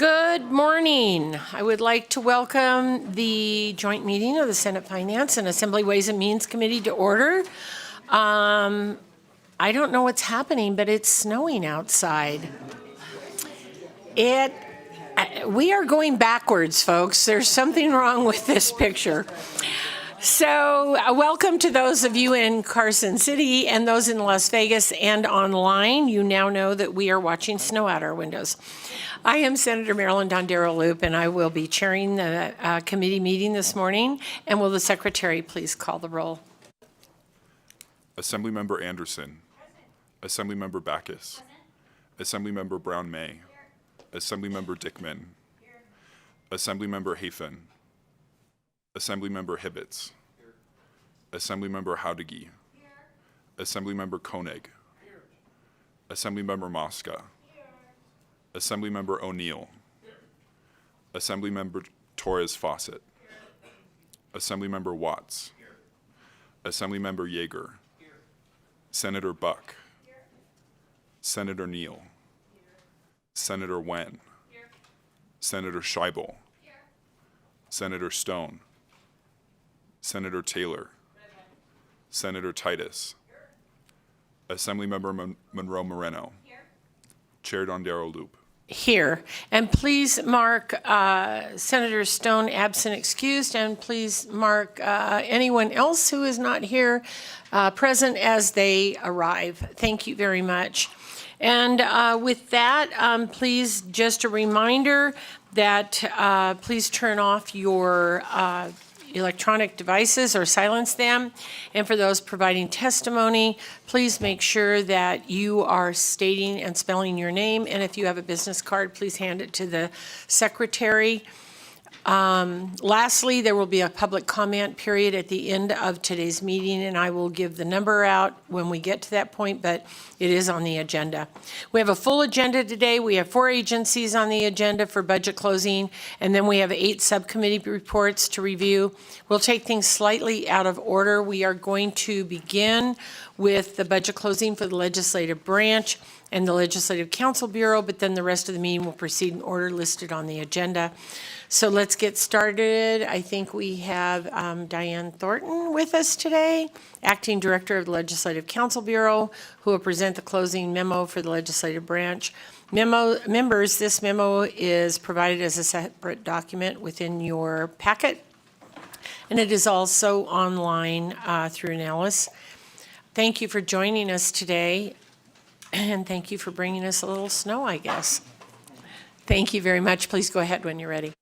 Good morning. I would like to welcome the joint meeting of the Senate Finance and Assembly Ways and Means Committee to order. I don't know what's happening, but it's snowing outside. We are going backwards, folks. There's something wrong with this picture. So welcome to those of you in Carson City and those in Las Vegas and online. You now know that we are watching snow out our windows. I am Senator Marilyn Dondero Loop, and I will be chairing the committee meeting this morning. And will the secretary please call the roll? Assemblymember Anderson. Assemblymember Backus. Assemblymember Brown-May. Assemblymember Dickman. Assemblymember Hafen. Assemblymember Hibbets. Assemblymember Howdegi. Assemblymember Koenig. Assemblymember Mosca. Assemblymember O'Neill. Assemblymember Torres Fawcett. Assemblymember Watts. Assemblymember Yeager. Senator Buck. Senator Neal. Senator Wen. Senator Scheibel. Senator Stone. Senator Taylor. Senator Titus. Assemblymember Monroe Moreno. Chair Dondero Loop. Here. And please mark Senator Stone absent excused, and please mark anyone else who is not here present as they arrive. Thank you very much. And with that, please, just a reminder that please turn off your electronic devices or silence them. And for those providing testimony, please make sure that you are stating and spelling your name. And if you have a business card, please hand it to the secretary. Lastly, there will be a public comment period at the end of today's meeting, and I will give the number out when we get to that point, but it is on the agenda. We have a full agenda today. We have 4 agencies on the agenda for budget closing, and then we have 8 subcommittee reports to review. We'll take things slightly out of order. We are going to begin with the budget closing for the legislative branch and the Legislative Council Bureau, but then the rest of the meeting will proceed in order listed on the agenda. So let's get started. I think we have Diane Thornton with us today, Acting Director of the Legislative Council Bureau, who will present the closing memo for the legislative branch. Members, this memo is provided as a separate document within your packet, and it is also online through Nellis. Thank you for joining us today, and thank you for bringing us a little snow, I guess. Thank you very much. Please go ahead when you're ready.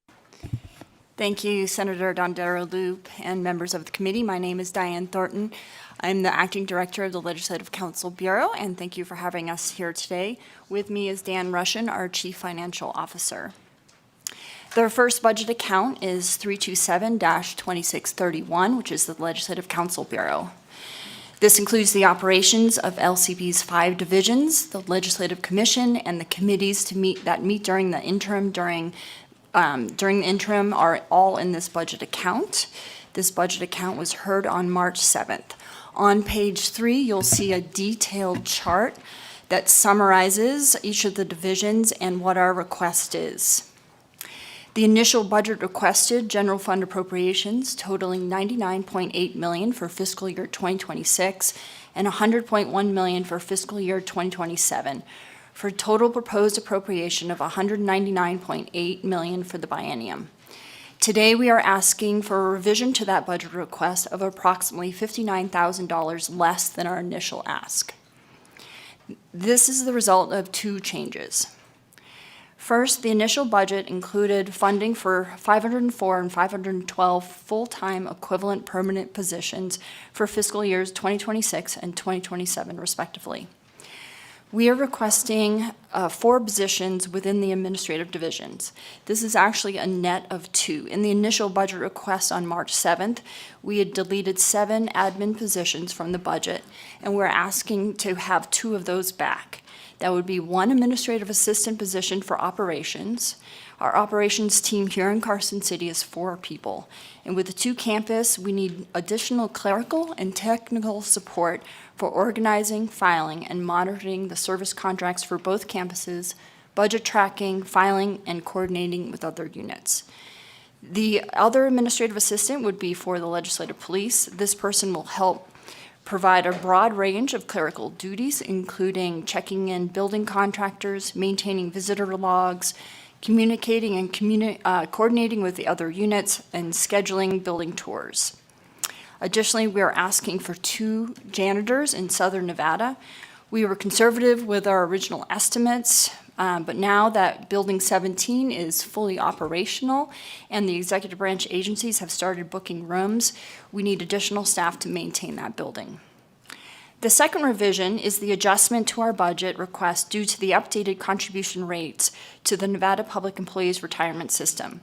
Thank you, Senator Dondero Loop and members of the committee. My name is Diane Thornton. I'm the Acting Director of the Legislative Council Bureau, and thank you for having us here today. With me is Dan Russian, our Chief Financial Officer. Their first budget account is 327-2631, which is the Legislative Council Bureau. This includes the operations of LCB's 5 divisions, the Legislative Commission, and the committees that meet during the interim are all in this budget account. This budget account was heard on March 7th. On page 3, you'll see a detailed chart that summarizes each of the divisions and what our request is. The initial budget requested general fund appropriations totaling $99.8 million for fiscal year 2026 and $100.1 million for fiscal year 2027. For a total proposed appropriation of $199.8 million for the biennium. Today, we are asking for a revision to that budget request of approximately $59,000 less than our initial ask. This is the result of 2 changes. First, the initial budget included funding for 504 and 512 full-time equivalent permanent positions for fiscal years 2026 and 2027, respectively. We are requesting 4 positions within the administrative divisions. This is actually a net of 2. In the initial budget request on March 7th, we had deleted 7 admin positions from the budget, and we're asking to have 2 of those back. That would be 1 administrative assistant position for operations. Our operations team here in Carson City is 4 people. And with the 2 campus, we need additional clerical and technical support for organizing, filing, and monitoring the service contracts for both campuses, budget tracking, filing, and coordinating with other units. The other administrative assistant would be for the legislative police. This person will help provide a broad range of clerical duties, including checking in building contractors, maintaining visitor logs, communicating and coordinating with the other units, and scheduling building tours. Additionally, we are asking for 2 janitors in Southern Nevada. We were conservative with our original estimates, but now that Building 17 is fully operational and the executive branch agencies have started booking rooms, we need additional staff to maintain that building. The second revision is the adjustment to our budget request due to the updated contribution rates to the Nevada Public Employees Retirement System.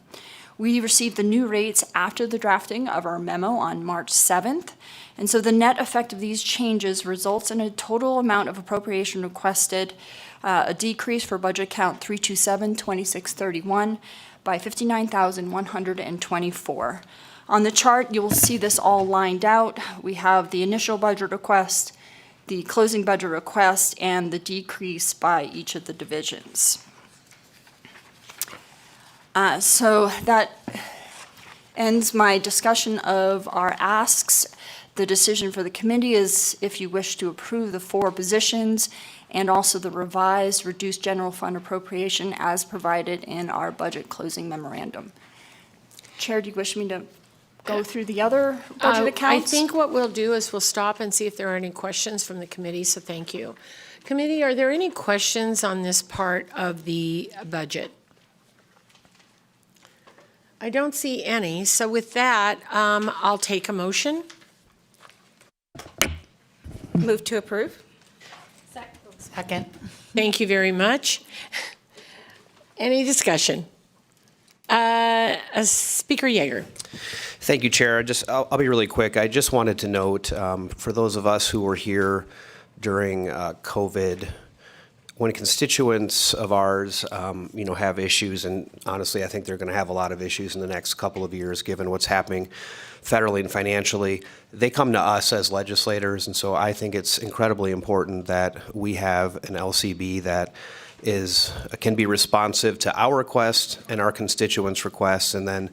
We received the new rates after the drafting of our memo on March 7th, and so the net effect of these changes results in a total amount of appropriation requested, a decrease for budget count 327-2631 by $59,124. On the chart, you will see this all lined out. We have the initial budget request, the closing budget request, and the decrease by each of the divisions. So that ends my discussion of our asks. The decision for the committee is if you wish to approve the 4 positions and also the revised reduced general fund appropriation as provided in our budget closing memorandum. Chair, do you wish me to go through the other budget accounts? I think what we'll do is we'll stop and see if there are any questions from the committee, so thank you. Committee, are there any questions on this part of the budget? I don't see any, so with that, I'll take a motion. Move to approve. Second. Thank you very much. Any discussion? Speaker Yeager. Thank you, Chair. I'll be really quick. I just wanted to note, for those of us who were here during COVID, when constituents of ours, have issues, and honestly, I think they're going to have a lot of issues in the next couple of years, given what's happening federally and financially, they come to us as legislators, and so I think it's incredibly important that we have an LCB that can be responsive to our requests and our constituents' requests, and then,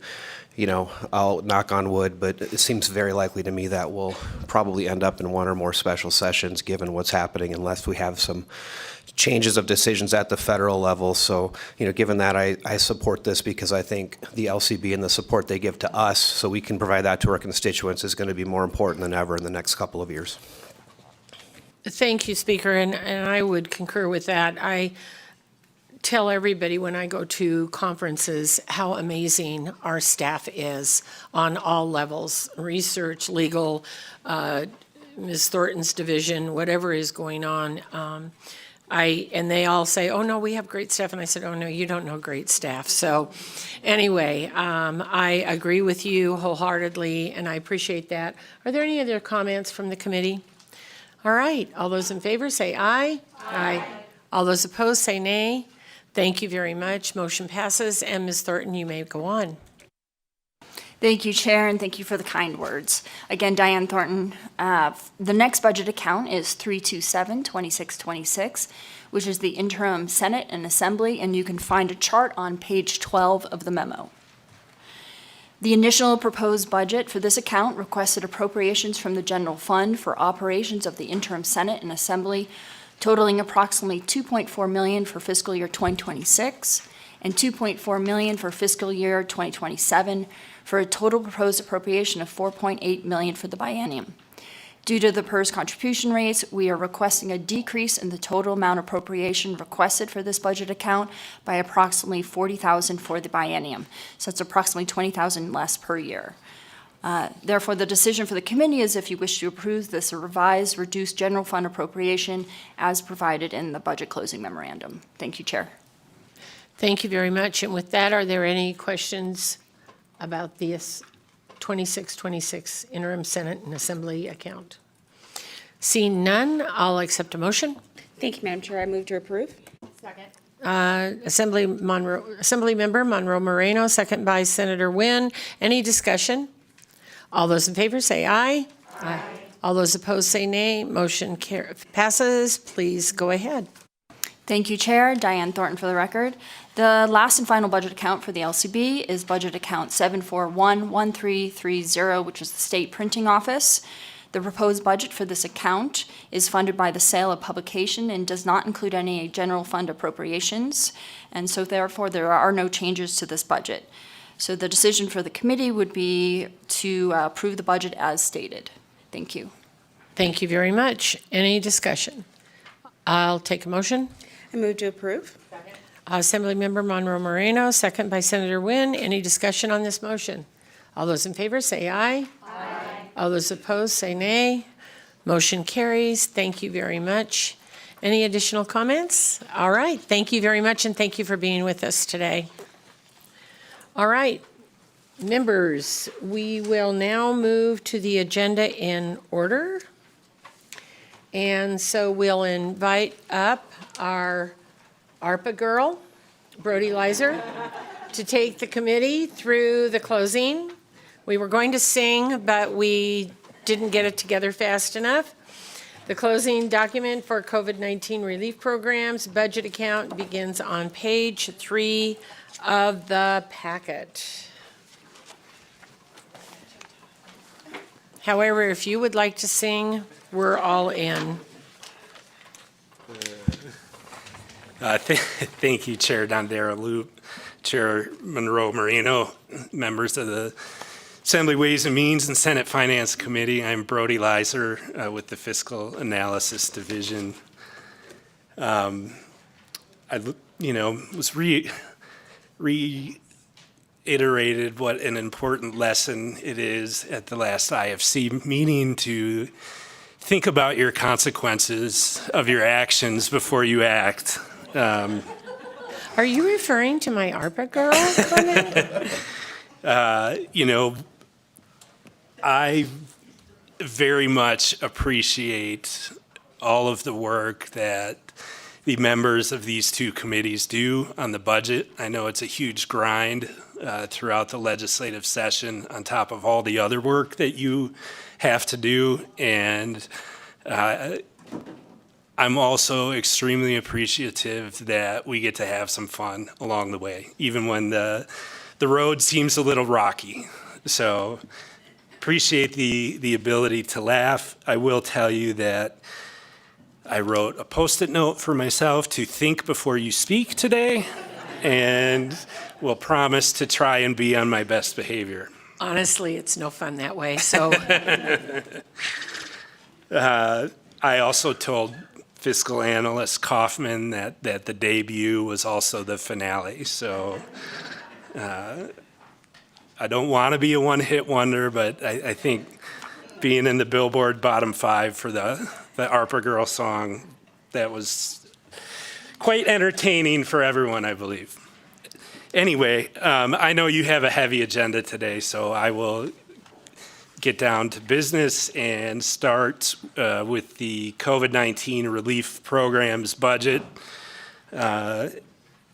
I'll knock on wood, but it seems very likely to me that we'll probably end up in 1 or more special sessions given what's happening, unless we have some changes of decisions at the federal level. So, given that, I support this because I think the LCB and the support they give to us so we can provide that to our constituents is going to be more important than ever in the next couple of years. Thank you, Speaker, and I would concur with that. I tell everybody when I go to conferences how amazing our staff is on all levels, research, legal, Ms. Thornton's division, whatever is going on. And they all say, oh, no, we have great staff. And I said, oh, no, you don't know great staff. So anyway, I agree with you wholeheartedly, and I appreciate that. Are there any other comments from the committee? All right. All those in favor say aye. Aye. All those opposed say nay. Thank you very much. Motion passes. And Ms. Thornton, you may go on. Thank you, Chair, and thank you for the kind words. Again, Diane Thornton. The next budget account is 327-2626, which is the interim Senate and Assembly, and you can find a chart on page 12 of the memo. The initial proposed budget for this account requested appropriations from the general fund for operations of the interim Senate and Assembly, totaling approximately $2.4 million for fiscal year 2026 and $2.4 million for fiscal year 2027, for a total proposed appropriation of $4.8 million for the biennium. Due to the PERS contribution rates, we are requesting a decrease in the total amount appropriation requested for this budget account by approximately $40,000 for the biennium. So it's approximately $20,000 less per year. Therefore, the decision for the committee is if you wish to approve this revised reduced general fund appropriation as provided in the budget closing memorandum. Thank you, Chair. Thank you very much. And with that, are there any questions about this 2626 interim Senate and Assembly account? Seeing none, I'll accept a motion. Thank you, Madam Chair. I move to approve. Second. Assemblymember Monroe Moreno, second by Senator Wynn. Any discussion? All those in favor say aye. Aye. All those opposed say nay. Motion passes. Please go ahead. Thank you, Chair. Diane Thornton for the record. The last and final budget account for the LCB is budget account 7411330, which is the State Printing Office. The proposed budget for this account is funded by the sale of publication and does not include any general fund appropriations, and so therefore there are no changes to this budget. So the decision for the committee would be to approve the budget as stated. Thank you. Thank you very much. Any discussion? I'll take a motion. I move to approve. Assemblymember Monroe Moreno, second by Senator Nguyen. Any discussion on this motion? All those in favor say aye. Aye. All those opposed say nay. Motion carries. Thank you very much. Any additional comments? All right. Thank you very much, and thank you for being with us today. All right. Members, we will now move to the agenda in order. And so we'll invite up our ARPA girl, Brody Leiser, to take the committee through the closing. We were going to sing, but we didn't get it together fast enough. The closing document for COVID-19 relief programs budget account begins on page 3 of the packet. However, if you would like to sing, we're all in. Thank you, Chair Dondera Loop, Chair Monroe Moreno, members of the Assembly Ways and Means and Senate Finance Committee. I'm Brody Leiser with the Fiscal Analysis Division. Was reiterated what an important lesson it is at the last IFC meeting to think about your consequences of your actions before you act. Are you referring to my ARPA girl comment? I very much appreciate all of the work that the members of these two committees do on the budget. I know it's a huge grind throughout the legislative session on top of all the other work that you have to do. And I'm also extremely appreciative that we get to have some fun along the way, even when the road seems a little rocky. So appreciate the ability to laugh. I will tell you that I wrote a Post-it note for myself to think before you speak today, and will promise to try and be on my best behavior. Honestly, it's no fun that way, so. I also told fiscal analyst Kaufman that the debut was also the finale, so I don't want to be a one-hit wonder, but I think being in the Billboard bottom 5 for the ARPA Girl song, that was quite entertaining for everyone, I believe. Anyway, I know you have a heavy agenda today, so I will get down to business and start with the COVID-19 relief programs budget,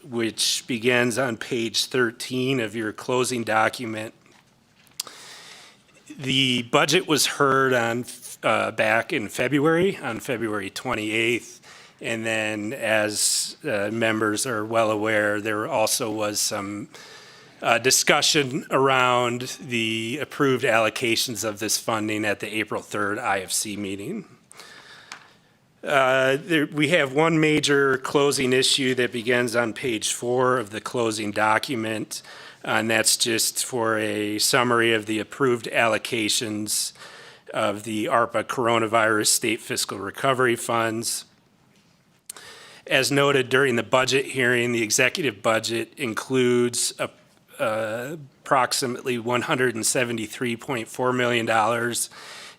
which begins on page 13 of your closing document. The budget was heard on back in February, on February 28th, and then as members are well aware, there also was some discussion around the approved allocations of this funding at the April 3rd IFC meeting. We have one major closing issue that begins on page 4 of the closing document, and that's just for a summary of the approved allocations of the ARPA Coronavirus State Fiscal Recovery Funds. As noted during the budget hearing, the executive budget includes approximately $173.4 million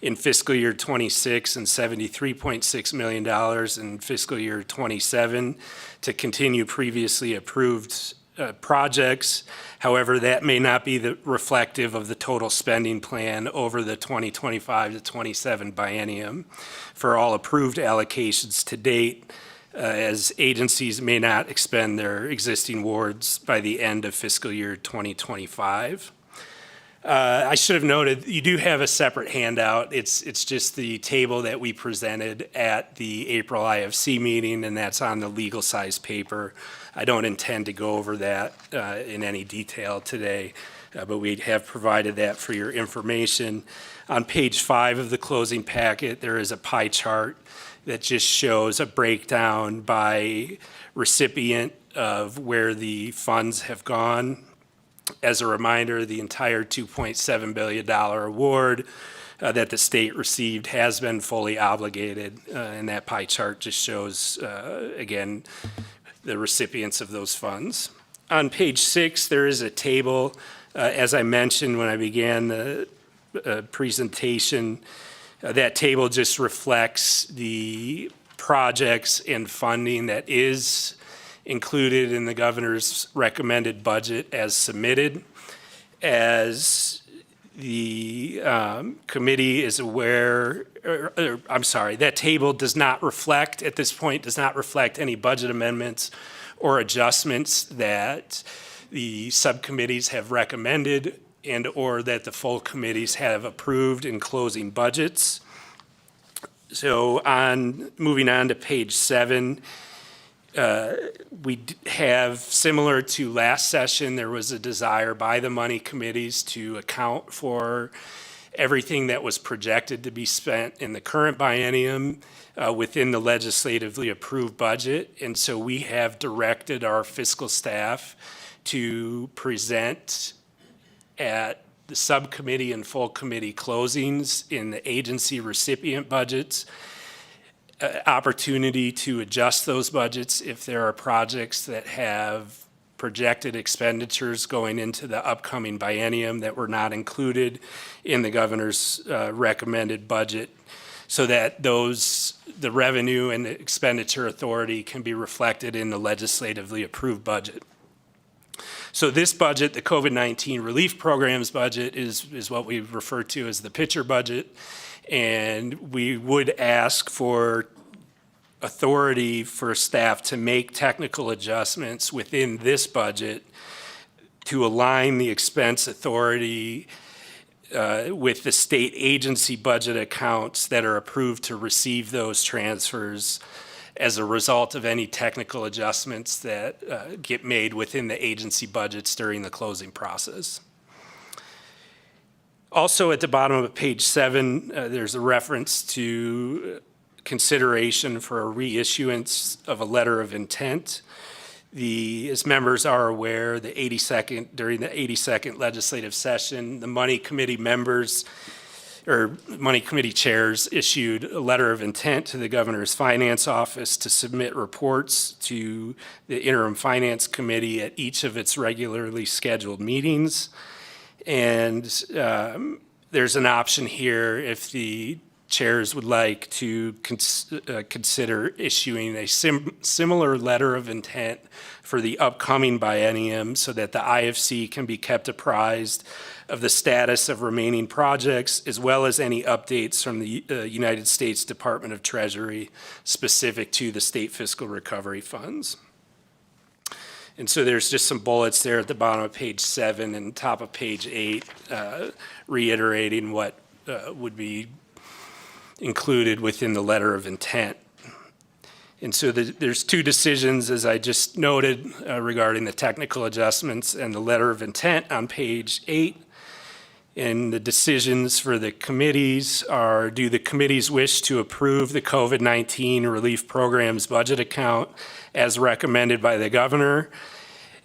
in fiscal year 26 and $73.6 million in fiscal year 27 to continue previously approved projects. However, that may not be reflective of the total spending plan over the 2025 to 27 biennium for all approved allocations to date, as agencies may not expend their existing awards by the end of fiscal year 2025. I should have noted, you do have a separate handout. It's just the table that we presented at the April IFC meeting, and that's on the legal size paper. I don't intend to go over that in any detail today, but we have provided that for your information. On page 5 of the closing packet, there is a pie chart that just shows a breakdown by recipient of where the funds have gone. As a reminder, the entire $2.7 billion award that the state received has been fully obligated, and that pie chart just shows, again, the recipients of those funds. On page 6, there is a table, as I mentioned when I began the presentation, that table just reflects the projects and funding that is included in the governor's recommended budget as submitted. As the committee is aware, that table does not reflect, at this point, does not reflect any budget amendments or adjustments that the subcommittees have recommended and or that the full committees have approved in closing budgets. So moving on to page 7, we have, similar to last session, there was a desire by the money committees to account for everything that was projected to be spent in the current biennium within the legislatively approved budget. And so we have directed our fiscal staff to present at the subcommittee and full committee closings in the agency recipient budgets, opportunity to adjust those budgets if there are projects that have projected expenditures going into the upcoming biennium that were not included in the governor's recommended budget, so that the revenue and the expenditure authority can be reflected in the legislatively approved budget. So this budget, the COVID-19 relief programs budget, is what we refer to as the pitcher budget. And we would ask for authority for staff to make technical adjustments within this budget to align the expense authority with the state agency budget accounts that are approved to receive those transfers as a result of any technical adjustments that get made within the agency budgets during the closing process. Also at the bottom of page 7, there's a reference to consideration for a reissuance of a letter of intent. As members are aware, during the 82nd legislative session, the Money Committee members or Money Committee chairs issued a letter of intent to the Governor's Finance Office to submit reports to the Interim Finance Committee at each of its regularly scheduled meetings. And there's an option here if the chairs would like to consider issuing a similar letter of intent for the upcoming biennium so that the IFC can be kept apprised of the status of remaining projects, as well as any updates from the United States Department of Treasury specific to the state fiscal recovery funds. And so there's just some bullets there at the bottom of page 7 and top of page 8, reiterating what would be included within the letter of intent. And so there's 2 decisions, as I just noted, regarding the technical adjustments and the letter of intent on page 8. And the decisions for the committees are, do the committees wish to approve the COVID-19 relief programs budget account as recommended by the governor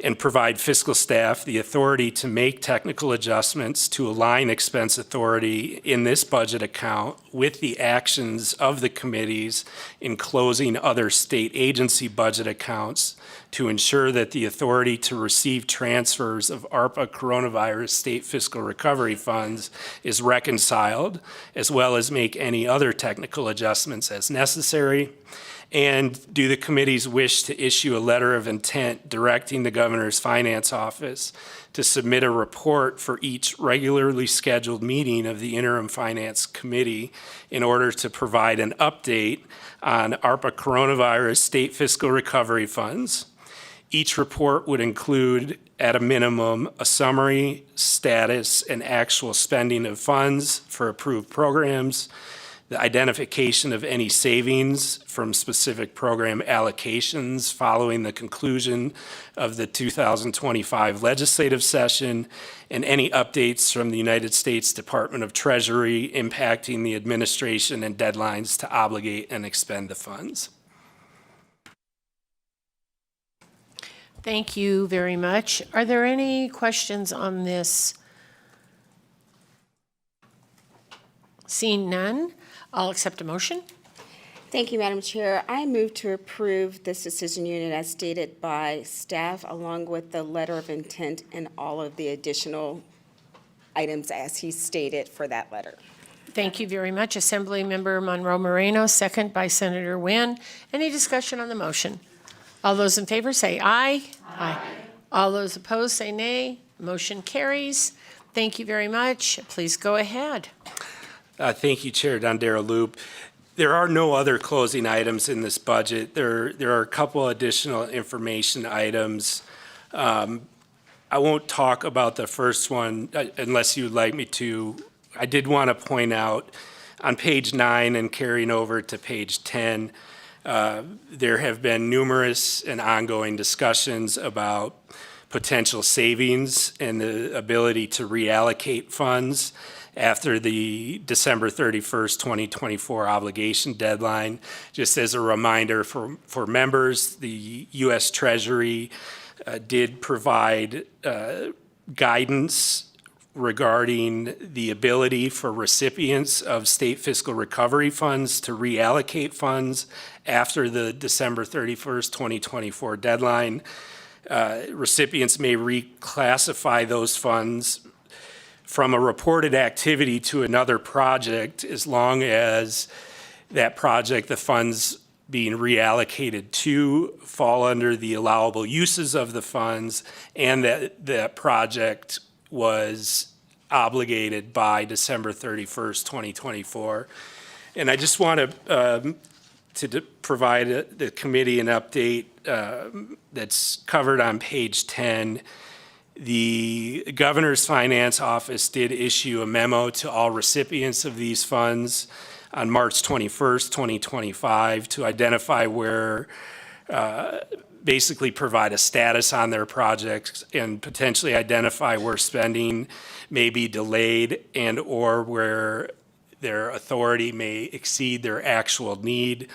and provide fiscal staff the authority to make technical adjustments to align expense authority in this budget account with the actions of the committees in closing other state agency budget accounts to ensure that the authority to receive transfers of ARPA coronavirus state fiscal recovery funds is reconciled, as well as make any other technical adjustments as necessary. And do the committees wish to issue a letter of intent directing the Governor's Finance Office to submit a report for each regularly scheduled meeting of the Interim Finance Committee in order to provide an update on ARPA coronavirus state fiscal recovery funds, Each report would include, at a minimum, a summary, status, and actual spending of funds for approved programs, the identification of any savings from specific program allocations following the conclusion of the 2025 legislative session, and any updates from the United States Department of Treasury impacting the administration and deadlines to obligate and expend the funds. Thank you very much. Are there any questions on this? Seeing none, I'll accept a motion. Thank you, Madam Chair. I move to approve this decision unit as stated by staff, along with the letter of intent and all of the additional items as he stated for that letter. Thank you very much. Assemblymember Monroe Moreno, second by Senator Nguyen. Any discussion on the motion? All those in favor say aye. Aye. All those opposed say nay. Motion carries. Thank you very much. Please go ahead. Thank you, Chair Dondero Loop. There are no other closing items in this budget. There are a couple additional information items. I won't talk about the first one unless you'd like me to. I did want to point out on page 9 and carrying over to page 10, there have been numerous and ongoing discussions about potential savings and the ability to reallocate funds after the December 31st, 2024 obligation deadline. Just as a reminder for members, the U.S. Treasury did provide guidance regarding the ability for recipients of state fiscal recovery funds to reallocate funds after the December 31st, 2024 deadline. Recipients may reclassify those funds from a reported activity to another project as long as that project, the funds being reallocated to, fall under the allowable uses of the funds, and that that project was obligated by December 31st, 2024. And I just want to provide the committee an update that's covered on page 10. The Governor's Finance Office did issue a memo to all recipients of these funds on March 21st, 2025 to identify where basically provide a status on their projects and potentially identify where spending may be delayed and or where their authority may exceed their actual need.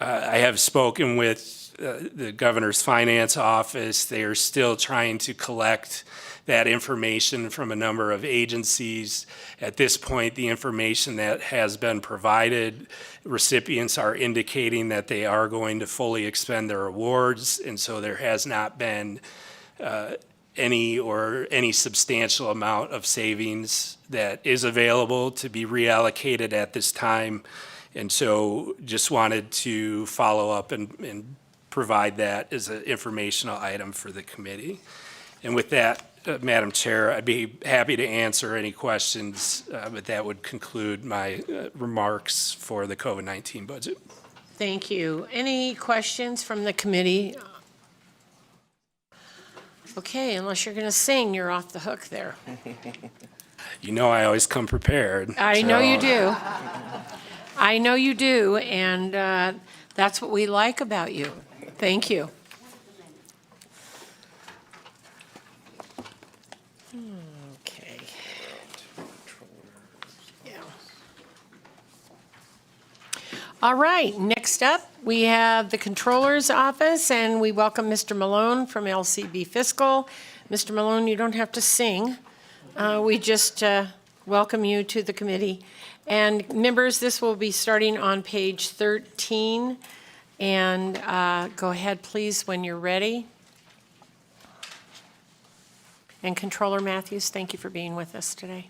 I have spoken with the Governor's Finance Office. They are still trying to collect that information from a number of agencies. At this point, the information that has been provided, recipients are indicating that they are going to fully expend their awards, and so there has not been any substantial amount of savings that is available to be reallocated at this time. And so just wanted to follow up and provide that as an informational item for the committee. And with that, Madam Chair, I'd be happy to answer any questions, but that would conclude my remarks for the COVID-19 budget. Thank you. Any questions from the committee? Okay, unless you're going to sing, you're off the hook there. You know I always come prepared. I know you do. I know you do, and that's what we like about you. Thank you. Okay. Yeah. All right, next up, we have the Controller's Office, and we welcome Mr. Malone from LCB Fiscal. Mr. Malone, you don't have to sing. We just welcome you to the committee. And members, this will be starting on page 13. And go ahead, please, when you're ready. And Controller Matthews, thank you for being with us today.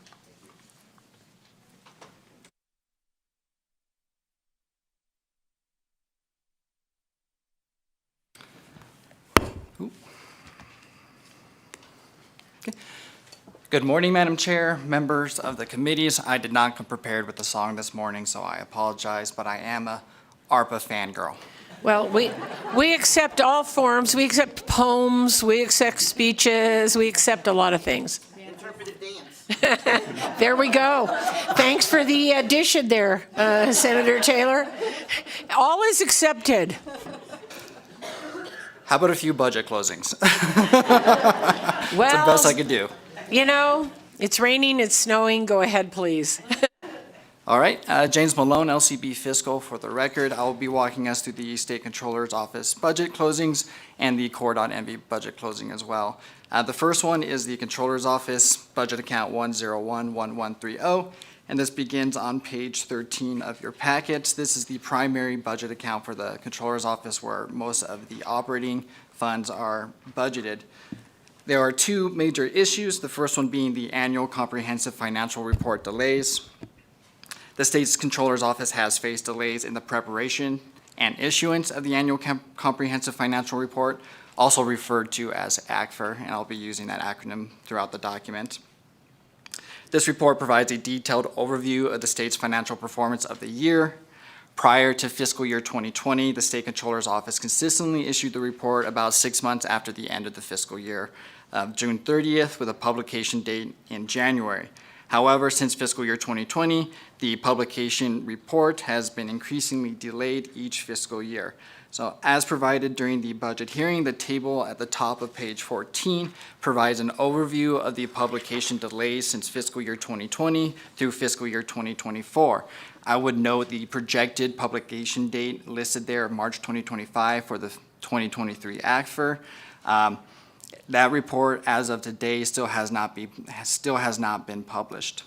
Good morning, Madam Chair, members of the committees. I did not come prepared with a song this morning, so I apologize, but I am a ARPA fangirl. Well, we accept all forms. We accept poems. We accept speeches. We accept a lot of things. Interpretive dance. There we go. Thanks for the addition there, Senator Taylor. All is accepted. How about a few budget closings? Well, The best I could do. you know, it's raining, it's snowing. Go ahead, please. All right, James Malone, LCB Fiscal, for the record. I will be walking us through the State Controller's Office budget closings and the Core.NV budget closing as well. The first one is the Controller's Office Budget Account 1011130, and this begins on page 13 of your packets. This is the primary budget account for the Controller's Office where most of the operating funds are budgeted. There are two major issues, the first one being the annual comprehensive financial report delays. The state's Controller's Office has faced delays in the preparation and issuance of the annual comprehensive financial report, also referred to as ACFR, and I'll be using that acronym throughout the document. This report provides a detailed overview of the state's financial performance of the year. Prior to fiscal year 2020, the State Controller's Office consistently issued the report about 6 months after the end of the fiscal year, June 30th, with a publication date in January. However, since fiscal year 2020, the publication report has been increasingly delayed each fiscal year. So as provided during the budget hearing, the table at the top of page 14 provides an overview of the publication delays since fiscal year 2020 through fiscal year 2024. I would note the projected publication date listed there of March 2025 for the 2023 ACFR. That report, as of today, still has not been published.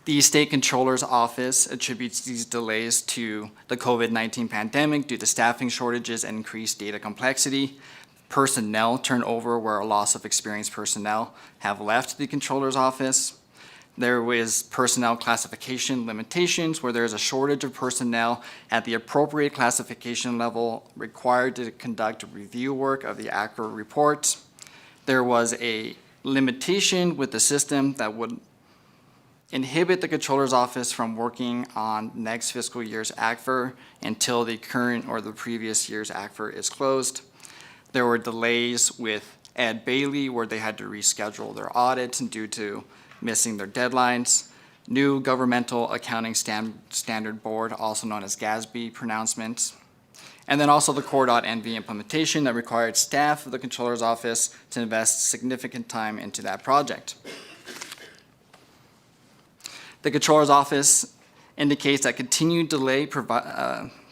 The State Controller's Office attributes these delays to the COVID-19 pandemic due to staffing shortages and increased data complexity, personnel turnover where a loss of experienced personnel have left the Controller's Office. There was personnel classification limitations where there is a shortage of personnel at the appropriate classification level required to conduct review work of the ACFR reports. There was a limitation with the system that would inhibit the Controller's Office from working on next fiscal year's ACFR until the current or the previous year's ACFR is closed. There were delays with Ed Bailey where they had to reschedule their audit due to missing their deadlines. New Governmental Accounting Standard Board, also known as GASB pronouncements. And then also the Core.NV implementation that required staff of the Controller's Office to invest significant time into that project. The Controller's Office indicates that continued delay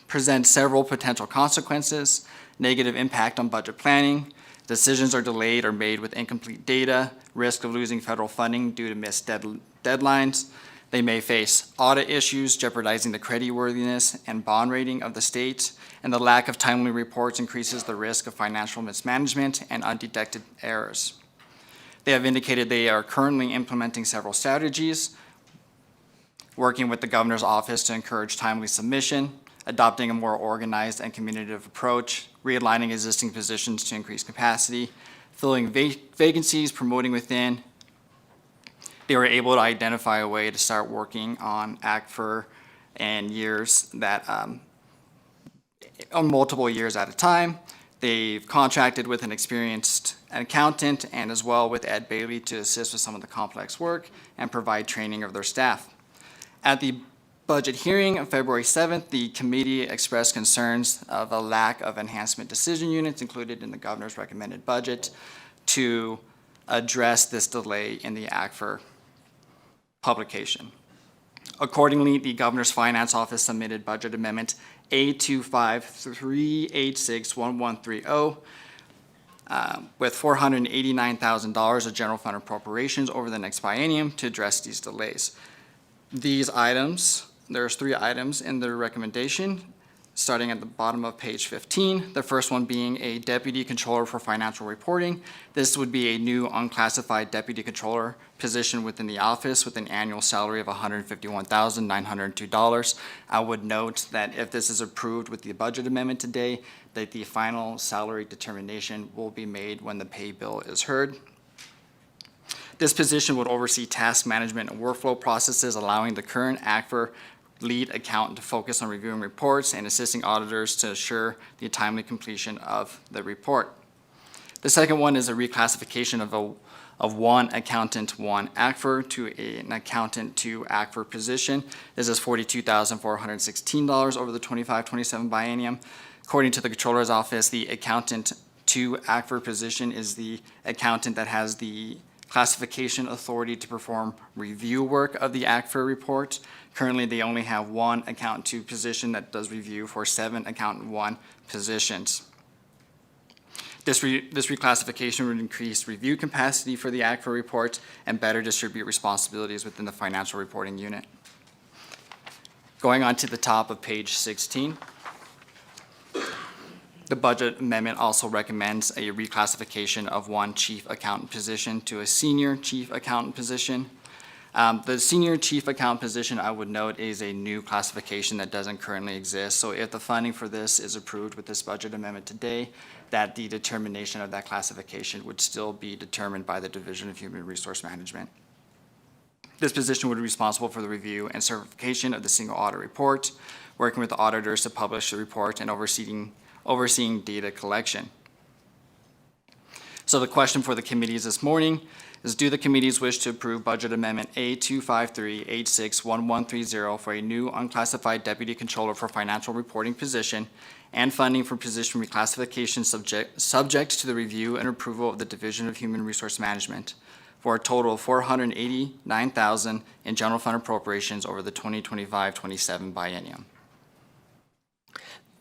presents several potential consequences: negative impact on budget planning, decisions are delayed or made with incomplete data, risk of losing federal funding due to missed deadlines. They may face audit issues jeopardizing the creditworthiness and bond rating of the state, and the lack of timely reports increases the risk of financial mismanagement and undetected errors. They have indicated they are currently implementing several strategies, working with the Governor's Office to encourage timely submission, adopting a more organized and communicative approach, realigning existing positions to increase capacity, filling vacancies, promoting within. They were able to identify a way to start working on ACFR and years that, on multiple years at a time. They've contracted with an experienced accountant and as well with Ed Bailey to assist with some of the complex work and provide training of their staff. At the budget hearing on February 7th, the committee expressed concerns of a lack of enhancement decision units included in the governor's recommended budget to address this delay in the ACFR publication. Accordingly, the governor's finance office submitted budget amendment A253861130 with $489,000 of general fund appropriations over the next biennium to address these delays. These items, there's 3 items in the recommendation, starting at the bottom of page 15. The first one being a deputy controller for financial reporting. This would be a new unclassified deputy controller position within the office with an annual salary of $151,902. I would note that if this is approved with the budget amendment today, that the final salary determination will be made when the pay bill is heard. This position would oversee task management and workflow processes, allowing the current ACFR lead accountant to focus on reviewing reports and assisting auditors to assure the timely completion of the report. The second one is a reclassification of one accountant, one ACFR to an accountant, two ACFR position. This is $42,416 over the 25-27 biennium. According to the Controller's Office, the accountant two ACFR position is the accountant that has the classification authority to perform review work of the ACFR report. Currently, they only have one accountant two position that does review for 7 accountant one positions. This reclassification would increase review capacity for the ACFR report and better distribute responsibilities within the financial reporting unit. Going on to the top of page 16. The budget amendment also recommends a reclassification of one chief accountant position to a senior chief accountant position. The senior chief accountant position, I would note, is a new classification that doesn't currently exist. So if the funding for this is approved with this budget amendment today, that the determination of that classification would still be determined by the Division of Human Resource Management. This position would be responsible for the review and certification of the single audit report, working with the auditors to publish the report and overseeing data collection. So the question for the committees this morning is, do the committees wish to approve Budget Amendment A253861130 for a new unclassified Deputy Controller for Financial Reporting position and funding for position reclassification subject to the review and approval of the Division of Human Resource Management for a total of $489,000 in general fund appropriations over the 2025-27 biennium?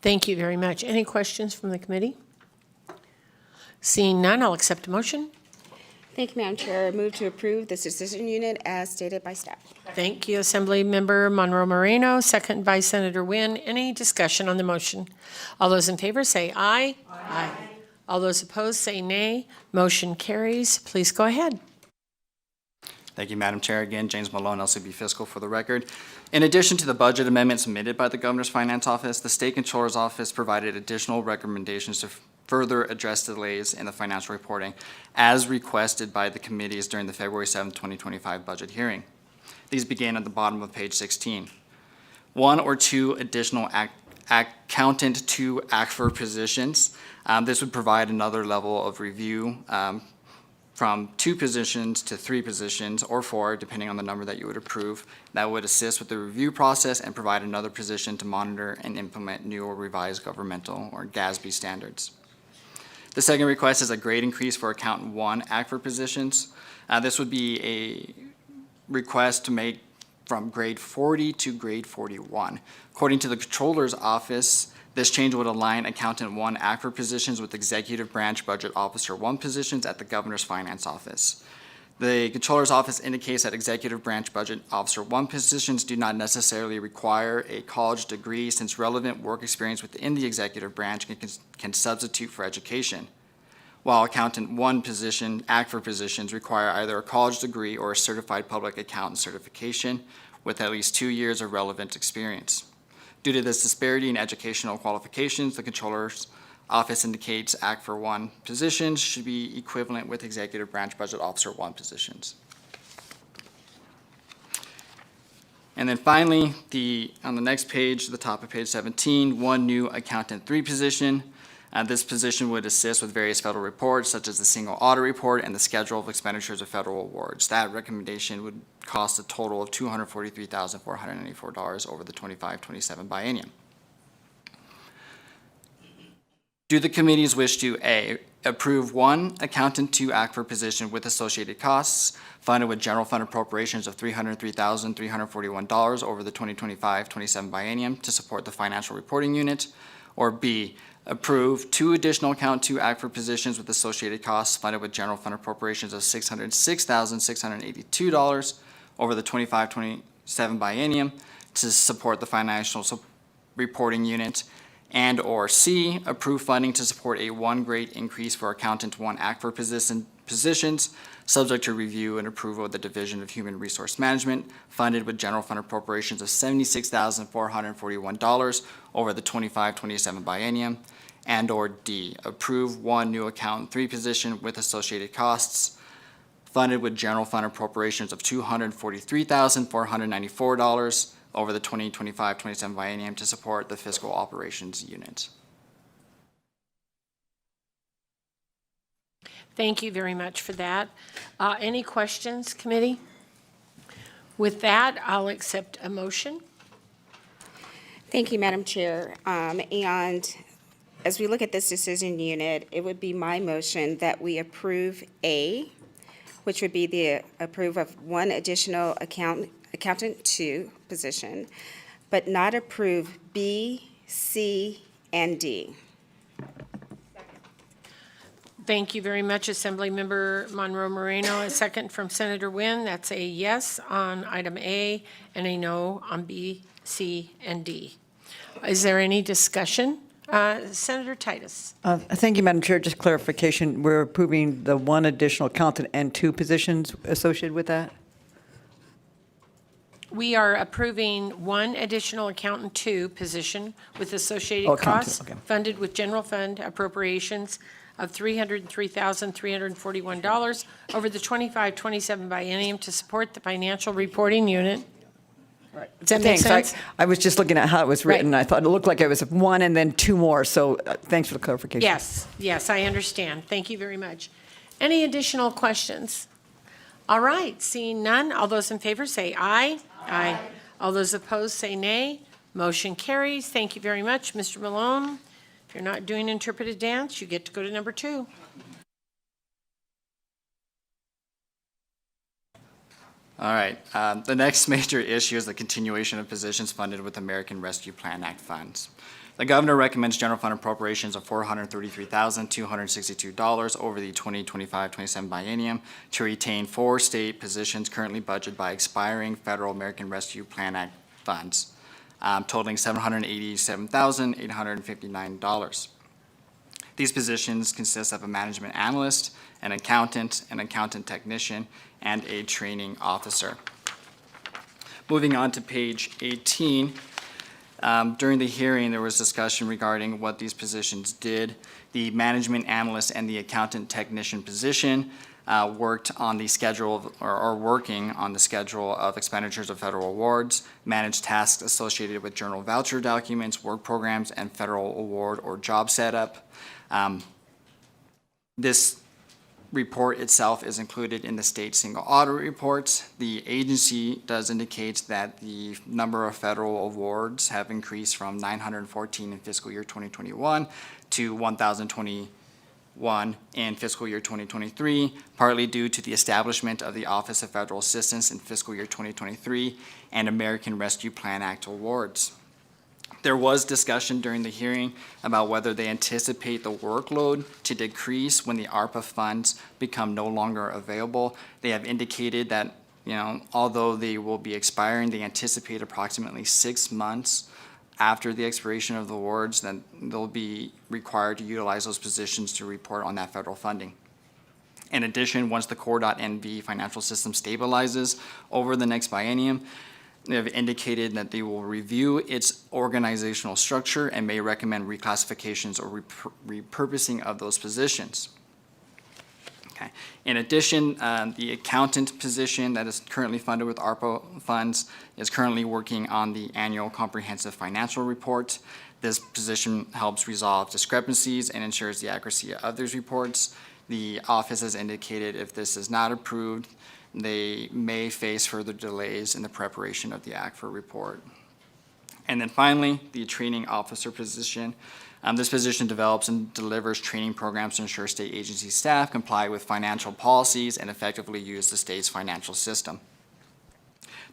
Thank you very much. Any questions from the committee? Seeing none, I'll accept a motion. Thank you, Madam Chair. I move to approve this decision unit as stated by staff. Thank you, Assemblymember Monroe Moreno, second by Senator Wynn. Any discussion on the motion? All those in favor say aye. Aye. All those opposed say nay. Motion carries. Please go ahead. Thank you, Madam Chair. Again, James Malone, LCB Fiscal, for the record. In addition to the budget amendment submitted by the Governor's Finance Office, the State Controller's Office provided additional recommendations to further address delays in the financial reporting as requested by the committees during the February 7, 2025 budget hearing. These began at the bottom of page 16. 1 or 2 additional accountant to ACFR positions. This would provide another level of review from 2 positions to 3 positions, or 4, depending on the number that you would approve. That would assist with the review process and provide another position to monitor and implement new or revised governmental or GASB standards. The second request is a grade increase for Accountant 1 ACFR positions. This would be a request to make from grade 40 to grade 41. According to the Controller's Office, this change would align Accountant 1 ACFR positions with Executive Branch Budget Officer 1 positions at the Governor's Finance Office. The Controller's Office indicates that Executive Branch Budget Officer 1 positions do not necessarily require a college degree, since relevant work experience within the Executive Branch can substitute for education, while Accountant 1 position, ACFR positions, require either a college degree or a Certified Public Accountant certification with at least 2 years of relevant experience. Due to this disparity in educational qualifications, the Controller's Office indicates ACFR 1 positions should be equivalent with Executive Branch Budget Officer 1 positions. And then finally, on the next page, the top of page 17, 1 new Accountant 3 position. This position would assist with various federal reports, such as the single audit report and the schedule of expenditures of federal awards. That recommendation would cost a total of $243,494 over the 25-27 biennium. Do the committees wish to A, approve 1 Accountant 2 ACFR position with associated costs funded with general fund appropriations of $303,341 over the 2025-27 biennium to support the financial reporting unit, or B, approve 2 additional Accountant 2 ACFR positions with associated costs funded with general fund appropriations of $606,682 over the 25-27 biennium to support the financial reporting unit, and or C, approve funding to support a 1 grade increase for Accountant 1 ACFR positions, subject to review and approval of the Division of Human Resource Management, funded with general fund appropriations of $76,441 over the 25-27 biennium, and or D, approve 1 new Accountant 3 position with associated costs, funded with general fund appropriations of $243,494 over the 2025-27 biennium to support the fiscal operations unit. Thank you very much for that. Any questions, committee? With that, I'll accept a motion. Thank you, Madam Chair. And as we look at this decision unit, it would be my motion that we approve A, which would be the approve of one additional accountant 2 position, but not approve B, C, and D. Thank you very much, Assemblymember Monroe Moreno. A second from Senator Wynn. That's a yes on item A and a no on B, C, and D. Is there any discussion? Senator Titus. Thank you, Madam Chair. Just clarification, we're approving the one additional accountant and 2 positions associated with that? We are approving one additional accountant 2 position with associated Oh, accountant, costs okay. funded with general fund appropriations of $303,341 over the 25-27 biennium to support the financial reporting unit. Right. Does that make Thanks. sense? I was just looking at how it was written. Right. I thought it looked like it was 1 and then 2 more, so thanks for the clarification. Yes, yes, I understand. Thank you very much. Any additional questions? All right, seeing none, all those in favor say aye. Aye. All those opposed say nay. Motion carries. Thank you very much, Mr. Malone. If you're not doing interpreted dance, you get to go to number 2. All right, the next major issue is the continuation of positions funded with American Rescue Plan Act funds. The governor recommends general fund appropriations of $433,262 over the 2025-27 biennium to retain 4 state positions currently budgeted by expiring federal American Rescue Plan Act funds, totaling $787,859. These positions consist of a management analyst, an accountant technician, and a training officer. Moving on to page 18, during the hearing, there was discussion regarding what these positions did. The management analyst and the accountant technician position worked on the schedule or working on the schedule of expenditures of federal awards, managed tasks associated with journal voucher documents, work programs, and federal award or job setup. This report itself is included in the state single audit reports. The agency does indicate that the number of federal awards have increased from 914 in fiscal year 2021 to 1,021 in fiscal year 2023, partly due to the establishment of the Office of Federal Assistance in fiscal year 2023 and American Rescue Plan Act awards. There was discussion during the hearing about whether they anticipate the workload to decrease when the ARPA funds become no longer available. They have indicated that, although they will be expiring, they anticipate approximately 6 months after the expiration of the awards, then they'll be required to utilize those positions to report on that federal funding. In addition, once the core.NV financial system stabilizes over the next biennium, they have indicated that they will review its organizational structure and may recommend reclassifications or repurposing of those positions. Okay. In addition, the accountant position that is currently funded with ARPA funds is currently working on the annual comprehensive financial report. This position helps resolve discrepancies and ensures the accuracy of these reports. The office has indicated if this is not approved, they may face further delays in the preparation of the ACFR report. And then finally, the training officer position. This position develops and delivers training programs to ensure state agency staff comply with financial policies and effectively use the state's financial system.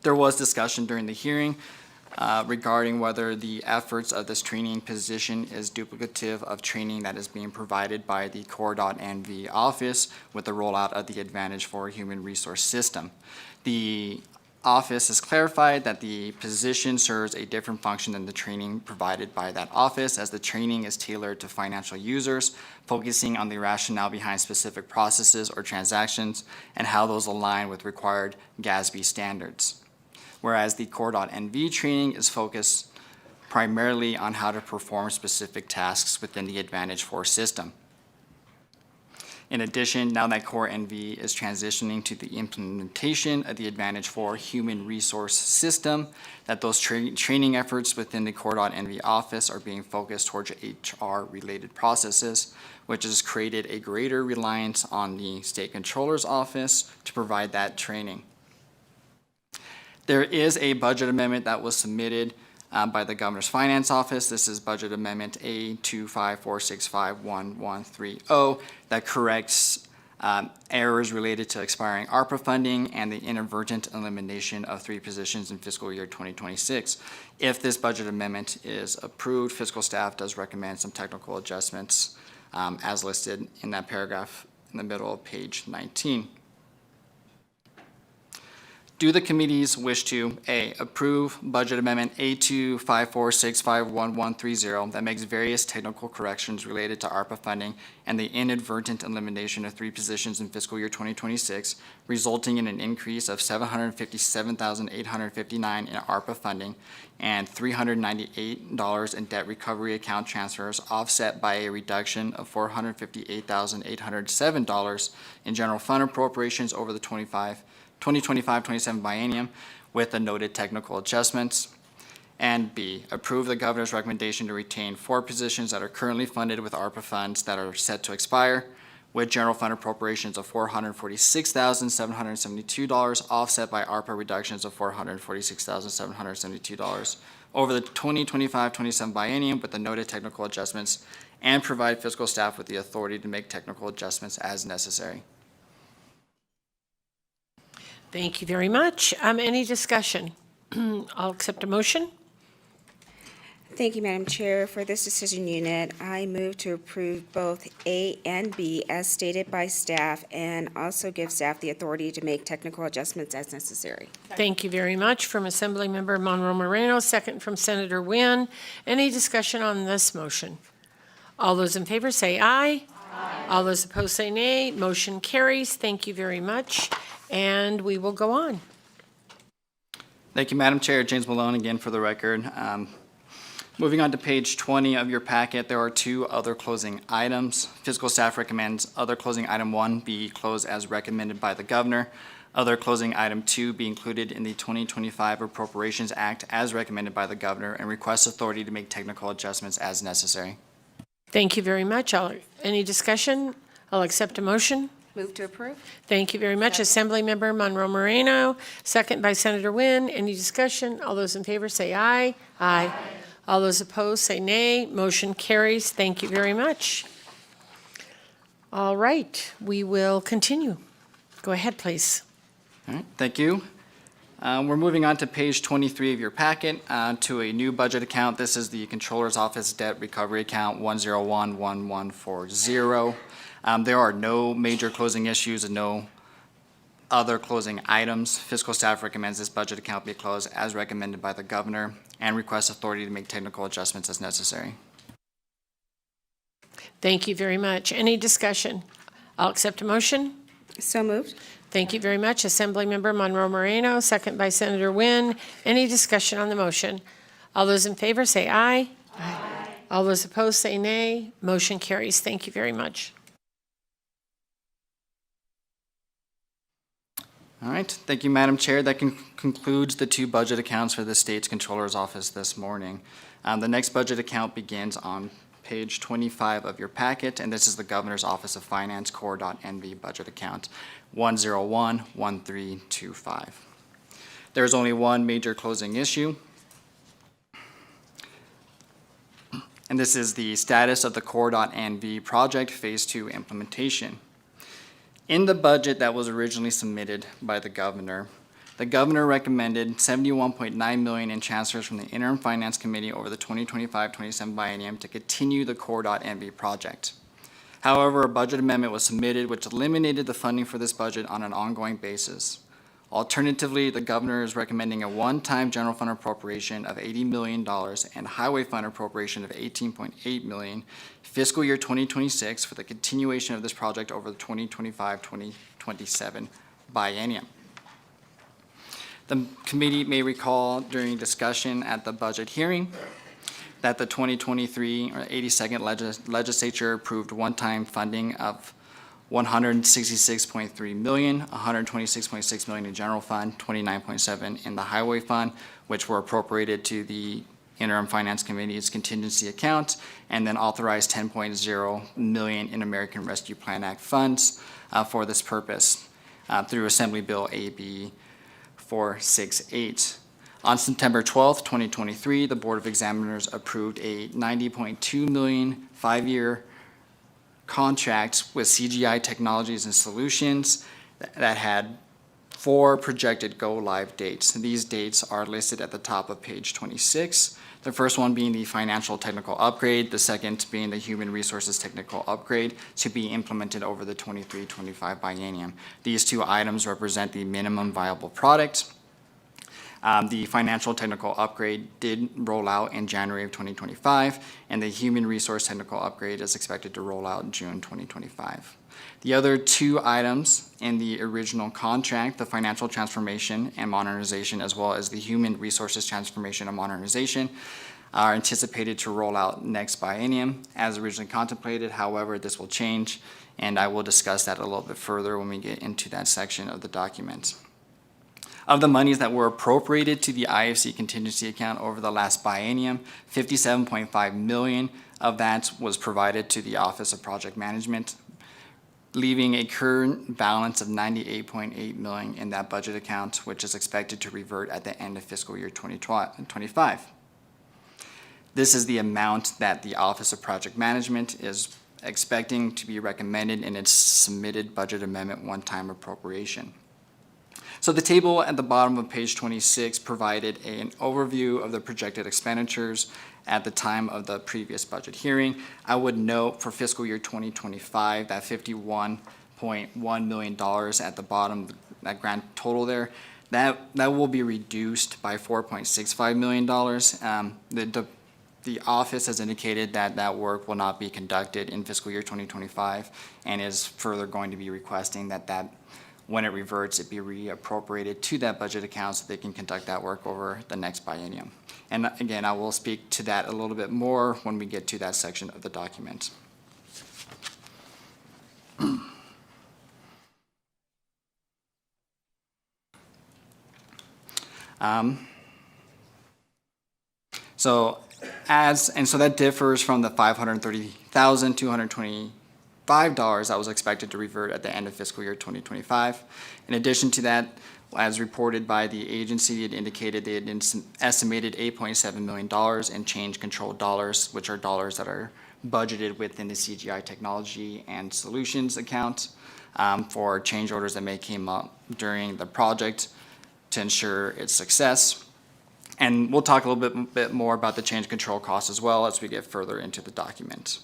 There was discussion during the hearing regarding whether the efforts of this training position is duplicative of training that is being provided by the core.NV office with the rollout of the Advantage for Human Resource System. The office has clarified that the position serves a different function than the training provided by that office, as the training is tailored to financial users, focusing on the rationale behind specific processes or transactions and how those align with required GASB standards. Whereas the core.NV training is focused primarily on how to perform specific tasks within the Advantage 4 system. In addition, now that Core NV is transitioning to the implementation of the Advantage 4 human resource system, that those training efforts within the Core.NV office are being focused towards HR-related processes, which has created a greater reliance on the State Controller's office to provide that training. There is a budget amendment that was submitted by the Governor's Finance Office. This is Budget Amendment A254651130 that corrects errors related to expiring ARPA funding and the inadvertent elimination of 3 positions in fiscal year 2026. If this budget amendment is approved, fiscal staff does recommend some technical adjustments as listed in that paragraph in the middle of page 19. Do the committees wish to, A, approve Budget Amendment A254651130 that makes various technical corrections related to ARPA funding and the inadvertent elimination of 3 positions in fiscal year 2026, resulting in an increase of $757,859 in ARPA funding and $398 in debt recovery account transfers, offset by a reduction of $458,807 in general fund appropriations over the 2025-27 biennium with the noted technical adjustments. And B, approve the governor's recommendation to retain 4 positions that are currently funded with ARPA funds that are set to expire, with general fund appropriations of $446,772, offset by ARPA reductions of $446,772 over the 2025-27 biennium with the noted technical adjustments, and provide fiscal staff with the authority to make technical adjustments as necessary. Thank you very much. Any discussion? I'll accept a motion. Thank you, Madam Chair. For this decision unit, I move to approve both A and B as stated by staff, and also give staff the authority to make technical adjustments as necessary. Thank you very much from Assemblymember Monroe Moreno, second from Senator Wynn. Any discussion on this motion? All those in favor say aye. Aye. All those opposed say nay. Motion carries. Thank you very much. And we will go on. Thank you, Madam Chair. James Malone again for the record. Moving on to page 20 of your packet, there are 2 other closing items. Fiscal staff recommends other closing item 1 be closed as recommended by the governor. Other closing item 2 be included in the 2025 Appropriations Act as recommended by the governor, and requests authority to make technical adjustments as necessary. Thank you very much. Any discussion? I'll accept a motion. Move to approve? Thank you very much. Assemblymember Monroe Moreno, second by Senator Wynn. Any discussion? All those in favor say aye. Aye. All those opposed say nay. Motion carries. Thank you very much. All right, we will continue. Go ahead, please. All right, thank you. We're moving on to page 23 of your packet to a new budget account. This is the Controller's Office Debt Recovery Account 1011140. There are no major closing issues and no other closing items. Fiscal staff recommends this budget account be closed as recommended by the governor, and requests authority to make technical adjustments as necessary. Thank you very much. Any discussion? I'll accept a motion. So moved? Thank you very much. Assemblymember Monroe Moreno, second by Senator Wynn. Any discussion on the motion? All those in favor say aye. Aye. All those opposed say nay. Motion carries. Thank you very much. All right, thank you, Madam Chair. That concludes the 2 budget accounts for the state's Controller's Office this morning. The next budget account begins on page 25 of your packet, and this is the Governor's Office of Finance Core.NV budget account 1011325. There is only one major closing issue, and this is the status of the Core.NV project Phase 2 implementation. In the budget that was originally submitted by the governor recommended $71.9 million in transfers from the Interim Finance Committee over the 2025-27 biennium to continue the Core.NV project. However, a budget amendment was submitted which eliminated the funding for this budget on an ongoing basis. Alternatively, the governor is recommending a one-time general fund appropriation of $80 million and highway fund appropriation of $18.8 million fiscal year 2026 for the continuation of this project over the 2025-2027 biennium. The committee may recall during discussion at the budget hearing that the 2023 or 82nd legislature approved one-time funding of $166.3 million, $126.6 million in general fund, $29.7 in the highway fund, which were appropriated to the interim finance committee's contingency account, and then authorized $10.0 million in American Rescue Plan Act funds for this purpose through Assembly Bill AB 468. On September 12th, 2023, the Board of Examiners approved a $90.2 million five-year contract with CGI Technologies and Solutions that had 4 projected go-live dates. These dates are listed at the top of page 26. The first one being the financial technical upgrade, the second being the human resources technical upgrade to be implemented over the 23-25 biennium. These 2 items represent the minimum viable product. The financial technical upgrade did roll out in January of 2025, and the human resource technical upgrade is expected to roll out in June 2025. The other 2 items in the original contract, the financial transformation and modernization, as well as the human resources transformation and modernization, are anticipated to roll out next biennium as originally contemplated. However, this will change, and I will discuss that a little bit further when we get into that section of the document. Of the monies that were appropriated to the IFC contingency account over the last biennium, $57.5 million of that was provided to the Office of Project Management, leaving a current balance of $98.8 million in that budget account, which is expected to revert at the end of fiscal year 2025. This is the amount that the Office of Project Management is expecting to be recommended in its submitted budget amendment one-time appropriation. So the table at the bottom of page 26 provided an overview of the projected expenditures at the time of the previous budget hearing. I would note for fiscal year 2025, that $51.1 million at the bottom, that grand total there, that will be reduced by $4.65 million. The office has indicated that that work will not be conducted in fiscal year 2025 and is further going to be requesting that when it reverts, it be reappropriated to that budget account so they can conduct that work over the next biennium. And again, I will speak to that a little bit more when we get to that section of the document. So that differs from the $530,225 that was expected to revert at the end of fiscal year 2025. In addition to that, as reported by the agency, it indicated they had estimated $8.7 million in change control dollars, which are dollars that are budgeted within the CGI Technology and Solutions account for change orders that may come up during the project to ensure its success. And we'll talk a little bit more about the change control costs as well as we get further into the document.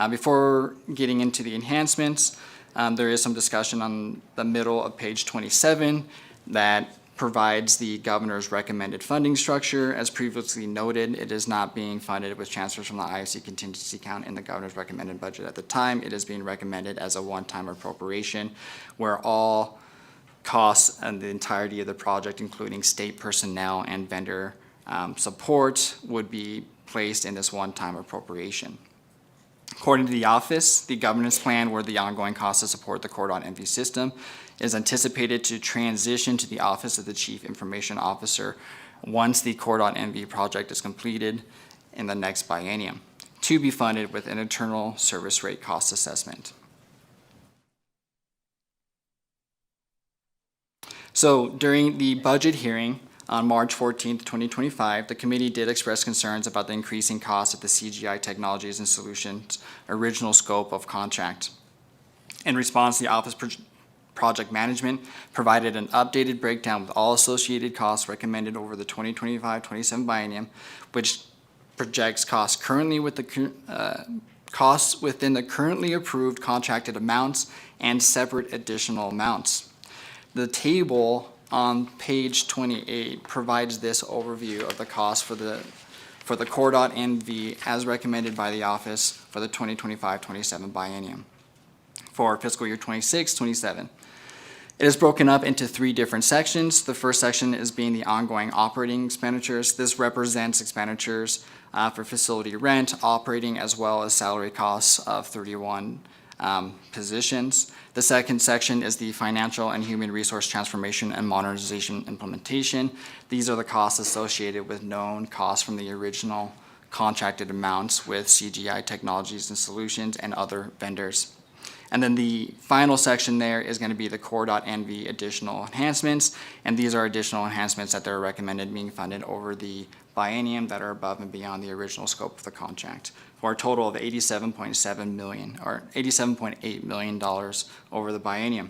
Before getting into the enhancements, there is some discussion on the middle of page 27 that provides the governor's recommended funding structure. As previously noted, it is not being funded with transfers from the IFC contingency account in the governor's recommended budget at the time. It is being recommended as a one-time appropriation where all costs and the entirety of the project, including state personnel and vendor support, would be placed in this one-time appropriation. According to the office, the governance plan where the ongoing costs to support the Core.MV system is anticipated to transition to the Office of the Chief Information Officer once the Core.MV project is completed in the next biennium, to be funded with an internal service rate cost assessment. So during the budget hearing on March 14th, 2025, the committee did express concerns about the increasing cost of the CGI Technologies and Solutions original scope of contract. In response, the Office Project Management provided an updated breakdown with all associated costs recommended over the 2025-27 biennium, which projects costs currently with the costs within the currently approved contracted amounts and separate additional amounts. The table on page 28 provides this overview of the cost for the Core.MV as recommended by the office for the 2025-27 biennium for fiscal year 26-27. It is broken up into 3 different sections. The first section is being the ongoing operating expenditures. This represents expenditures for facility rent, operating, as well as salary costs of 31 positions. The second section is the financial and human resource transformation and modernization implementation. These are the costs associated with known costs from the original contracted amounts with CGI Technologies and Solutions and other vendors. And then the final section there is going to be the core.NV additional enhancements, and these are additional enhancements that are recommended being funded over the biennium that are above and beyond the original scope of the contract, for a total of $87.7 million, or $87.8 million over the biennium.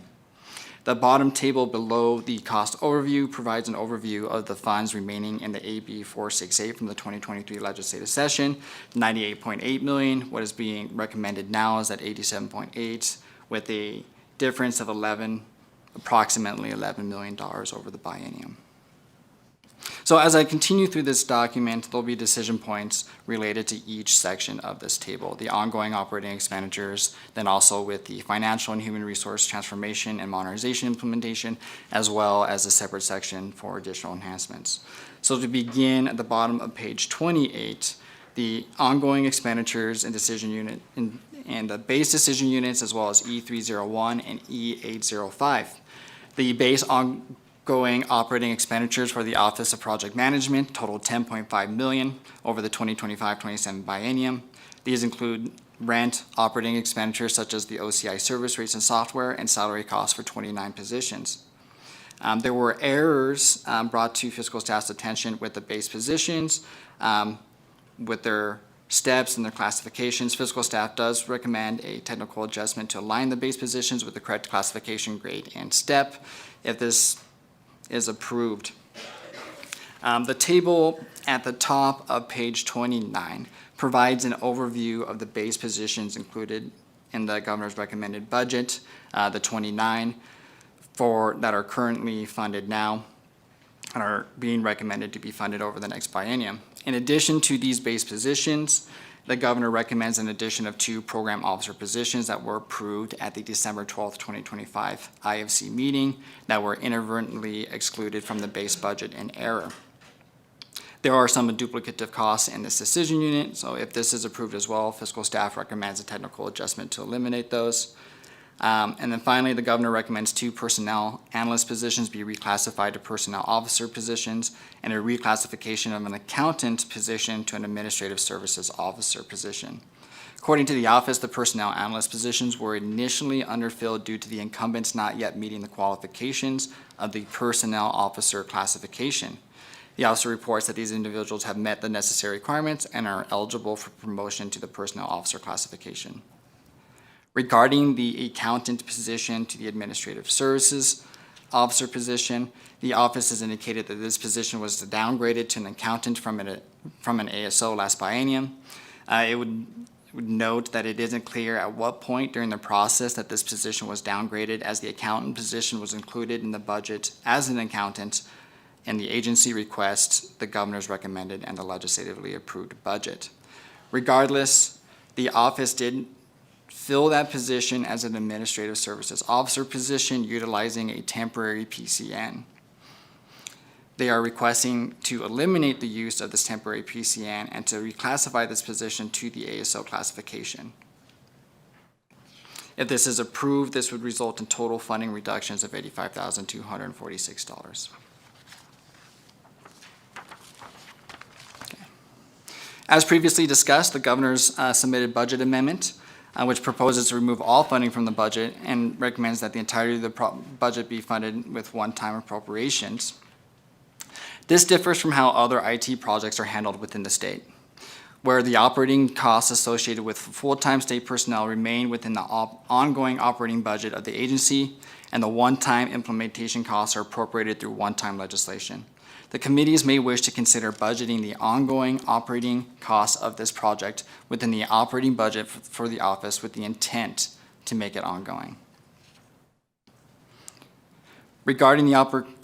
The bottom table below the cost overview provides an overview of the funds remaining in the AB 468 from the 2023 legislative session, $98.8 million. What is being recommended now is at $87.8, with a difference of approximately $11 million over the biennium. So as I continue through this document, there'll be decision points related to each section of this table, the ongoing operating expenditures, then also with the financial and human resource transformation and modernization implementation, as well as a separate section for additional enhancements. So to begin at the bottom of page 28, the ongoing expenditures and decision unit and the base decision units, as well as E301 and E805. The base ongoing operating expenditures for the Office of Project Management totaled $10.5 million over the 2025-27 biennium. These include rent, operating expenditures such as the OCI service rates and software, and salary costs for 29 positions. There were errors brought to fiscal staff's attention with the base positions, with their steps and their classifications. Fiscal staff does recommend a technical adjustment to align the base positions with the correct classification, grade, and step, if this is approved. The table at the top of page 29 provides an overview of the base positions included in the governor's recommended budget, the 29 that are currently funded now and are being recommended to be funded over the next biennium. In addition to these base positions, the governor recommends an addition of 2 program officer positions that were approved at the December 12th, 2025 IFC meeting that were inadvertently excluded from the base budget in error. There are some duplicative costs in this decision unit, so if this is approved as well, fiscal staff recommends a technical adjustment to eliminate those. And then finally, the governor recommends 2 personnel analyst positions be reclassified to personnel officer positions, and a reclassification of an accountant position to an administrative services officer position. According to the office, the personnel analyst positions were initially underfilled due to the incumbents not yet meeting the qualifications of the personnel officer classification. The officer reports that these individuals have met the necessary requirements and are eligible for promotion to the personnel officer classification. Regarding the accountant position to the administrative services officer position, the office has indicated that this position was downgraded to an accountant from an ASO last biennium. It would note that it isn't clear at what point during the process that this position was downgraded, as the accountant position was included in the budget as an accountant in the agency request, the governor's recommended, and the legislatively approved budget. Regardless, the office did fill that position as an administrative services officer position utilizing a temporary PCN. They are requesting to eliminate the use of this temporary PCN and to reclassify this position to the ASO classification. If this is approved, this would result in total funding reductions of $85,246. As previously discussed, the governor's submitted budget amendment, which proposes to remove all funding from the budget and recommends that the entirety of the budget be funded with one-time appropriations. This differs from how other IT projects are handled within the state, where the operating costs associated with full-time state personnel remain within the ongoing operating budget of the agency, and the one-time implementation costs are appropriated through one-time legislation. The committees may wish to consider budgeting the ongoing operating costs of this project within the operating budget for the office with the intent to make it ongoing. Regarding the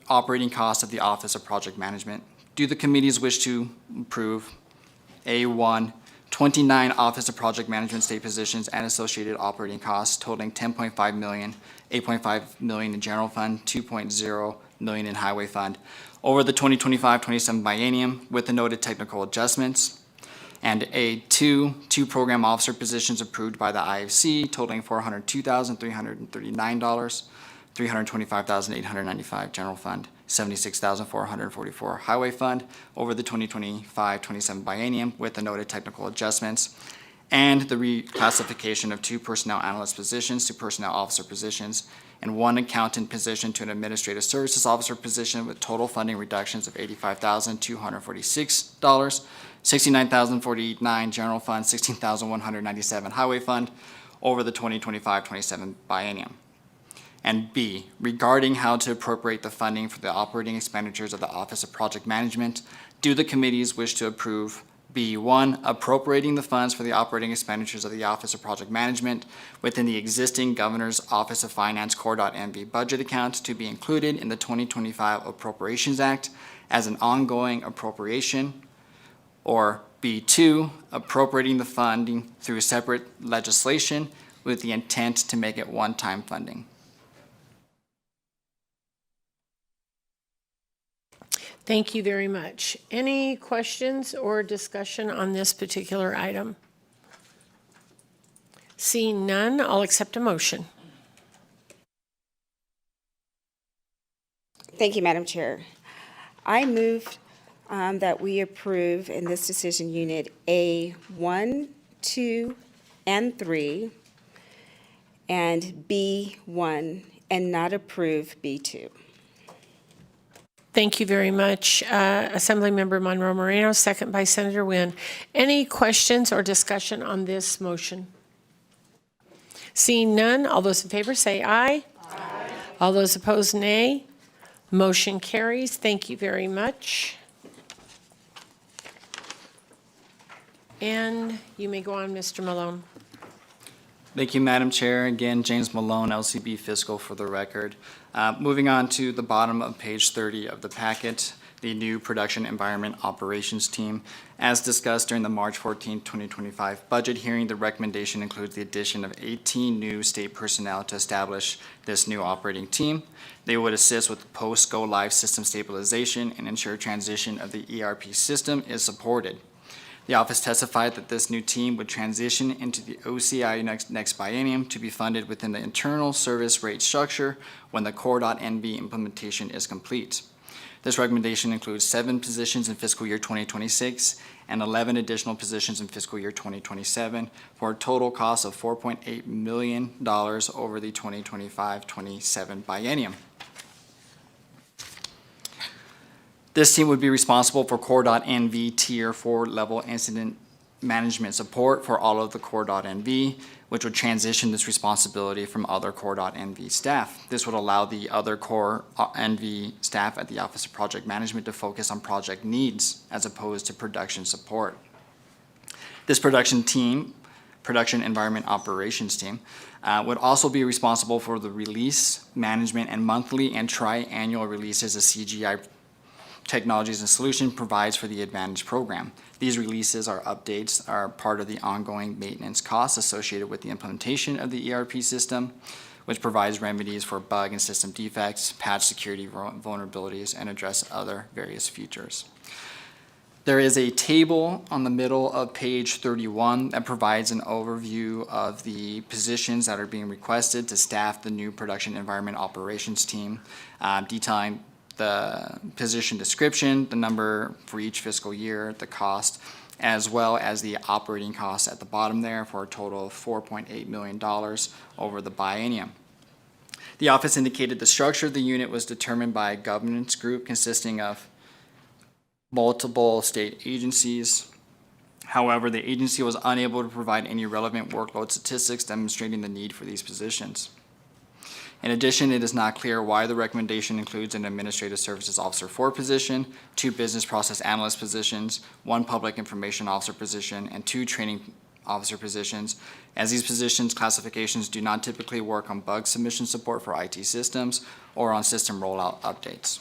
operating costs of the Office of Project Management, do the committees wish to approve A1, 29 Office of Project Management state positions and associated operating costs totaling $10.5 million, $8.5 million in general fund, $2.0 million in highway fund over the 2025-27 biennium with the noted technical adjustments. And A2, 2 program officer positions approved by the IFC totaling $402,339, $325,895 general fund, $76,444 highway fund over the 2025-27 biennium with the noted technical adjustments, and the reclassification of 2 personnel analyst positions to personnel officer positions, and 1 accountant position to an administrative services officer position with total funding reductions of $85,246, $69,049 general fund, $16,197 highway fund over the 2025-27 biennium. And B, regarding how to appropriate the funding for the operating expenditures of the Office of Project Management, do the committees wish to approve B1, appropriating the funds for the operating expenditures of the Office of Project Management within the existing Governor's Office of Finance Core.NV budget account to be included in the 2025 Appropriations Act as an ongoing appropriation, or B2, appropriating the funding through separate legislation with the intent to make it one-time funding. Thank you very much. Any questions or discussion on this particular item? Seeing none, I'll accept a motion. Thank you, Madam Chair. I move that we approve in this decision unit A1, 2, and 3, and B1, and not approve B2. Thank you very much, Assemblymember Monroe Moreno, second by Senator Wynn. Any questions or discussion on this motion? Seeing none, all those in favor say aye. Aye. All those opposed, nay. Motion carries. Thank you very much. And you may go on, Mr. Malone. Thank you, Madam Chair. Again, James Malone, LCB Fiscal for the record. Moving on to the bottom of page 30 of the packet, the new Production Environment Operations Team. As discussed during the March 14, 2025 budget hearing, the recommendation includes the addition of 18 new state personnel to establish this new operating team. They would assist with post-go-live system stabilization and ensure transition of the ERP system is supported. The office testified that this new team would transition into the OCI next biennium to be funded within the internal service rate structure when the Core.NV implementation is complete. This recommendation includes 7 positions in fiscal year 2026 and 11 additional positions in fiscal year 2027 for a total cost of $4.8 million over the 2025-27 biennium. This team would be responsible for Core.NV Tier 4 level incident management support for all of the Core.NV, which would transition this responsibility from other Core.NV staff. This would allow the other Core.NV staff at the Office of Project Management to focus on project needs as opposed to production support. This production environment operations team, would also be responsible for the release, management, and monthly and tri-annual releases of CGI Technologies and Solutions provides for the Advantage program. These releases or updates are part of the ongoing maintenance costs associated with the implementation of the ERP system, which provides remedies for bug and system defects, patch security vulnerabilities, and address other various features. There is a table on the middle of page 31 that provides an overview of the positions that are being requested to staff the new Production Environment Operations team, detailing the position description, the number for each fiscal year, the cost, as well as the operating costs at the bottom there for a total of $4.8 million over the biennium. The office indicated the structure of the unit was determined by a governance group consisting of multiple state agencies. However, the agency was unable to provide any relevant workload statistics demonstrating the need for these positions. In addition, it is not clear why the recommendation includes an Administrative Services Officer 4 position, 2 Business Process Analyst positions, 1 Public Information Officer position, and 2 Training Officer positions, as these positions classifications do not typically work on bug submission support for IT systems or on system rollout updates.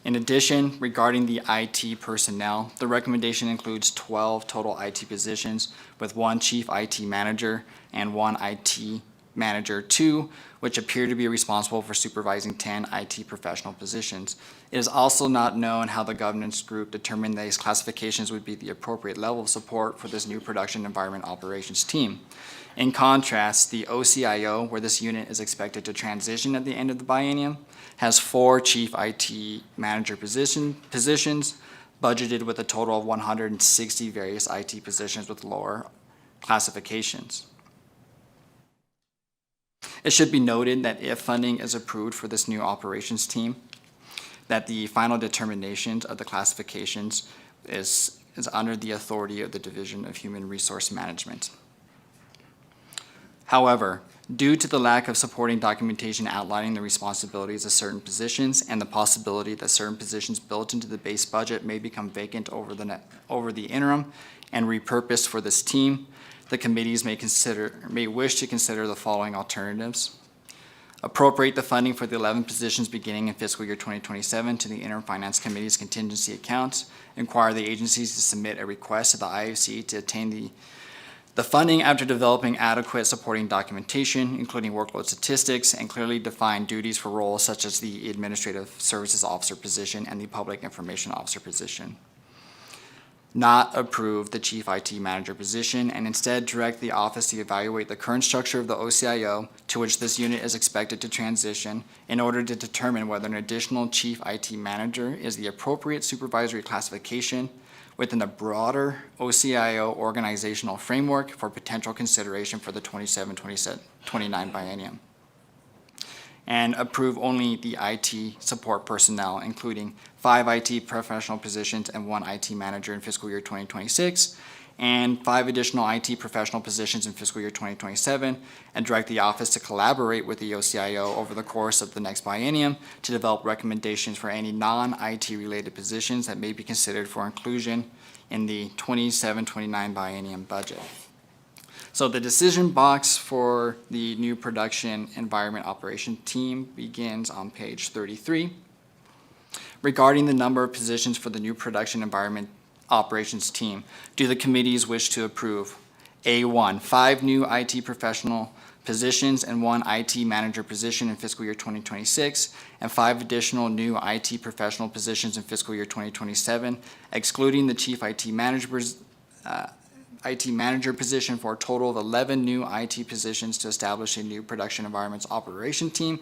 In addition, regarding the IT personnel, the recommendation includes 12 total IT positions with 1 Chief IT Manager and 1 IT Manager 2, which appear to be responsible for supervising 10 IT professional positions. It is also not known how the governance group determined these classifications would be the appropriate level of support for this new production environment operations team. In contrast, the OCIO, where this unit is expected to transition at the end of the biennium, has 4 chief IT manager positions, budgeted with a total of 160 various IT positions with lower classifications. It should be noted that if funding is approved for this new operations team, that the final determinations of the classifications is under the authority of the Division of Human Resource Management. However, due to the lack of supporting documentation outlining the responsibilities of certain positions and the possibility that certain positions built into the base budget may become vacant over the interim and repurposed for this team, the committees may wish to consider the following alternatives. Appropriate the funding for the 11 positions beginning in fiscal year 2027 to the Interim Finance Committee's contingency account. Inquire the agencies to submit a request to the IFC to obtain the funding after developing adequate supporting documentation, including workload statistics, and clearly defined duties for roles such as the Administrative Services Officer position and the Public Information Officer position. Not approve the Chief IT Manager position and instead direct the office to evaluate the current structure of the OCIO to which this unit is expected to transition in order to determine whether an additional Chief IT Manager is the appropriate supervisory classification within the broader OCIO organizational framework for potential consideration for the 27-29 biennium. And approve only the IT support personnel, including 5 IT professional positions and 1 IT manager in fiscal year 2026, and 5 additional IT professional positions in fiscal year 2027, and direct the office to collaborate with the OCIO over the course of the next biennium to develop recommendations for any non-IT related positions that may be considered for inclusion in the 27-29 biennium budget. So the decision box for the new production environment operation team begins on page 33. Regarding the number of positions for the new production environment operations team, do the committees wish to approve? A1, 5 new IT professional positions and 1 IT manager position in fiscal year 2026, and 5 additional new IT professional positions in fiscal year 2027, excluding the chief IT manager position, for a total of 11 new IT positions to establish a new production environments operation team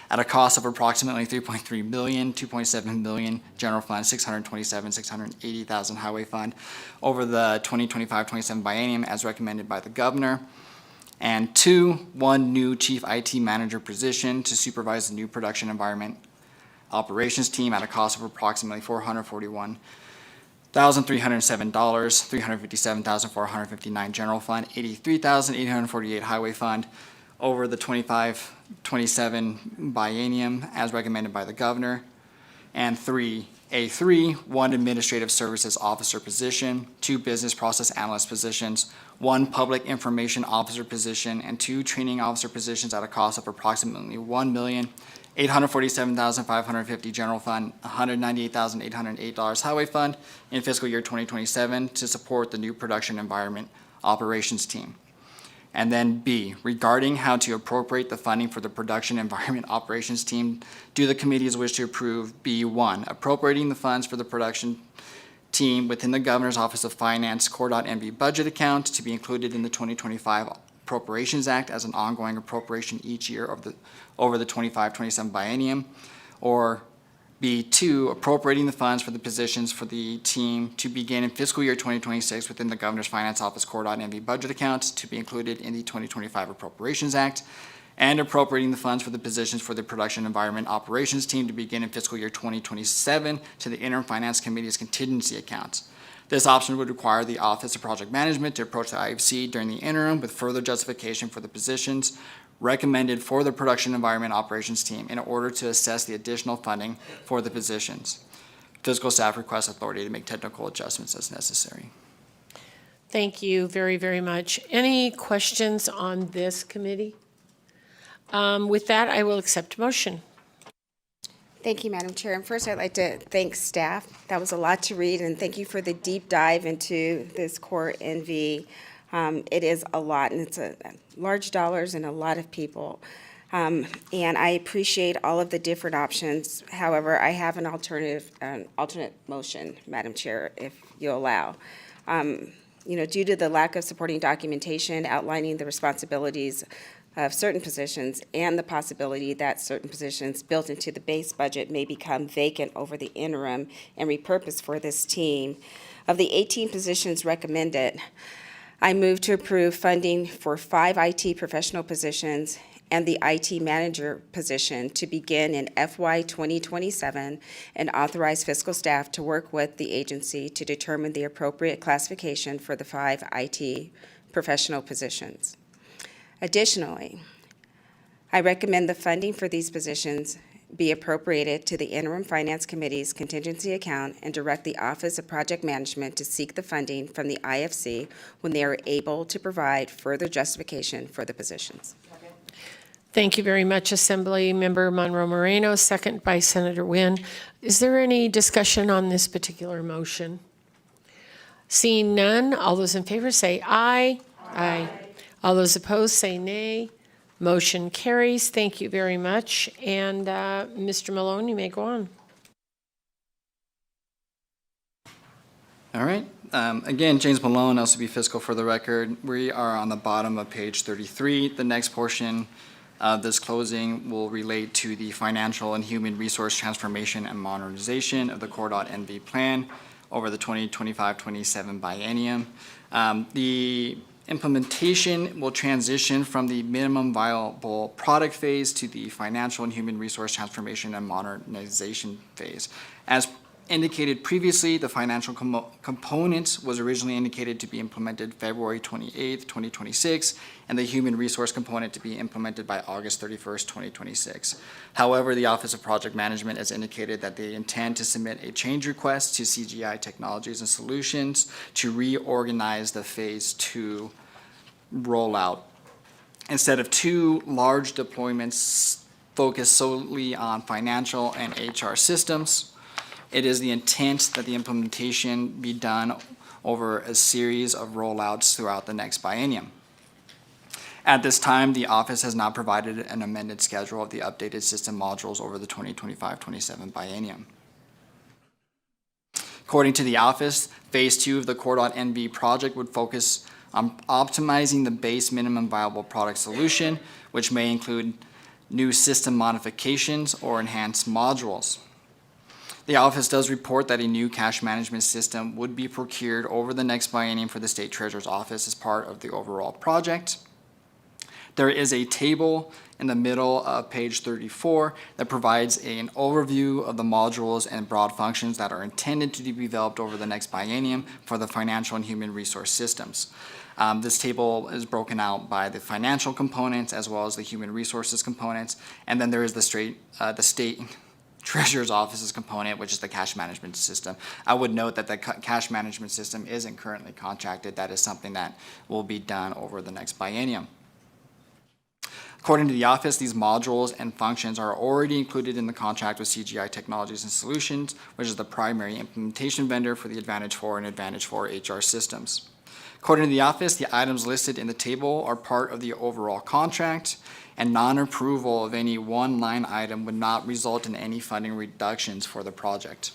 at a cost of approximately $3.3 million, $2.7 million general fund, $680,000 highway fund over the 2025-27 biennium as recommended by the governor. And 2, 1 new chief IT manager position to supervise the new production environment operations team at a cost of approximately $441,307, $357,459 general fund, $83,848 highway fund over the 25-27 biennium as recommended by the governor. And 3, A3, 1 administrative services officer position, 2 business process analyst positions, 1 public information officer position, and 2 training officer positions at a cost of approximately $1,847,550 general fund, $198,808 highway fund in fiscal year 2027 to support the new production environment operations team. And then B, regarding how to appropriate the funding for the production environment operations team, do the committees wish to approve B1, appropriating the funds for the production team within the Governor's Office of Finance Core.NV budget account to be included in the 2025 Appropriations Act as an ongoing appropriation each year over the 25-27 biennium, or B2, appropriating the funds for the positions for the team to begin in fiscal year 2026 within the Governor's Finance Office Core.NV budget account to be included in the 2025 Appropriations Act, and appropriating the funds for the positions for the Production Environment Operations team to begin in fiscal year 2027 to the Interim Finance Committee's contingency account. This option would require the Office of Project Management to approach the IFC during the interim with further justification for the positions recommended for the Production Environment Operations team in order to assess the additional funding for the positions. Fiscal staff requests authority to make technical adjustments as necessary. Thank you very, very much. Any questions on this committee? With that, I will accept motion. Thank you, Madam Chair. And first, I'd like to thank staff. That was a lot to read, and thank you for the deep dive into this Core NV It is a lot, and it's large dollars and a lot of people. And I appreciate all of the different options. However, I have an alternate motion, Madam Chair, if you allow. Due to the lack of supporting documentation outlining the responsibilities of certain positions and the possibility that certain positions built into the base budget may become vacant over the interim and repurposed for this team, of the 18 positions recommended, I move to approve funding for 5 IT professional positions and the IT manager position to begin in FY 2027 and authorize fiscal staff to work with the agency to determine the appropriate classification for the 5 IT professional positions. Additionally, I recommend the funding for these positions be appropriated to the Interim Finance Committee's contingency account and direct the Office of Project Management to seek the funding from the IFC when they are able to provide further justification for the positions. Thank you very much, Assembly Member Monroe Moreno, second by Senator Wynn. Is there any discussion on this particular motion? Seeing none, all those in favor say aye. Aye. All those opposed say nay. Motion carries. Thank you very much. And Mr. Malone, you may go on. All right. Again, James Malone, LCB Fiscal for the record. We are on the bottom of page 33. The next portion of this closing will relate to the financial and human resource transformation and modernization of the Core.NV plan over the 2025-27 biennium. The implementation will transition from the minimum viable product phase to the financial and human resource transformation and modernization phase. As indicated previously, the financial component was originally indicated to be implemented February 28th, 2026, and the human resource component to be implemented by August 31st, 2026. However, the Office of Project Management has indicated that they intend to submit a change request to CGI Technologies and Solutions to reorganize the Phase 2 rollout. Instead of 2 large deployments focused solely on financial and HR systems, it is the intent that the implementation be done over a series of rollouts throughout the next biennium. At this time, the office has not provided an amended schedule of the updated system modules over the 2025-27 biennium. According to the office, Phase 2 of the Core.NV project would focus on optimizing the base minimum viable product solution, which may include new system modifications or enhanced modules. The office does report that a new cash management system would be procured over the next biennium for the State Treasurer's Office as part of the overall project. There is a table in the middle of page 34 that provides an overview of the modules and broad functions that are intended to be developed over the next biennium for the financial and human resource systems. This table is broken out by the financial components as well as the human resources components, and then there is the State Treasurer's Office's component, which is the cash management system. I would note that the cash management system isn't currently contracted. That is something that will be done over the next biennium. According to the office, these modules and functions are already included in the contract with CGI Technologies and Solutions, which is the primary implementation vendor for the Advantage 4 and Advantage 4 HR systems. According to the office, the items listed in the table are part of the overall contract, and non-approval of any one line item would not result in any funding reductions for the project.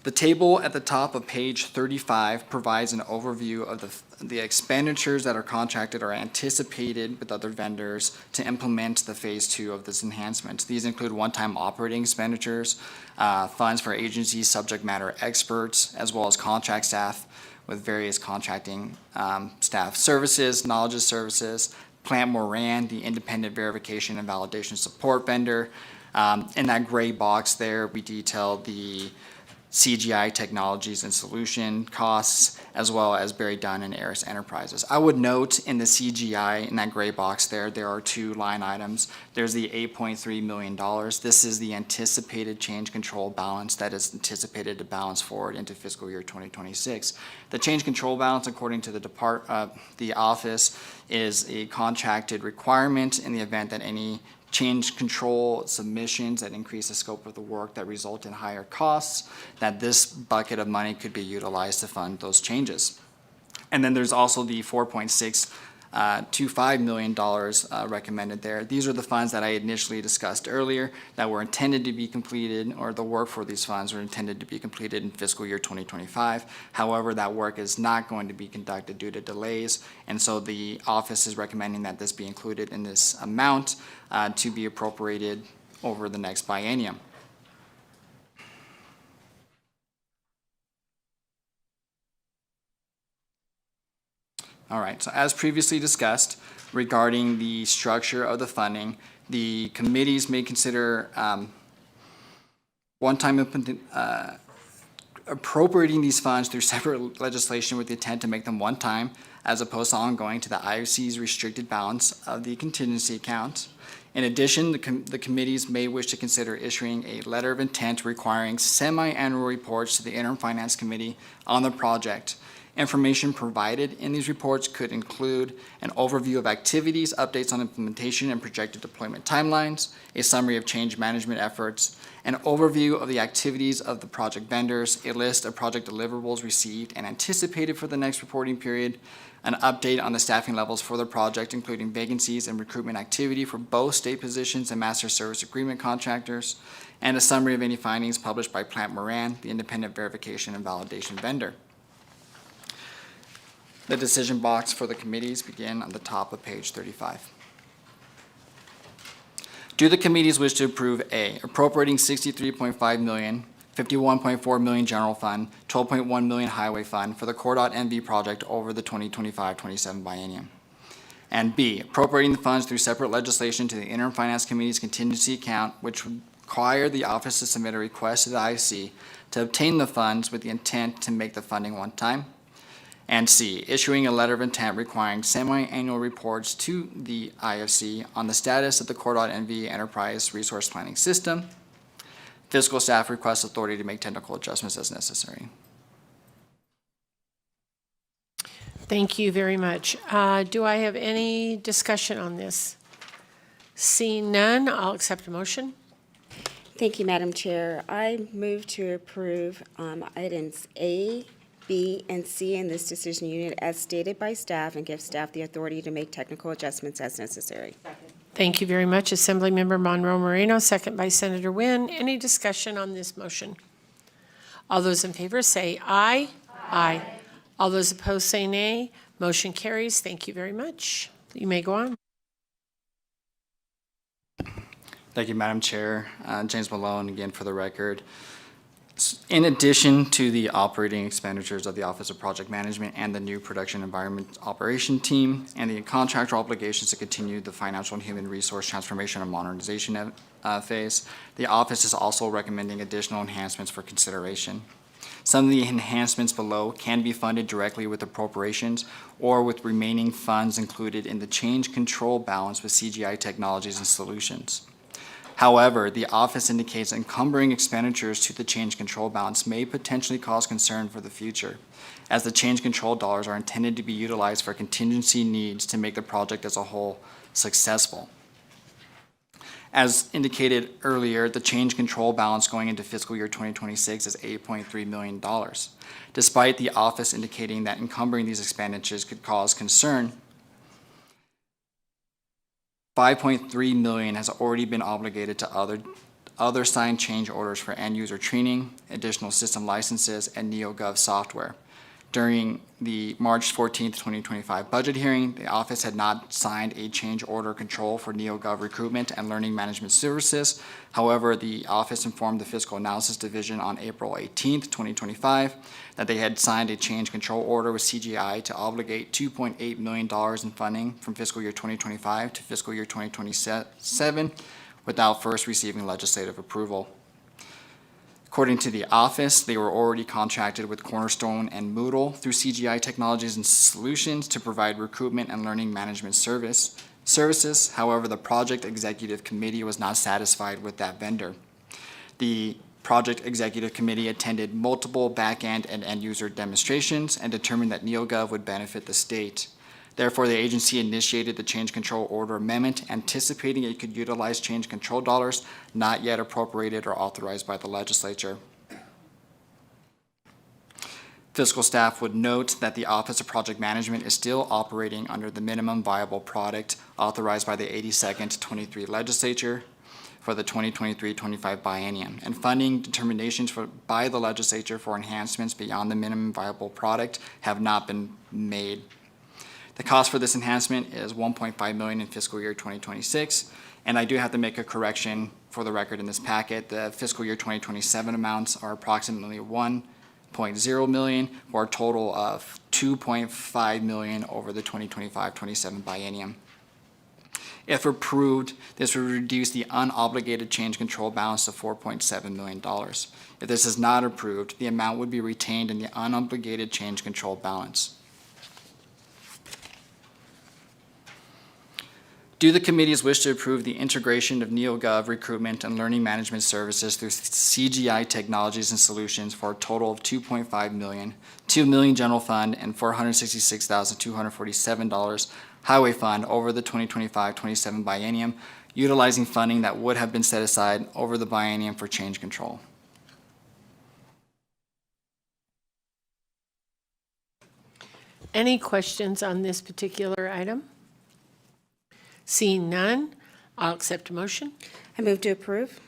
The table at the top of page 35 provides an overview of the expenditures that are contracted or anticipated with other vendors to implement the Phase 2 of this enhancement. These include one-time operating expenditures, funds for agencies, subject matter experts, as well as contract staff with various contracting staff services, knowledge services, Plant Moran, the independent verification and validation support vendor. In that gray box there, we detailed the CGI Technologies and Solution costs, as well as Barry Dunn and Aris Enterprises. I would note in the CGI, in that gray box there are 2 line items. There's the $8.3 million. This is the anticipated change control balance that is anticipated to balance forward into fiscal year 2026. The change control balance, according to the office, is a contracted requirement in the event that any change control submissions that increase the scope of the work that result in higher costs, that this bucket of money could be utilized to fund those changes. And then there's also the $4.625 million recommended there. These are the funds that I initially discussed earlier that were intended to be completed, or the work for these funds were intended to be completed in fiscal year 2025. However, that work is not going to be conducted due to delays, and so the office is recommending that this be included in this amount to be appropriated over the next biennium. All right, so as previously discussed, regarding the structure of the funding, the committees may consider one-time appropriating these funds through separate legislation with the intent to make them one-time, as opposed to ongoing to the IOC's restricted balance of the contingency account. In addition, the committees may wish to consider issuing a letter of intent requiring semi-annual reports to the Interim Finance Committee on the project. Information provided in these reports could include an overview of activities, updates on implementation and projected deployment timelines, a summary of change management efforts, an overview of the activities of the project vendors, a list of project deliverables received and anticipated for the next reporting period, an update on the staffing levels for the project, including vacancies and recruitment activity for both state positions and master service agreement contractors, and a summary of any findings published by Plant Moran, the independent verification and validation vendor. The decision box for the committees begin on the top of page 35. Do the committees wish to approve A, appropriating $63.5 million, $51.4 million general fund, $12.1 million highway fund for the Core.NV project over the 2025-27 biennium? And B, appropriating the funds through separate legislation to the Interim Finance Committee's contingency account, which would require the office to submit a request to the IOC to obtain the funds with the intent to make the funding one time. And C, issuing a letter of intent requiring semi-annual reports to the IFC on the status of the Core.NV Enterprise Resource Planning System. Fiscal staff requests authority to make technical adjustments as necessary. Thank you very much. Do I have any discussion on this? Seeing none, I'll accept a motion. Thank you, Madam Chair. I move to approve items A, B, and C in this decision unit as stated by staff and give staff the authority to make technical adjustments as necessary. Thank you very much, Assemblymember Monroe Moreno, second by Senator Wynn. Any discussion on this motion? All those in favor say aye. Aye. All those opposed say nay. Motion carries. Thank you very much. You may go on. Thank you, Madam Chair. James Malone, again for the record. In addition to the operating expenditures of the Office of Project Management and the new Production Environment Operation Team and the contractual obligations to continue the financial and human resource transformation and modernization phase, the office is also recommending additional enhancements for consideration. Some of the enhancements below can be funded directly with appropriations or with remaining funds included in the change control balance with CGI Technologies and Solutions. However, the office indicates encumbering expenditures to the change control balance may potentially cause concern for the future, as the change control dollars are intended to be utilized for contingency needs to make the project as a whole successful. As indicated earlier, the change control balance going into fiscal year 2026 is $8.3 million. Despite the office indicating that encumbering these expenditures could cause concern, $5.3 million has already been obligated to other signed change orders for end user training, additional system licenses, and NeoGov software. During the March 14th, 2025 budget hearing, the office had not signed a change order control for NeoGov recruitment and learning management services. However, the office informed the Fiscal Analysis Division on April 18th, 2025, that they had signed a change control order with CGI to obligate $2.8 million in funding from fiscal year 2025 to fiscal year 2027 without first receiving legislative approval. According to the office, they were already contracted with Cornerstone and Moodle through CGI Technologies and Solutions to provide recruitment and learning management services. However, the project executive committee was not satisfied with that vendor. The project executive committee attended multiple back-end and end-user demonstrations and determined that NeoGov would benefit the state. Therefore, the agency initiated the change control order amendment, anticipating it could utilize change control dollars not yet appropriated or authorized by the legislature. Fiscal staff would note that the Office of Project Management is still operating under the minimum viable product authorized by the 82nd 23 Legislature for the 2023-25 biennium, and funding determinations by the legislature for enhancements beyond the minimum viable product have not been made. The cost for this enhancement is $1.5 million in fiscal year 2026, and I do have to make a correction for the record in this packet. The fiscal year 2027 amounts are approximately $1.0 million, for a total of $2.5 million over the 2025-27 biennium. If approved, this would reduce the unobligated change control balance to $4.7 million. If this is not approved, the amount would be retained in the unobligated change control balance. Do the committees wish to approve the integration of NeoGov recruitment and learning management services through CGI Technologies and Solutions for a total of $2.5 million, $2 million general fund, and $466,247 highway fund over the 2025-27 biennium, utilizing funding that would have been set aside over the biennium for change control? Any questions on this particular item? Seeing none, I'll accept a motion. I move to approve.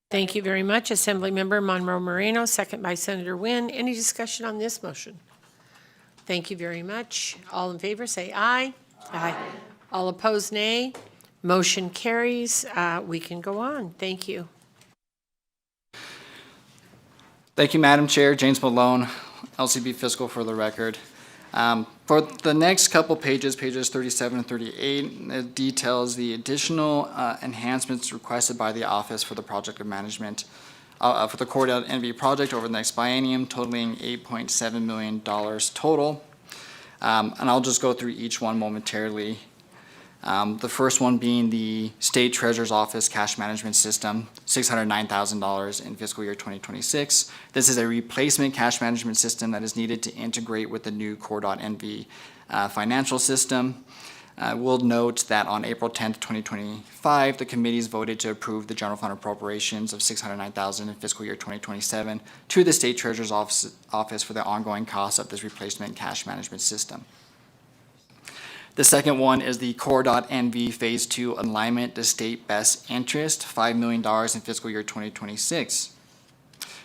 Thank you very much, Assemblymember Monroe Moreno, second by Senator Wynn. Any discussion on this motion? Thank you very much. All in favor, say aye. Aye. All opposed, nay. Motion carries. We can go on. Thank you. Thank you, Madam Chair. James Malone, LCB Fiscal for the record. For the next couple pages, pages 37 and 38, it details the additional enhancements requested by the Office for the Project of Management for the Core NV project over the next biennium, totaling $8.7 million total. And I'll just go through each one momentarily. The first one being the State Treasurer's Office Cash Management System, $609,000 in fiscal year 2026. This is a replacement cash management system that is needed to integrate with the new Core.NV financial system. We'll note that on April 10th, 2025, the committees voted to approve the general fund appropriations of $609,000 in fiscal year 2027 to the State Treasurer's Office for the ongoing costs of this replacement cash management system. The second one is the Core.NV Phase 2 Alignment to State Best Interest, $5 million in fiscal year 2026.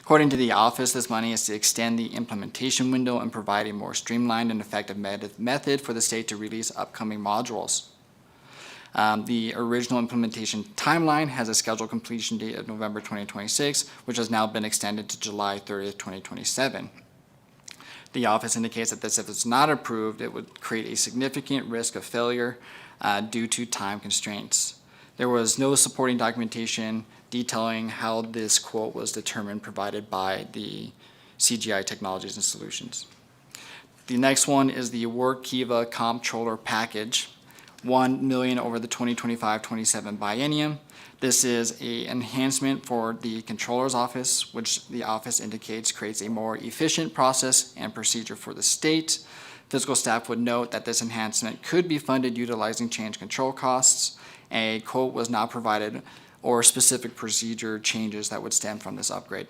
According to the office, this money is to extend the implementation window and provide a more streamlined and effective method for the state to release upcoming modules. The original implementation timeline has a scheduled completion date of November 2026, which has now been extended to July 30th, 2027. The office indicates that this, if it's not approved, it would create a significant risk of failure due to time constraints. There was no supporting documentation detailing how this quote was determined provided by the CGI Technologies and Solutions. The next one is the Workiva Comptroller Package, $1 million over the 2025-27 biennium. This is an enhancement for the Controller's Office, which the office indicates creates a more efficient process and procedure for the state. Fiscal staff would note that this enhancement could be funded utilizing change control costs. A quote was not provided or specific procedure changes that would stem from this upgrade.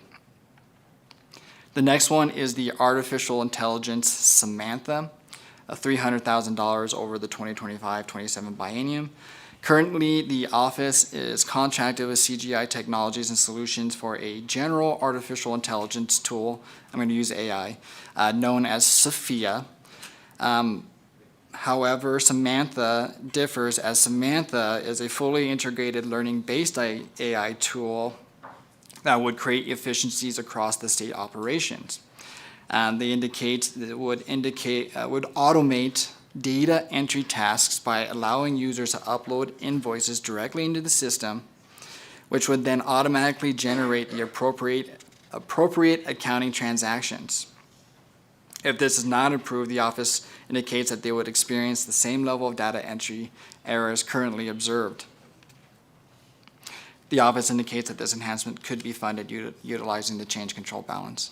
The next one is the Artificial Intelligence Samantha, $300,000 over the 2025-27 biennium. Currently, the office is contracted with CGI Technologies and Solutions for a general artificial intelligence tool, I'm going to use AI, known as Sophia. However, Samantha differs, as Samantha is a fully integrated learning-based AI tool that would create efficiencies across the state operations. They indicate that it would automate data entry tasks by allowing users to upload invoices directly into the system, which would then automatically generate the appropriate accounting transactions. If this is not approved, the office indicates that they would experience the same level of data entry errors currently observed. The office indicates that this enhancement could be funded utilizing the change control balance.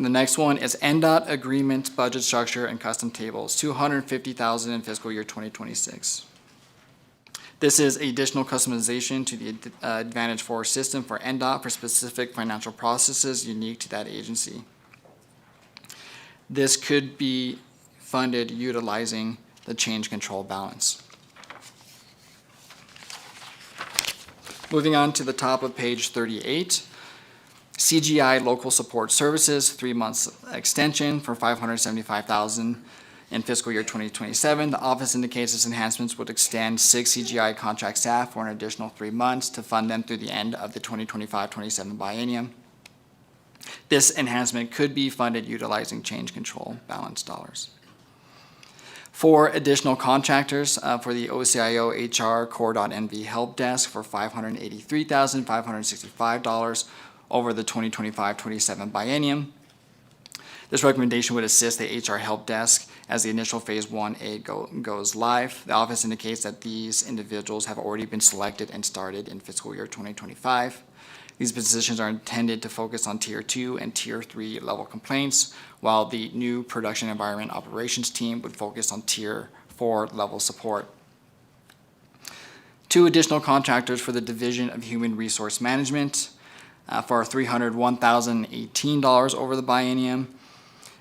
The next one is NDOT Agreement Budget Structure and Custom Tables, $250,000 in fiscal year 2026. This is additional customization to the Advantage 4 system for NDOT for specific financial processes unique to that agency. This could be funded utilizing the change control balance. Moving on to the top of page 38, CGI Local Support Services, 3 months extension for $575,000 in fiscal year 2027. The office indicates its enhancements would extend 6 CGI contract staff for an additional 3 months to fund them through the end of the 2025-27 biennium. This enhancement could be funded utilizing change control balance dollars. 4 additional contractors for the OCIO HR Core.NV Help Desk for $583,565 over the 2025-27 biennium. This recommendation would assist the HR Help Desk as the initial Phase 1A goes live. The office indicates that these individuals have already been selected and started in fiscal year 2025. These positions are intended to focus on Tier 2 and Tier 3 level complaints, while the new Production Environment Operations team would focus on Tier 4 level support. 2 additional contractors for the Division of Human Resource Management for $301,018 over the biennium.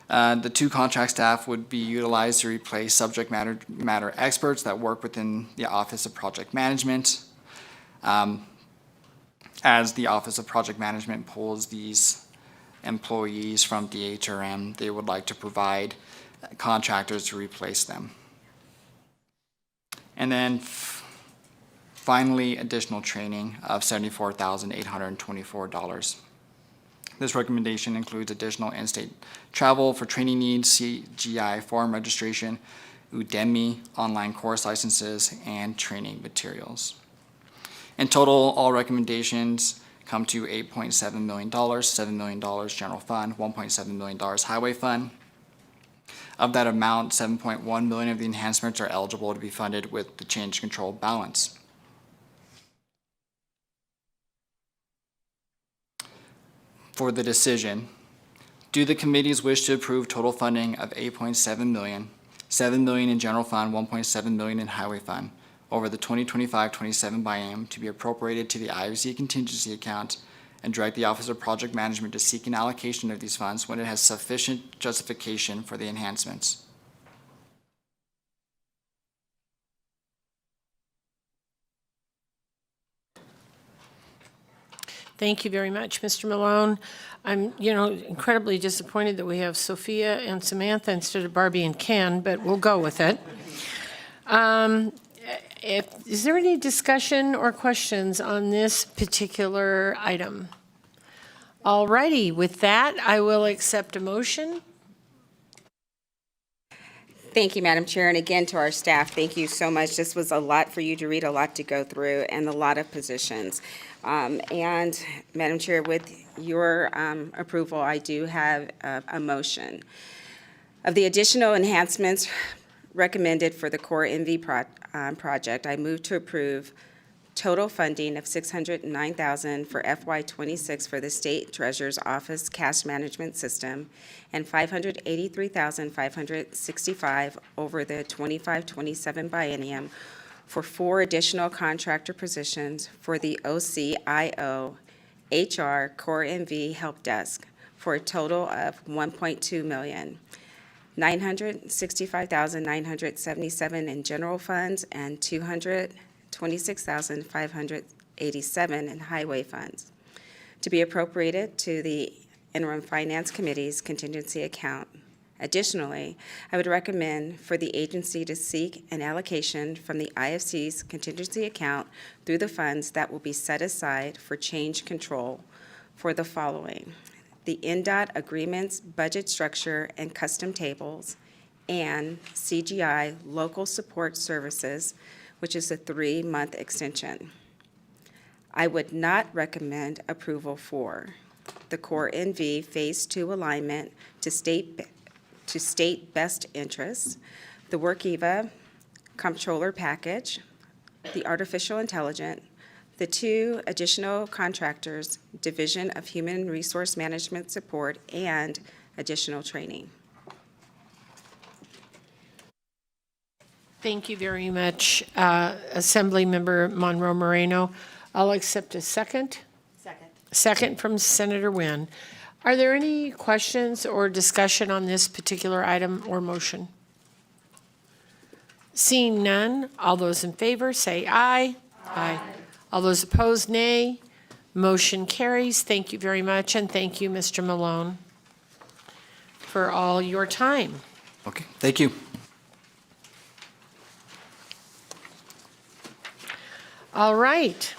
The 2 contract staff would be utilized to replace subject matter experts that work within the Office of Project Management. As the Office of Project Management pulls these employees from DHRM, they would like to provide contractors to replace them. And then finally, additional training of $74,824. This recommendation includes additional in-state travel for training needs, CGI form registration, Udemy online course licenses, and training materials. In total, all recommendations come to $8.7 million, $7 million general fund, $1.7 million highway fund. Of that amount, $7.1 million of the enhancements are eligible to be funded with the change control balance. For the decision, do the committees wish to approve total funding of $8.7 million, $7 million in general fund, $1.7 million in highway fund over the 2025-27 biennium to be appropriated to the IOC contingency account, and direct the Office of Project Management to seek an allocation of these funds when it has sufficient justification for the enhancements? Thank you very much, Mr. Malone. I'm, incredibly disappointed that we have Sophia and Samantha instead of Barbie and Ken, but we'll go with it. Is there any discussion or questions on this particular item? All righty, with that, I will accept a motion. Thank you, Madam Chair, and again to our staff, thank you so much. This was a lot for you to read, a lot to go through, and a lot of positions. And Madam Chair, with your approval, I do have a motion. Of the additional enhancements recommended for the Core NV project, I move to approve total funding of $609,000 for FY26 for the State Treasurer's Office Cash Management System and $583,565 over the 25-27 biennium for 4 additional contractor positions for the OCIO HR Core NV Help Desk for a total of $1.2 million. $965,977 in general funds and $226,587 in highway funds to be appropriated to the Interim Finance Committee's contingency account. Additionally, I would recommend for the agency to seek an allocation from the IFC's contingency account through the funds that will be set aside for change control for the following: the NDOT agreements, budget structure, and custom tables, and CGI local support services, which is a 3-month extension. I would not recommend approval for the Core NV Phase 2 alignment to state best interests, the WorkEva comptroller package, the artificial intelligence, the 2 additional contractors, Division of Human Resource Management support, and additional training. Thank you very much, Assemblymember Monroe Moreno. I'll accept a second. Second from Senator Wynn. Are there any questions or discussion on this particular item or motion? Seeing none, all those in favor say aye. Aye. All those opposed, nay. Motion carries. Thank you very much, and thank you, Mr. Malone, for all your time. Okay, thank you. All right.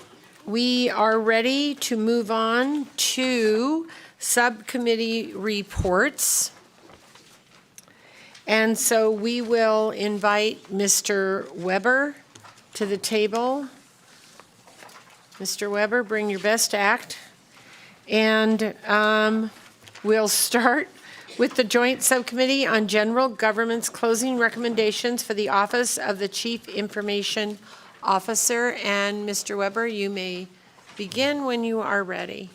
We are ready to move on to subcommittee reports. And so we will invite Mr. Weber to the table. Mr. Weber, bring your best act. And we'll start with the Joint Subcommittee on General Government's closing recommendations for the Office of the Chief Information Officer. And Mr. Weber, you may begin when you are ready.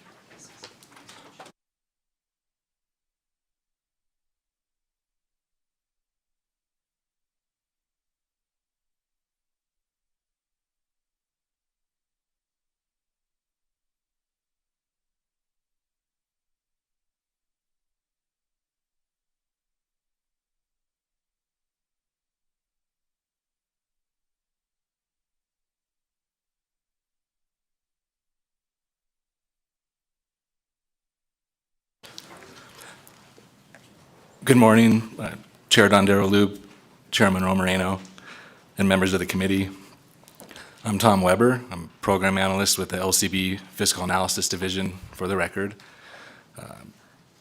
Good morning, Chair Dondero Loop, Chairman Moreno, and members of the committee. I'm Tom Weber. I'm Program Analyst with the LCB Fiscal Analysis Division, for the record.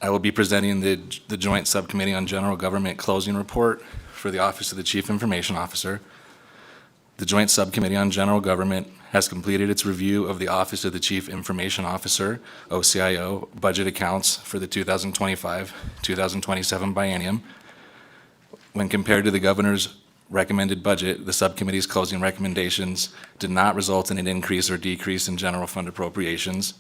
I will be presenting the Joint Subcommittee on General Government Closing Report for the Office of the Chief Information Officer. The Joint Subcommittee on General Government has completed its review of the Office of the Chief Information Officer, OCIO, budget accounts for the 2025-2027 biennium. When compared to the Governor's recommended budget, the subcommittee's closing recommendations did not result in an increase or decrease in general fund appropriations.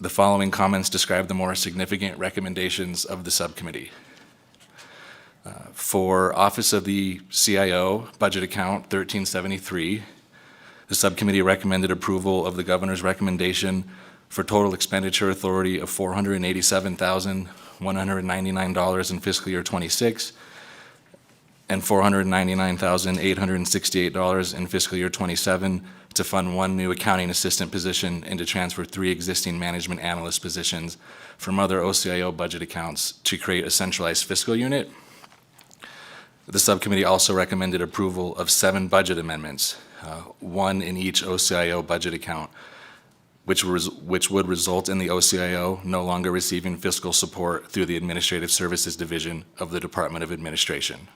The following comments describe the more significant recommendations of the subcommittee. For Office of the CIO, budget account 1373, the subcommittee recommended approval of the Governor's recommendation for total expenditure authority of $487,199 in fiscal year 26 and $499,868 in fiscal year 27 to fund one new accounting assistant position and to transfer 3 existing management analyst positions from other OCIO budget accounts to create a centralized fiscal unit. The subcommittee also recommended approval of 7 budget amendments, 1 in each OCIO budget account, which would result in the OCIO no longer receiving fiscal support through the Administrative Services Division of the Department of Administration.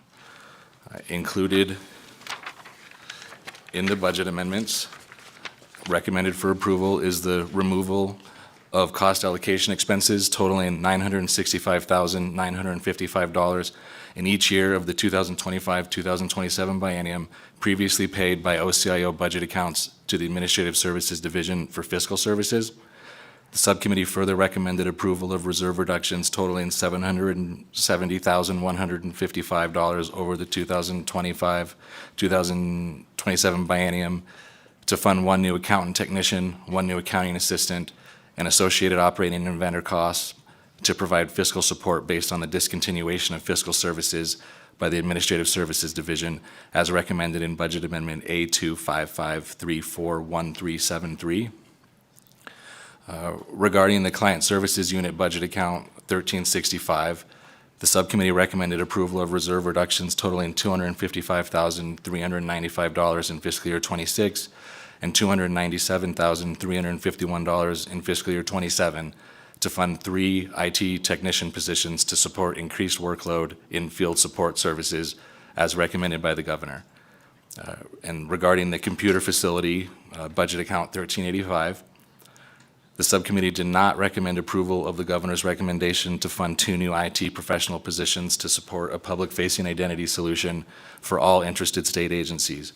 Included in the budget amendments recommended for approval is the removal of cost allocation expenses totaling $965,955 in each year of the 2025-2027 biennium previously paid by OCIO budget accounts to the Administrative Services Division for fiscal services. The subcommittee further recommended approval of reserve reductions totaling $770,155 over the 2025-2027 biennium to fund 1 new accountant technician, 1 new accounting assistant, and associated operating and vendor costs to provide fiscal support based on the discontinuation of fiscal services by the Administrative Services Division as recommended in Budget Amendment A255341373. Regarding the Client Services Unit Budget Account 1365, the subcommittee recommended approval of reserve reductions totaling $255,395 in fiscal year 26 and $297,351 in fiscal year 27 to fund 3 IT technician positions to support increased workload in field support services as recommended by the Governor. And regarding the computer facility, budget account 1385, the subcommittee did not recommend approval of the Governor's recommendation to fund 2 new IT professional positions to support a public-facing identity solution for all interested state agencies.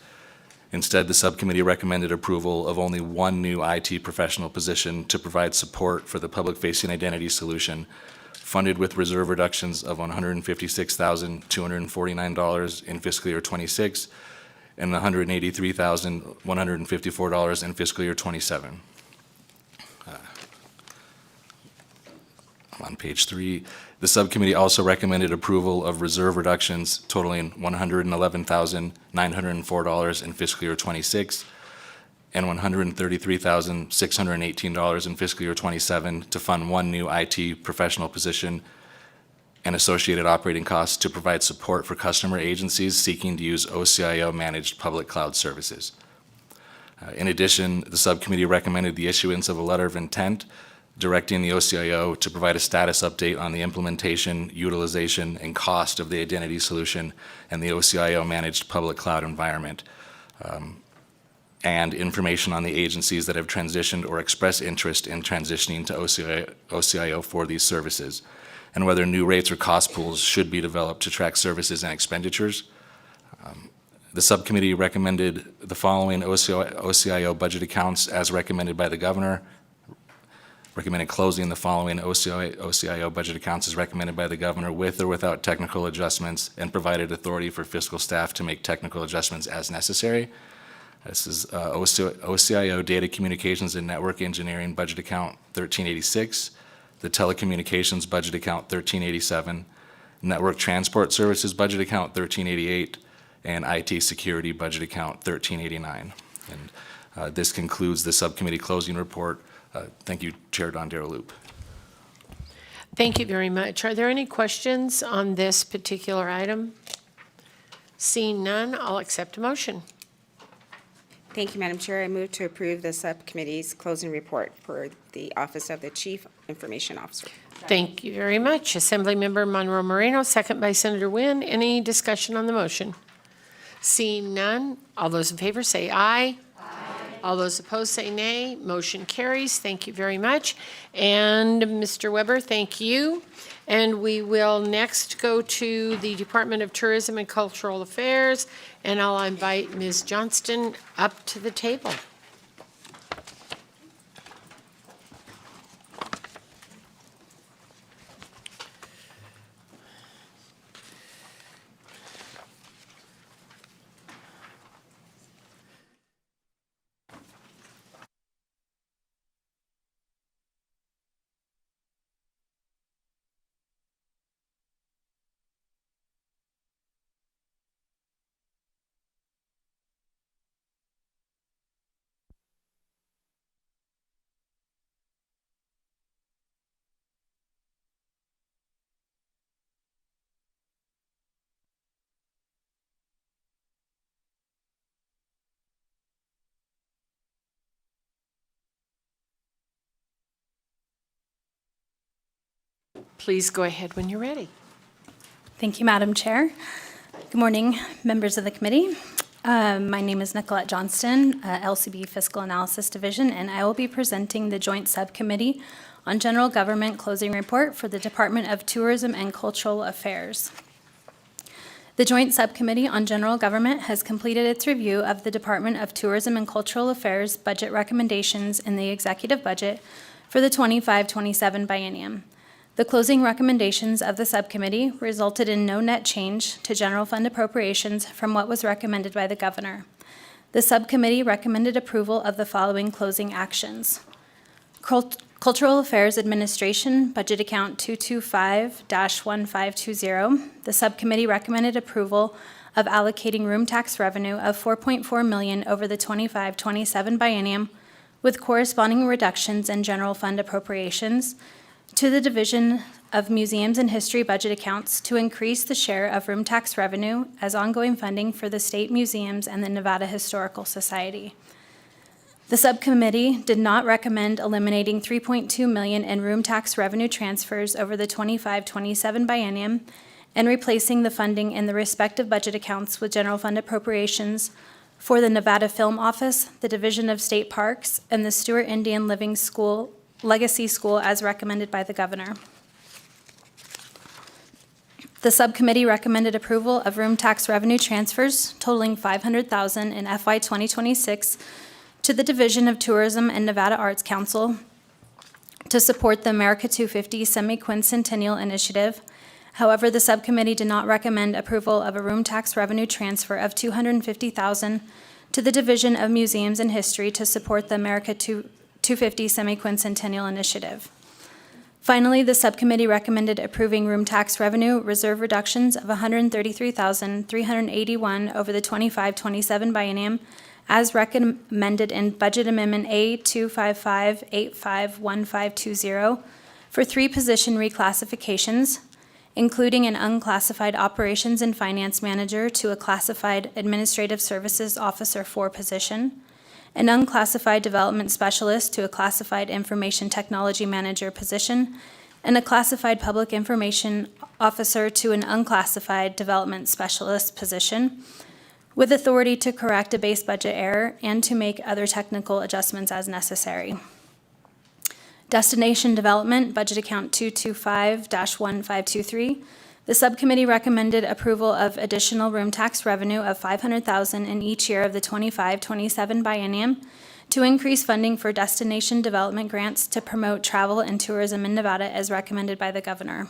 Instead, the subcommittee recommended approval of only 1 new IT professional position to provide support for the public-facing identity solution, funded with reserve reductions of $156,249 in fiscal year 26 and $183,154 in fiscal year '27. On page 3, the subcommittee also recommended approval of reserve reductions totaling $111,904 in fiscal year '26 and $133,618 in fiscal year '27 to fund one new IT professional position and associated operating costs to provide support for customer agencies seeking to use OCIO-managed public cloud services. In addition, the subcommittee recommended the issuance of a letter of intent directing the OCIO to provide a status update on the implementation, utilization, and cost of the identity solution and the OCIO-managed public cloud environment, and information on the agencies that have transitioned or expressed interest in transitioning to OCIO for these services, and whether new rates or cost pools should be developed to track services and expenditures. The subcommittee recommended the following OCIO budget accounts as recommended by the governor. Recommended closing the following OCIO budget accounts as recommended by the governor with or without technical adjustments, and provided authority for fiscal staff to make technical adjustments as necessary. This is OCIO Data Communications and Network Engineering budget account 1386, the Telecommunications budget account 1387, Network Transport Services budget account 1388, and IT Security budget account 1389. And this concludes the subcommittee closing report. Thank you, Chair Don Darrell Loop. Thank you very much. Are there any questions on this particular item? Seeing none, I'll accept a motion. Thank you, Madam Chair. I move to approve the subcommittee's closing report for the Office of the Chief Information Officer. Thank you very much. Assemblymember Monroe Moreno, second by Senator Wynn. Any discussion on the motion? Seeing none, all those in favor say aye. All those opposed say nay. Motion carries. Thank you very much. And Mr. Weber, thank you. And we will next go to the Department of Tourism and Cultural Affairs, and I'll invite Ms. Johnston up to the table. Please go ahead when you're ready. Thank you, Madam Chair. Good morning, members of the committee. My name is Nicolette Johnston, LCB Fiscal Analysis Division, and I will be presenting the Joint Subcommittee on General Government Closing Report for the Department of Tourism and Cultural Affairs. The Joint Subcommittee on General Government has completed its review of the Department of Tourism and Cultural Affairs budget recommendations in the executive budget for the 25-27 biennium. The closing recommendations of the subcommittee resulted in no net change to general fund appropriations from what was recommended by the governor. The subcommittee recommended approval of the following closing actions. Cultural Affairs Administration Budget Account 225-1520. The subcommittee recommended approval of allocating room tax revenue of $4.4 million over the 25-27 biennium with corresponding reductions in general fund appropriations to the Division of Museums and History budget accounts to increase the share of room tax revenue as ongoing funding for the state museums and the Nevada Historical Society. The subcommittee did not recommend eliminating $3.2 million in room tax revenue transfers over the 25-27 biennium and replacing the funding in the respective budget accounts with general fund appropriations for the Nevada Film Office, the Division of State Parks, and the Stewart Indian Living School Legacy School as recommended by the governor. The subcommittee recommended approval of room tax revenue transfers totaling $500,000 in FY 2026 to the Division of Tourism and Nevada Arts Council to support the America 250 Semi-Quincentennial Initiative, However, the subcommittee did not recommend approval of a room tax revenue transfer of $250,000 to the Division of Museums and History to support the America 250 Semi-Quincentennial Initiative. Finally, the subcommittee recommended approving room tax revenue reserve reductions of $133,381 over the 25-27 biennium as recommended in Budget Amendment A255851520 for 3 position reclassifications, including an unclassified Operations and Finance Manager to a classified Administrative Services Officer 4 position, an unclassified Development Specialist to a classified Information Technology Manager position, and a classified Public Information Officer to an unclassified Development Specialist position, with authority to correct a base budget error and to make other technical adjustments as necessary. Destination Development, Budget Account 225-1523. The subcommittee recommended approval of additional room tax revenue of $500,000 in each year of the 25-27 biennium to increase funding for destination development grants to promote travel and tourism in Nevada as recommended by the governor.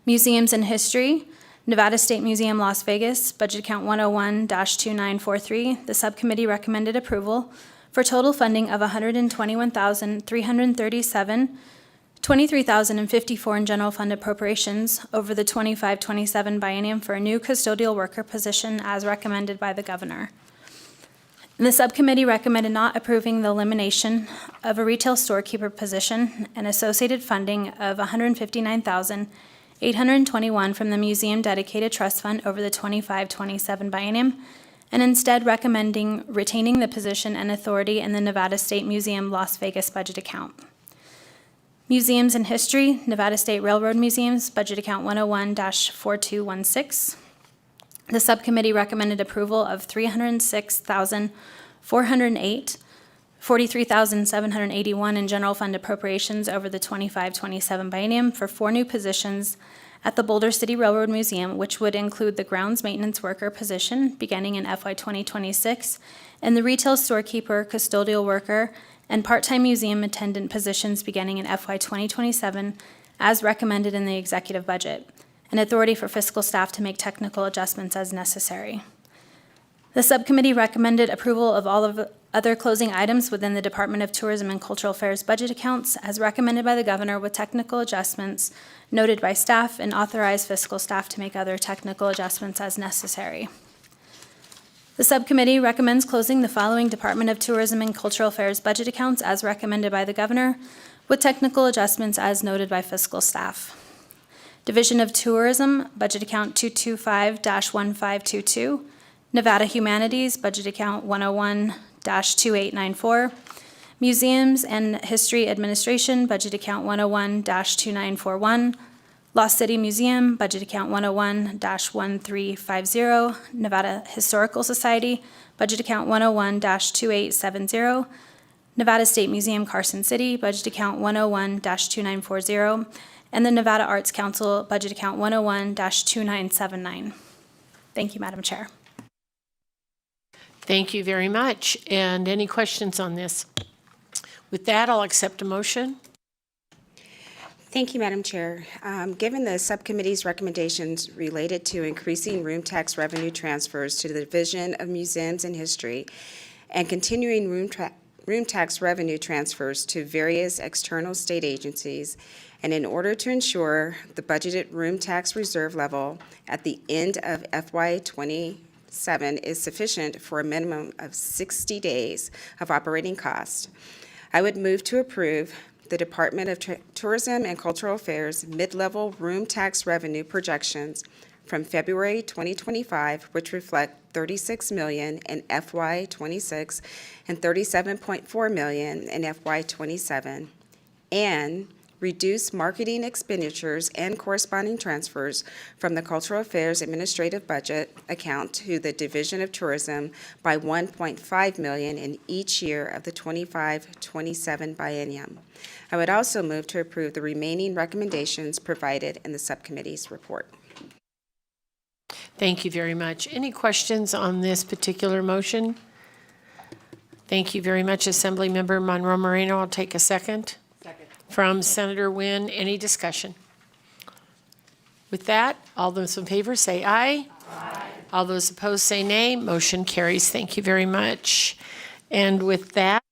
Museums and History, Nevada State Museum, Las Vegas, Budget Account 101-2943. The subcommittee recommended approval for total funding of $121,337, $23,054 in general fund appropriations over the 25-27 biennium for a new custodial worker position as recommended by the governor. And the subcommittee recommended not approving the elimination of a retail storekeeper position and associated funding of $159,821 from the Museum Dedicated Trust Fund over the 25-27 biennium, and instead recommending retaining the position and authority in the Nevada State Museum Las Vegas budget account. Museums and History, Nevada State Railroad Museums, Budget Account 101-4216. The subcommittee recommended approval of $306,408, $43,781 in general fund appropriations over the 25-27 biennium for 4 new positions at the Boulder City Railroad Museum, which would include the grounds maintenance worker position beginning in FY 2026 and the retail storekeeper, custodial worker, and part-time museum attendant positions beginning in FY 2027 as recommended in the executive budget, and authority for fiscal staff to make technical adjustments as necessary. The subcommittee recommended approval of all of the other closing items within the Department of Tourism and Cultural Affairs budget accounts as recommended by the governor with technical adjustments noted by staff and authorized fiscal staff to make other technical adjustments as necessary. The subcommittee recommends closing the following Department of Tourism and Cultural Affairs budget accounts as recommended by the governor with technical adjustments as noted by fiscal staff. Division of Tourism, Budget Account 225-1522. Nevada Humanities, Budget Account 101-2894. Museums and History Administration, Budget Account 101-2941. Lost City Museum, Budget Account 101-1350. Nevada Historical Society, Budget Account 101-2870. Nevada State Museum, Carson City, Budget Account 101-2940. And the Nevada Arts Council, Budget Account 101-2979. Thank you, Madam Chair. Thank you very much. And any questions on this? With that, I'll accept a motion. Thank you, Madam Chair. Given the subcommittee's recommendations related to increasing room tax revenue transfers to the Division of Museums and History and continuing room tax revenue transfers to various external state agencies, and in order to ensure the budgeted room tax reserve level at the end of FY 27 is sufficient for a minimum of 60 days of operating costs, I would move to approve the Department of Tourism and Cultural Affairs mid-level room tax revenue projections from February 2025, which reflect $36 million in FY 26 and $37.4 million in FY 27, and reduce marketing expenditures and corresponding transfers from the Cultural Affairs Administrative Budget account to the Division of Tourism by $1.5 million in each year of the 25-27 biennium. I would also move to approve the remaining recommendations provided in the subcommittee's report. Thank you very much. Any questions on this particular motion? Thank you very much, Assemblymember Monroe Moreno. I'll take a second. From Senator Wynn. Any discussion? With that, all those in favor say aye. Aye. All those opposed say nay. Motion carries. Thank you very much. And with that,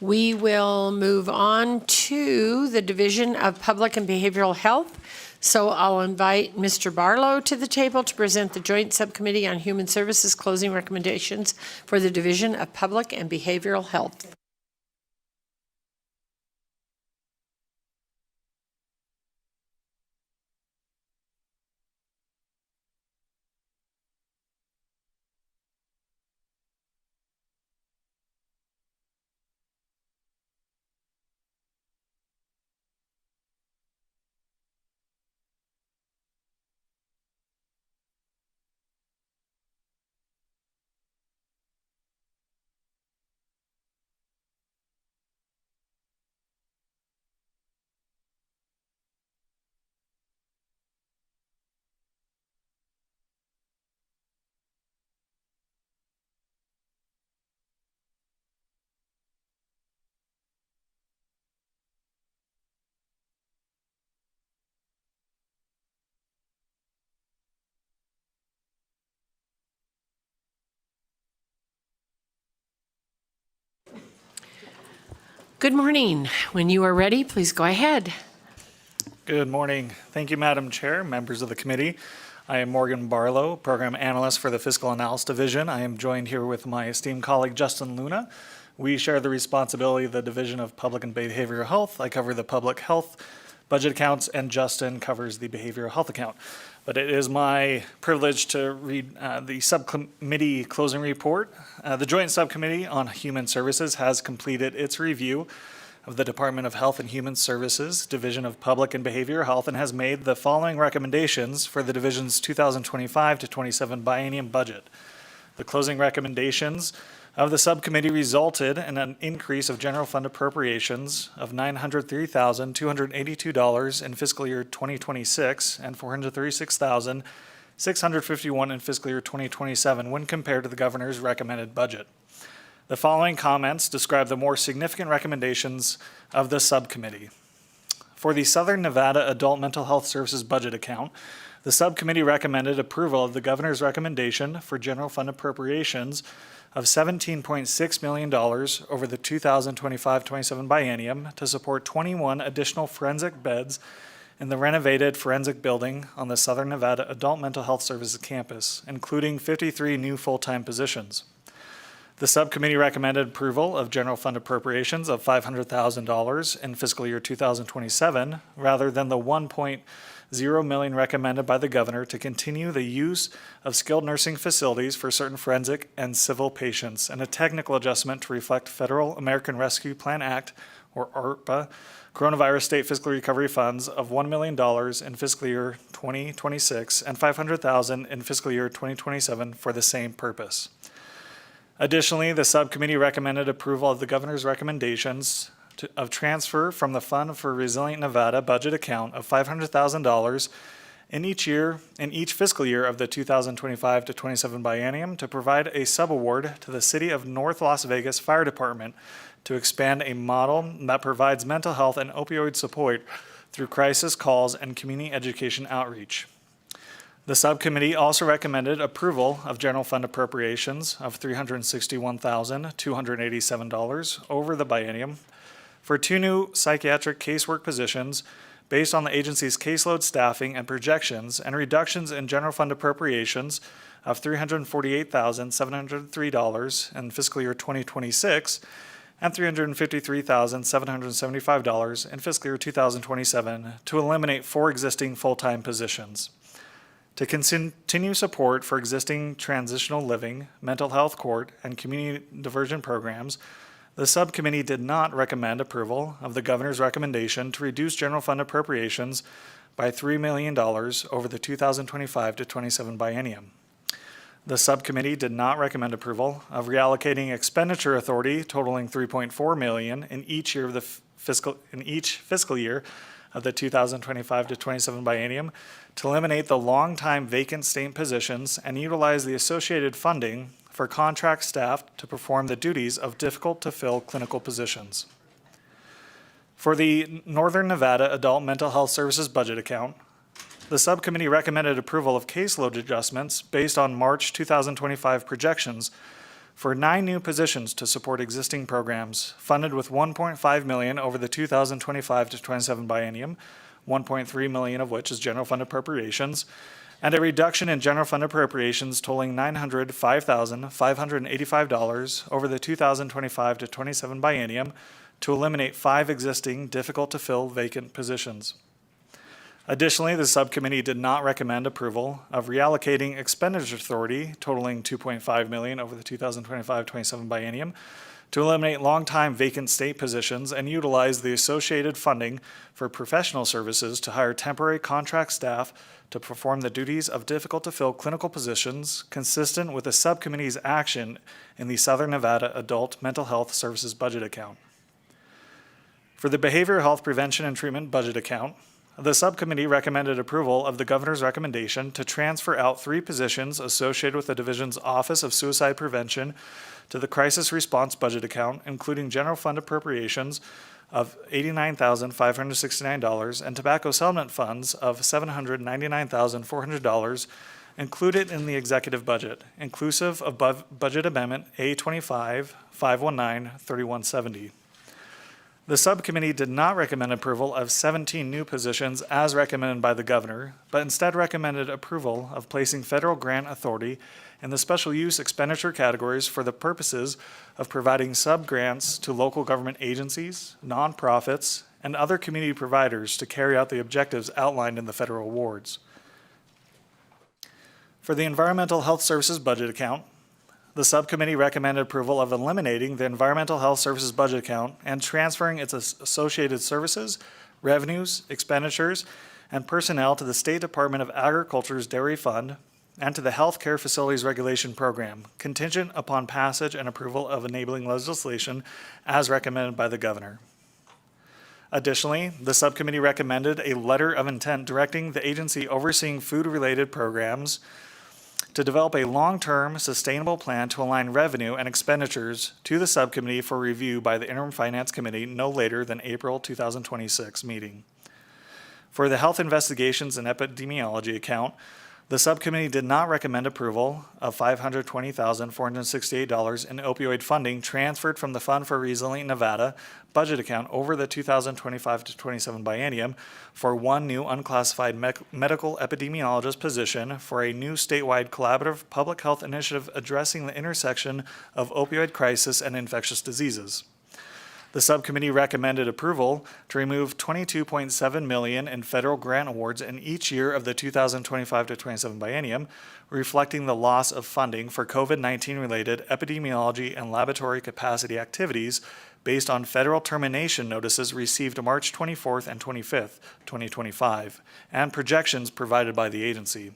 we will move on to the Division of Public and Behavioral Health. So I'll invite Mr. Barlow to the table to present the Joint Subcommittee on Human Services closing recommendations for the Division of Public and Behavioral Health. Good morning. When you are ready, please go ahead. Good morning. Thank you, Madam Chair, members of the committee. I am Morgan Barlow, Program Analyst for the Fiscal Analysis Division. I am joined here with my esteemed colleague, Justin Luna. We share the responsibility of the Division of Public and Behavioral Health. I cover the public health budget accounts, and Justin covers the behavioral health account. But it is my privilege to read the subcommittee closing report. The Joint Subcommittee on Human Services has completed its review of the Department of Health and Human Services Division of Public and Behavioral Health and has made the following recommendations for the division's 2025 to 27 biennium budget. The closing recommendations of the subcommittee resulted in an increase of general fund appropriations of $903,282 in fiscal year 2026 and $436,651 in fiscal year 2027 when compared to the governor's recommended budget. The following comments describe the more significant recommendations of the subcommittee. For the Southern Nevada Adult Mental Health Services budget account, the subcommittee recommended approval of the governor's recommendation for general fund appropriations of $17.6 million over the 2025-27 biennium to support 21 additional forensic beds in the renovated forensic building on the Southern Nevada Adult Mental Health Services campus, including 53 new full-time positions. The subcommittee recommended approval of general fund appropriations of $500,000 in fiscal year 2027 rather than the $1.0 million recommended by the governor to continue the use of skilled nursing facilities for certain forensic and civil patients and a technical adjustment to reflect Federal American Rescue Plan Act, or ARPA, coronavirus state fiscal recovery funds of $1 million in fiscal year 2026 and $500,000 in fiscal year 2027 for the same purpose. Additionally, the subcommittee recommended approval of the governor's recommendations of transfer from the Fund for Resilient Nevada budget account of $500,000 in each fiscal year of the 2025 to 27 biennium to provide a subaward to the City of North Las Vegas Fire Department to expand a model that provides mental health and opioid support through crisis calls and community education outreach. The subcommittee also recommended approval of general fund appropriations of $361,287 over the biennium for 2 new psychiatric casework positions based on the agency's caseload staffing and projections, and reductions in general fund appropriations of $348,703 in fiscal year 2026 and $353,775 in fiscal year 2027 to eliminate 4 existing full-time positions. To continue support for existing transitional living, mental health court, and community diversion programs, the subcommittee did not recommend approval of the governor's recommendation to reduce general fund appropriations by $3 million over the 2025 to 27 biennium. The subcommittee did not recommend approval of reallocating expenditure authority totaling $3.4 million in each year of the fiscal year of the 2025 to 27 biennium to eliminate the long-time vacant state positions and utilize the associated funding for contract staff to perform the duties of difficult-to-fill clinical positions. For the Northern Nevada Adult Mental Health Services budget account, the subcommittee recommended approval of caseload adjustments based on March 2025 projections for 9 new positions to support existing programs, funded with $1.5 million over the 2025 to 27 biennium, $1.3 million of which is general fund appropriations, and a reduction in general fund appropriations totaling $905,585 over the 2025 to 27 biennium to eliminate 5 existing difficult-to-fill vacant positions. Additionally, the subcommittee did not recommend approval of reallocating expenditure authority totaling $2.5 million over the 2025-27 biennium to eliminate long-time vacant state positions and utilize the associated funding for professional services to hire temporary contract staff to perform the duties of difficult-to-fill clinical positions consistent with the subcommittee's action in the Southern Nevada Adult Mental Health Services budget account. For the Behavioral Health Prevention and Treatment budget account, the subcommittee recommended approval of the governor's recommendation to transfer out 3 positions associated with the division's Office of Suicide Prevention to the Crisis Response budget account, including general fund appropriations of $89,569 and tobacco settlement funds of $799,400 included in the executive budget, inclusive of Budget Amendment A25-519-3170. The subcommittee did not recommend approval of 17 new positions as recommended by the governor, but instead recommended approval of placing federal grant authority in the special use expenditure categories for the purposes of providing sub-grants to local government agencies, nonprofits, and other community providers to carry out the objectives outlined in the federal awards. For the Environmental Health Services budget account, the subcommittee recommended approval of eliminating the Environmental Health Services budget account and transferring its associated services, revenues, expenditures, and personnel to the State Department of Agriculture's Dairy Fund and to the Healthcare Facilities Regulation Program, contingent upon passage and approval of enabling legislation as recommended by the governor. Additionally, the subcommittee recommended a letter of intent directing the agency overseeing food-related programs to develop a long-term sustainable plan to align revenue and expenditures to the subcommittee for review by the Interim Finance Committee no later than April 2026 meeting. For the Health Investigations and Epidemiology account, the subcommittee did not recommend approval of $520,468 in opioid funding transferred from the Fund for Resilient Nevada budget account over the 2025 to 27 biennium for 1 new unclassified medical epidemiologist position for a new statewide collaborative public health initiative addressing the intersection of opioid crisis and infectious diseases. The subcommittee recommended approval to remove $22.7 million in federal grant awards in each year of the 2025 to 27 biennium, reflecting the loss of funding for COVID-19 related epidemiology and laboratory capacity activities based on federal termination notices received March 24th and 25th, 2025, and projections provided by the agency.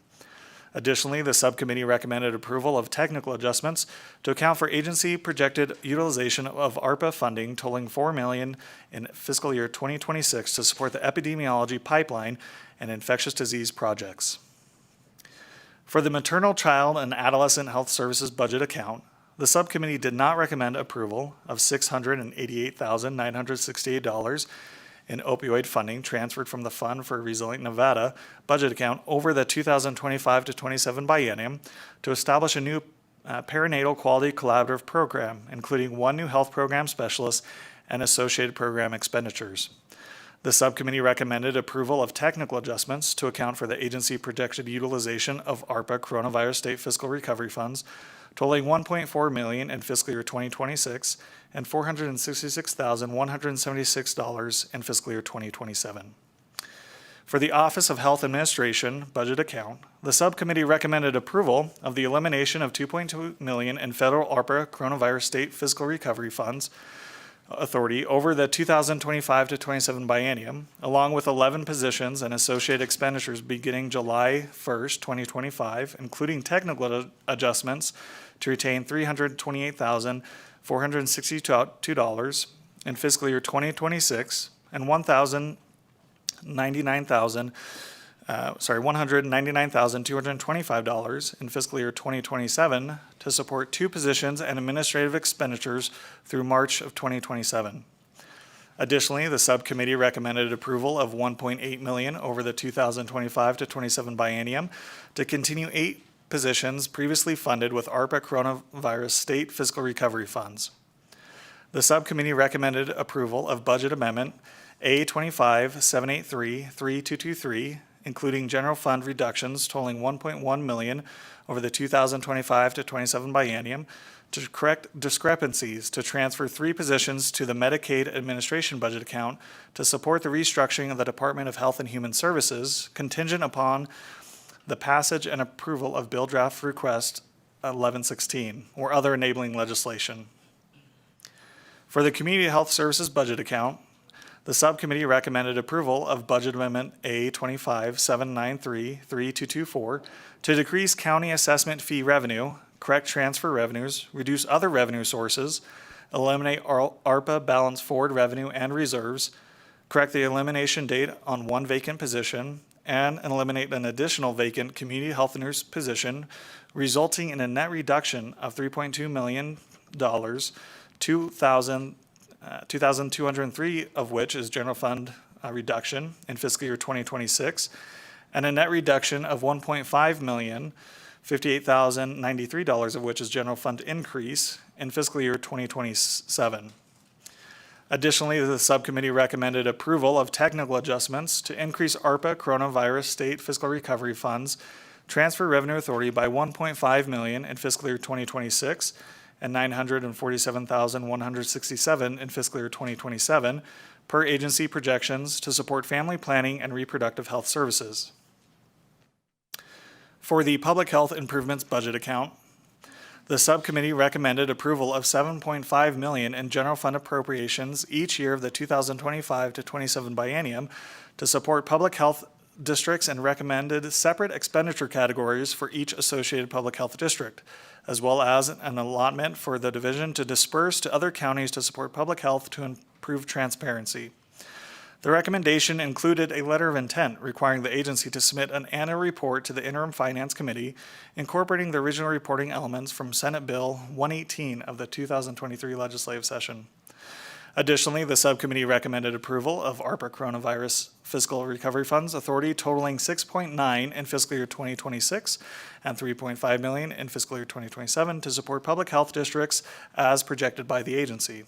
Additionally, the subcommittee recommended approval of technical adjustments to account for agency projected utilization of ARPA funding totaling $4 million in fiscal year 2026 to support the epidemiology pipeline and infectious disease projects. For the Maternal, Child, and Adolescent Health Services budget account, the subcommittee did not recommend approval of $688,968 in opioid funding transferred from the Fund for Resilient Nevada budget account over the 2025 to 27 biennium to establish a new perinatal quality collaborative program, including 1 new health program specialist and associated program expenditures. The subcommittee recommended approval of technical adjustments to account for the agency projected utilization of ARPA coronavirus state fiscal recovery funds totaling $1.4 million in fiscal year 2026 and $466,176 in fiscal year 2027. For the Office of Health Administration budget account, the subcommittee recommended approval of the elimination of $2.2 million in federal ARPA coronavirus state fiscal recovery funds authority over the 2025 to 27 biennium, along with 11 positions and associated expenditures beginning July 1st, 2025, including technical adjustments to retain $328,462 in fiscal year 2026 and $199,225 in fiscal year 2027 to support 2 positions and administrative expenditures through March of 2027. Additionally, the subcommittee recommended approval of $1.8 million over the 2025 to 27 biennium to continue 8 positions previously funded with ARPA coronavirus state fiscal recovery funds. The subcommittee recommended approval of budget amendment A25-783-3223, including general fund reductions totaling $1.1 million over the 2025 to 27 biennium to correct discrepancies to transfer 3 positions to the Medicaid administration budget account to support the restructuring of the Department of Health and Human Services contingent upon the passage and approval of Bill Draft Request 1116 or other enabling legislation. For the Community Health Services budget account, the subcommittee recommended approval of budget amendment A25-793-3224 to decrease county assessment fee revenue, correct transfer revenues, reduce other revenue sources, eliminate ARPA balance forward revenue and reserves, correct the elimination date on 1 vacant position, and eliminate an additional vacant community health nurse position, resulting in a net reduction of $3.2 million, 2,203 of which is general fund reduction in fiscal year 2026, and a net reduction of $1.5 million, $58,093 of which is general fund increase in fiscal year 2027. Additionally, the subcommittee recommended approval of technical adjustments to increase ARPA coronavirus state fiscal recovery funds transfer revenue authority by $1.5 million in fiscal year 2026 and $947,167 in fiscal year 2027 per agency projections to support family planning and reproductive health services. For the Public Health Improvements budget account, the subcommittee recommended approval of $7.5 million in general fund appropriations each year of the 2025 to 27 biennium to support public health districts and recommended separate expenditure categories for each associated public health district, as well as an allotment for the division to disperse to other counties to support public health to improve transparency. The recommendation included a letter of intent requiring the agency to submit an annual report to the Interim Finance Committee, incorporating the original reporting elements from Senate Bill 118 of the 2023 legislative session. Additionally, the subcommittee recommended approval of ARPA coronavirus fiscal recovery funds authority totaling $6.9 in fiscal year 2026 and $3.5 million in fiscal year 2027 to support public health districts as projected by the agency.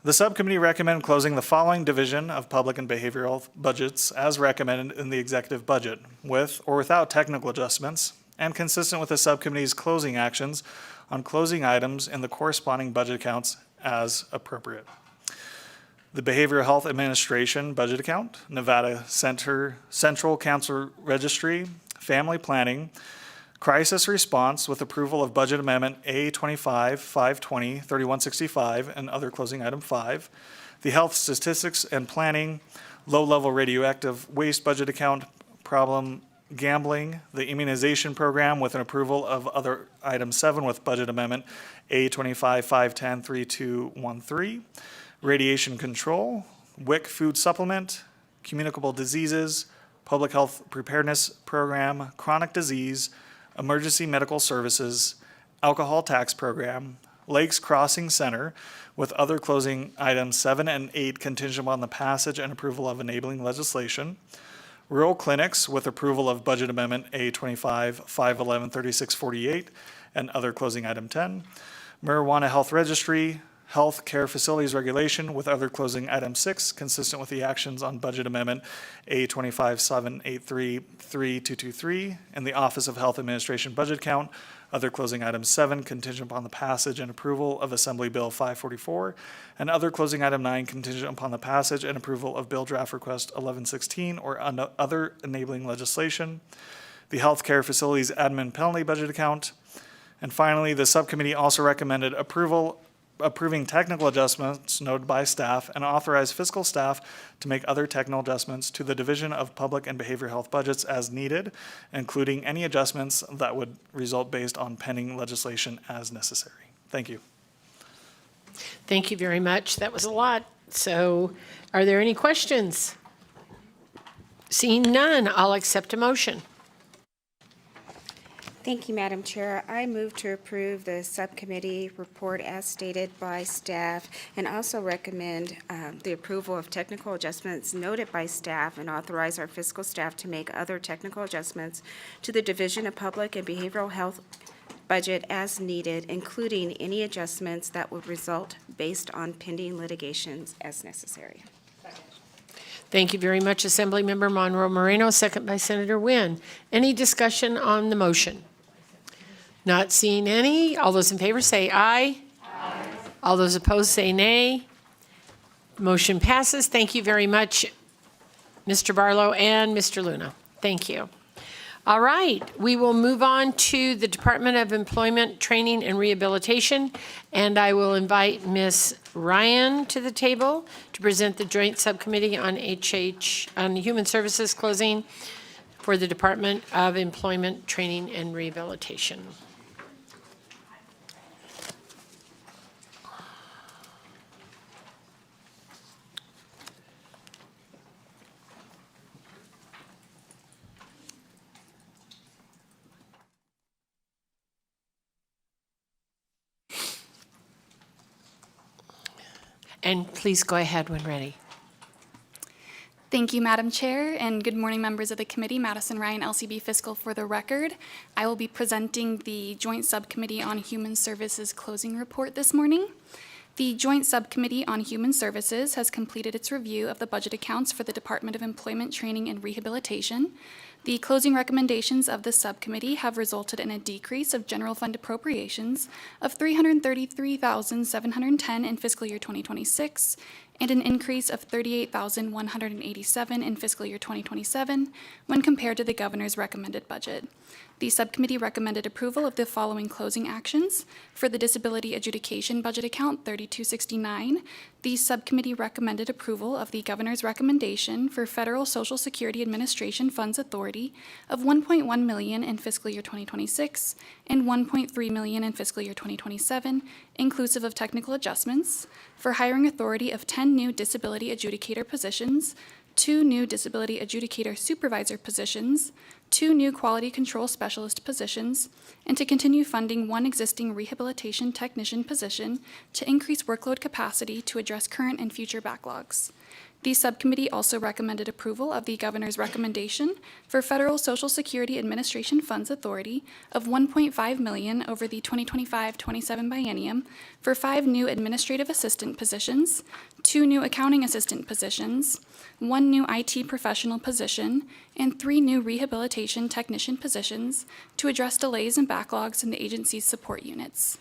The subcommittee recommended closing the following division of public and behavioral health budgets as recommended in the executive budget, with or without technical adjustments, and consistent with the subcommittee's closing actions on closing items in the corresponding budget accounts as appropriate. The Behavioral Health Administration budget account, Nevada Central Cancer Registry, Family Planning, Crisis Response with approval of Budget Amendment A25-520-3165 and other closing item 5. The Health Statistics and Planning, Low-Level Radioactive Waste Budget Account, Problem Gambling, the Immunization Program with an approval of other item 7 with Budget Amendment A25-510-3213. Radiation Control, WIC Food Supplement, Communicable Diseases, Public Health Preparedness Program, Chronic Disease, Emergency Medical Services, Alcohol Tax Program, Lakes Crossing Center, with other closing items 7 and 8 contingent on the passage and approval of enabling legislation, Rural Clinics with approval of Budget Amendment A25-511-3648 and other closing item 10, Marijuana Health Registry, Health Care Facilities Regulation with other closing item 6, consistent with the actions on Budget Amendment A25-783-3223 and the Office of Health Administration budget count, other closing item 7, contingent upon the passage and approval of Assembly Bill 544, and other closing item 9, contingent upon the passage and approval of Bill Draft Request 1116 or other enabling legislation, the Health Care Facilities Admin Penalty budget account, and finally, the subcommittee also recommended approving technical adjustments noted by staff and authorize fiscal staff to make other technical adjustments to the Division of Public and Behavioral Health budgets as needed, including any adjustments that would result based on pending legislation as necessary. Thank you. Thank you very much. That was a lot. So are there any questions? Seeing none, I'll accept a motion. Thank you, Madam Chair. I move to approve the subcommittee report as stated by staff and also recommend the approval of technical adjustments noted by staff and authorize our fiscal staff to make other technical adjustments to the Division of Public and Behavioral Health budget as needed, including any adjustments that would result based on pending litigations as necessary. Thank you very much, Assemblymember Monroe Moreno, second by Senator Wynn. Any discussion on the motion? Not seeing any. All those in favor say aye. Aye. All those opposed say nay. Motion passes. Thank you very much, Mr. Barlow and Mr. Luna. Thank you. All right, we will move on to the Department of Employment, Training, and Rehabilitation, and I will invite Ms. Ryan to the table to present the Joint Subcommittee on Human Services closing for the Department of Employment, Training, and Rehabilitation. And please go ahead when ready. Thank you, Madam Chair, and good morning, members of the committee. Madison Ryan, LCB Fiscal for the record. I will be presenting the Joint Subcommittee on Human Services closing report this morning. The Joint Subcommittee on Human Services has completed its review of the budget accounts for the Department of Employment, Training, and Rehabilitation. The closing recommendations of the subcommittee have resulted in a decrease of general fund appropriations of $333,710 in fiscal year 2026 and an increase of $38,187 in fiscal year 2027 when compared to the governor's recommended budget. The subcommittee recommended approval of the following closing actions. For the Disability Adjudication Budget Account 3269, the subcommittee recommended approval of the governor's recommendation for Federal Social Security Administration Funds Authority of $1.1 million in fiscal year 2026 and $1.3 million in fiscal year 2027, inclusive of technical adjustments, for hiring authority of 10 new disability adjudicator positions, 2 new disability adjudicator supervisor positions, 2 new quality control specialist positions, and to continue funding 1 existing rehabilitation technician position to increase workload capacity to address current and future backlogs. The subcommittee also recommended approval of the governor's recommendation for Federal Social Security Administration Funds Authority of $1.5 million over the 2025-27 biennium for 5 new administrative assistant positions, 2 new accounting assistant positions, 1 new IT professional position, and 3 new rehabilitation technician positions to address delays and backlogs in the agency's support units.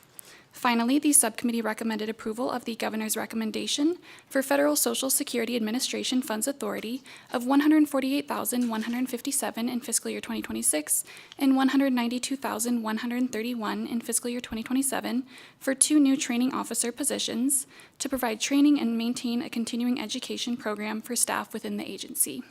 Finally, the subcommittee recommended approval of the governor's recommendation for Federal Social Security Administration Funds Authority of $148,157 in fiscal year 2026 and $192,131 in fiscal year 2027 for 2 new training officer positions to provide training and maintain a continuing education program for staff within the agency.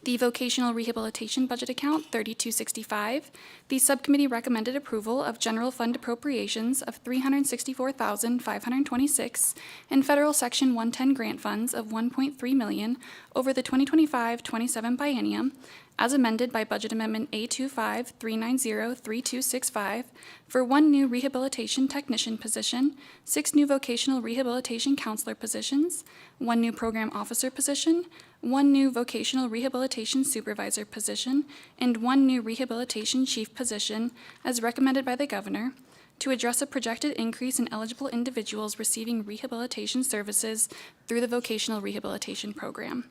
The Vocational Rehabilitation Budget Account 3265, the subcommittee recommended approval of general fund appropriations of $364,526 and federal Section 110 grant funds of $1.3 million over the 2025-27 biennium, as amended by Budget Amendment A25-390-3265, for 1 new rehabilitation technician position, 6 new vocational rehabilitation counselor positions, 1 new program officer position, 1 new vocational rehabilitation supervisor position, and 1 new rehabilitation chief position, as recommended by the governor, to address a projected increase in eligible individuals receiving rehabilitation services through the vocational rehabilitation program.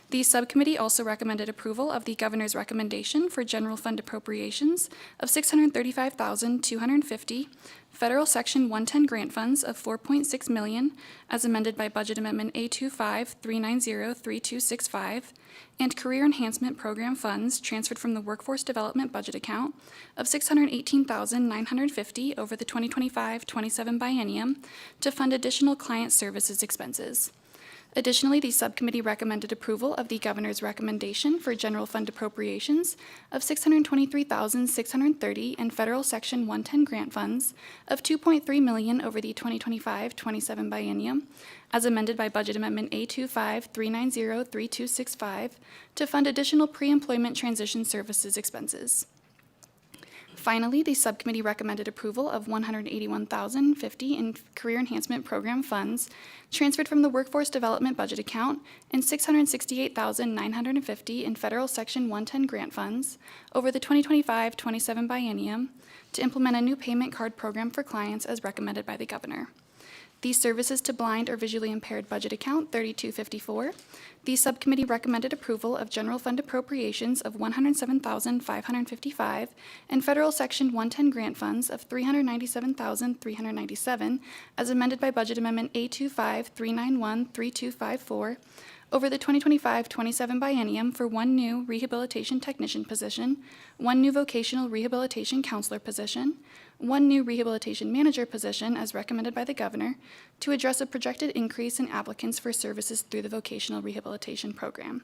The subcommittee also recommended approval of the governor's recommendation for general fund appropriations of $635,250, federal Section 110 grant funds of $4.6 million, as amended by Budget Amendment A25-390-3265, and career enhancement program funds transferred from the Workforce Development Budget Account of $618,950 over the 2025-27 biennium to fund additional client services expenses. Additionally, the subcommittee recommended approval of the governor's recommendation for general fund appropriations of $623,630 and federal Section 110 grant funds of $2.3 million over the 2025-27 biennium, as amended by Budget Amendment A25-390-3265, to fund additional pre-employment transition services expenses. Finally, the subcommittee recommended approval of $181,050 in Career Enhancement Program funds transferred from the Workforce Development Budget Account and $668,950 in Federal Section 110 grant funds over the 2025-27 biennium to implement a new payment card program for clients as recommended by the Governor. The Services to Blind or Visually Impaired Budget Account 3254. The subcommittee recommended approval of general fund appropriations of $107,555 and Federal Section 110 grant funds of $397,397 as amended by Budget Amendment A25-391-3254 over the 2025-27 biennium for one new rehabilitation technician position, one new vocational rehabilitation counselor position, one new rehabilitation manager position as recommended by the Governor to address a projected increase in applicants for services through the vocational rehabilitation program.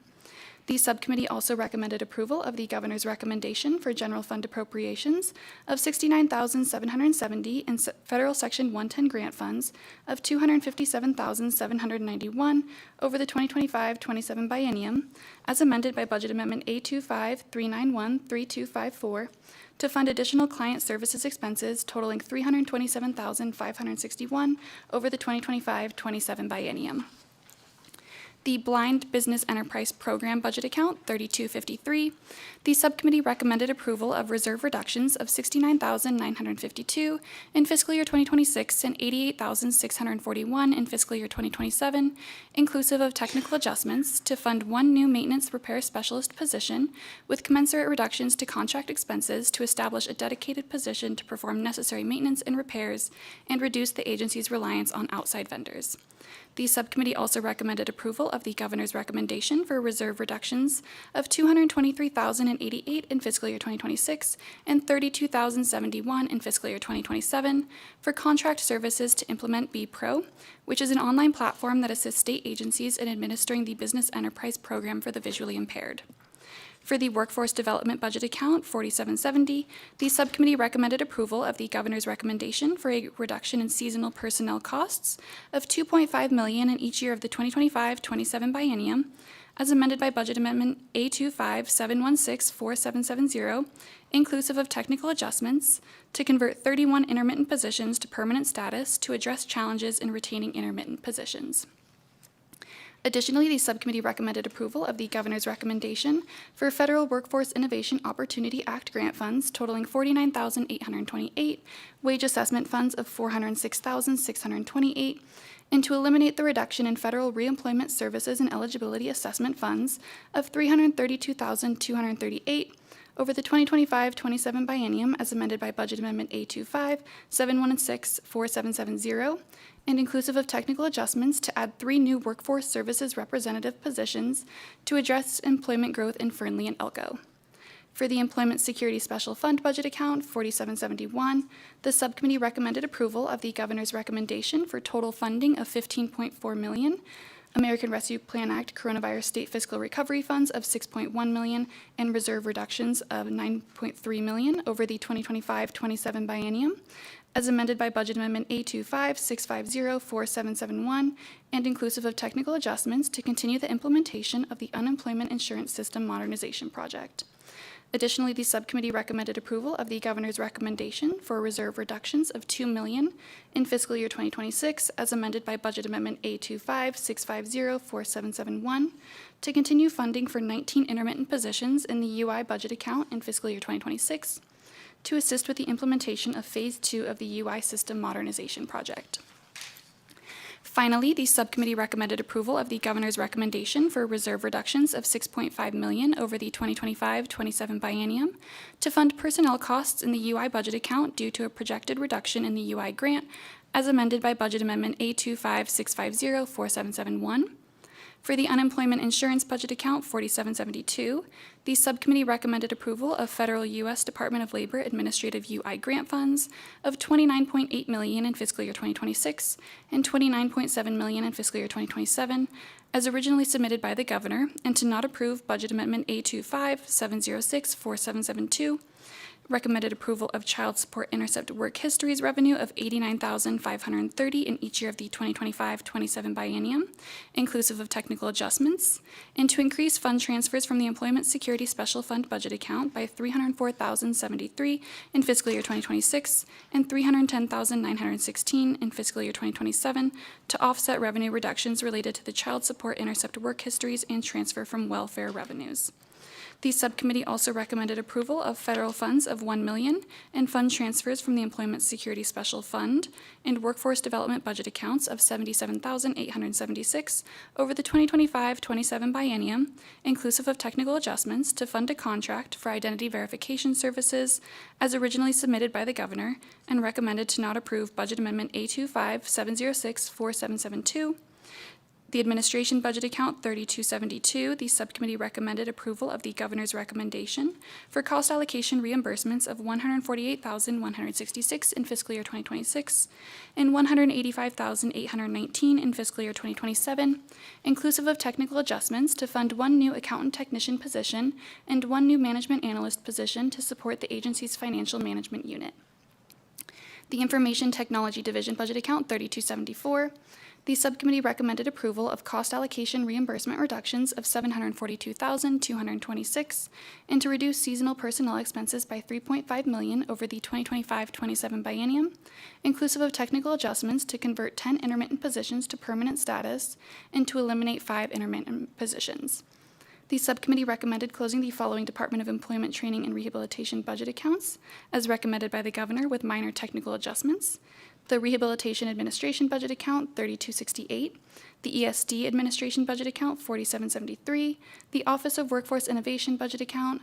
The subcommittee also recommended approval of the Governor's recommendation for general fund appropriations of $69,770 in Federal Section 110 grant funds of $257,791 over the 2025-27 biennium, as amended by Budget Amendment A25-391-3254, to fund additional client services expenses totaling $327,561 over the 2025-27 biennium. The Blind Business Enterprise Program Budget Account 3253. The subcommittee recommended approval of reserve reductions of $69,952 in fiscal year 2026 and $88,641 in fiscal year 2027, inclusive of technical adjustments to fund one new maintenance repair specialist position with commensurate reductions to contract expenses to establish a dedicated position to perform necessary maintenance and repairs and reduce the agency's reliance on outside vendors. The subcommittee also recommended approval of the Governor's recommendation for reserve reductions of $223,088 in fiscal year 2026 and $32,071 in fiscal year 2027 for contract services to implement B-Pro, which is an online platform that assists state agencies in administering the Business Enterprise Program for the visually impaired. For the Workforce Development Budget Account 4770, the subcommittee recommended approval of the Governor's recommendation for a reduction in seasonal personnel costs of $2.5 million in each year of the 2025-27 biennium, as amended by Budget Amendment A25-716-4770, inclusive of technical adjustments, to convert 31 intermittent positions to permanent status to address challenges in retaining intermittent positions. Additionally, the subcommittee recommended approval of the Governor's recommendation for Federal Workforce Innovation Opportunity Act grant funds totaling $49,828, wage assessment funds of $406,628, and to eliminate the reduction in federal reemployment services and eligibility assessment funds of $332,238 over the 2025-27 biennium as amended by Budget Amendment A25-716-4770, and inclusive of technical adjustments to add 3 new workforce services representative positions to address employment growth in Fernley and Elko. For the Employment Security Special Fund Budget Account 4771, the subcommittee recommended approval of the Governor's recommendation for total funding of $15.4 million, American Rescue Plan Act Coronavirus State Fiscal Recovery Funds of $6.1 million, and reserve reductions of $9.3 million over the 2025-27 biennium, as amended by Budget Amendment A25-650-4771, and inclusive of technical adjustments to continue the implementation of the Unemployment Insurance System Modernization Project. Additionally, the subcommittee recommended approval of the Governor's recommendation for reserve reductions of $2 million in fiscal year 2026, as amended by Budget Amendment A25-650-4771, to continue funding for 19 intermittent positions in the UI budget account in fiscal year 2026, to assist with the implementation of Phase 2 of the UI System Modernization Project. Finally, the subcommittee recommended approval of the Governor's recommendation for reserve reductions of $6.5 million over the 2025-27 biennium to fund personnel costs in the UI budget account due to a projected reduction in the UI grant, as amended by Budget Amendment A25-650-4771. For the Unemployment Insurance Budget Account 4772, the subcommittee recommended approval of Federal U.S. Department of Labor Administrative UI grant funds of $29.8 million in fiscal year 2026 and $29.7 million in fiscal year 2027, as originally submitted by the Governor, and to not approve Budget Amendment A25-706-4772, recommended approval of child support intercept work histories revenue of $89,530 in each year of the 2025-27 biennium, inclusive of technical adjustments, and to increase fund transfers from the Employment Security Special Fund budget account by $304,073 in fiscal year 2026 and $310,916 in fiscal year 2027 to offset revenue reductions related to the child support intercept work histories and transfer from welfare revenues. The subcommittee also recommended approval of federal funds of $1 million and fund transfers from the Employment Security Special Fund and Workforce Development budget accounts of $77,876 over the 2025-27 biennium, inclusive of technical adjustments, to fund a contract for identity verification services as originally submitted by the governor and recommended to not approve Budget Amendment A25-706-4772. The Administration Budget Account 3272, the subcommittee recommended approval of the governor's recommendation for cost allocation reimbursements of $148,166 in fiscal year 2026 and $185,819 in fiscal year 2027, inclusive of technical adjustments to fund one new accountant technician position and one new management analyst position to support the agency's financial management unit. The Information Technology Division Budget Account 3274, the subcommittee recommended approval of cost allocation reimbursement reductions of $742,226 and to reduce seasonal personnel expenses by $3.5 million over the 2025-27 biennium, inclusive of technical adjustments to convert 10 intermittent positions to permanent status and to eliminate 5 intermittent positions. The subcommittee recommended closing the following Department of Employment Training and Rehabilitation budget accounts, as recommended by the governor with minor technical adjustments. The Rehabilitation Administration budget account 3268, the ESD Administration budget account 4773, the Office of Workforce Innovation budget account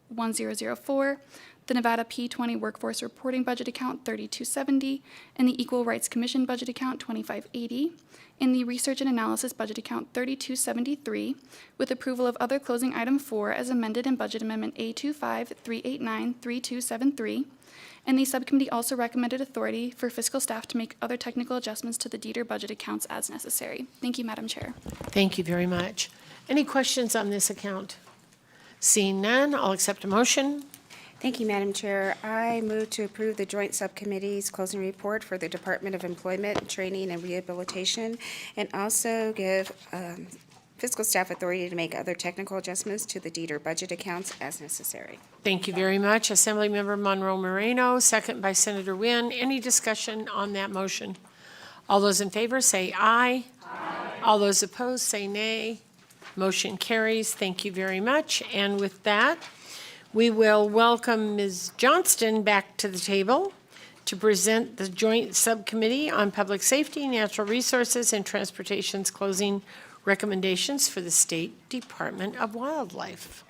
1004, the Nevada P20 Workforce Reporting budget account 3270, and the Equal Rights Commission budget account 2580, in the Research and Analysis budget account 3273, with approval of other closing item 4 as amended in Budget Amendment A25-389-3273, and the subcommittee also recommended authority for fiscal staff to make other technical adjustments to the Dieter budget accounts as necessary. Thank you, Madam Chair. Thank you very much. Any questions on this account? Seeing none, I'll accept a motion. Thank you, Madam Chair. I move to approve the Joint Subcommittee's closing report for the Department of Employment, Training, and Rehabilitation, and also give fiscal staff authority to make other technical adjustments to the Dieter budget accounts as necessary. Thank you very much. Assemblymember Monroe Moreno, second by Senator Wynn. Any discussion on that motion? All those in favor say aye. Aye. All those opposed say nay. Motion carries. Thank you very much. And with that, we will welcome Ms. Johnston back to the table to present the Joint Subcommittee on Public Safety, Natural Resources, and Transportation's closing recommendations for the State Department of Wildlife.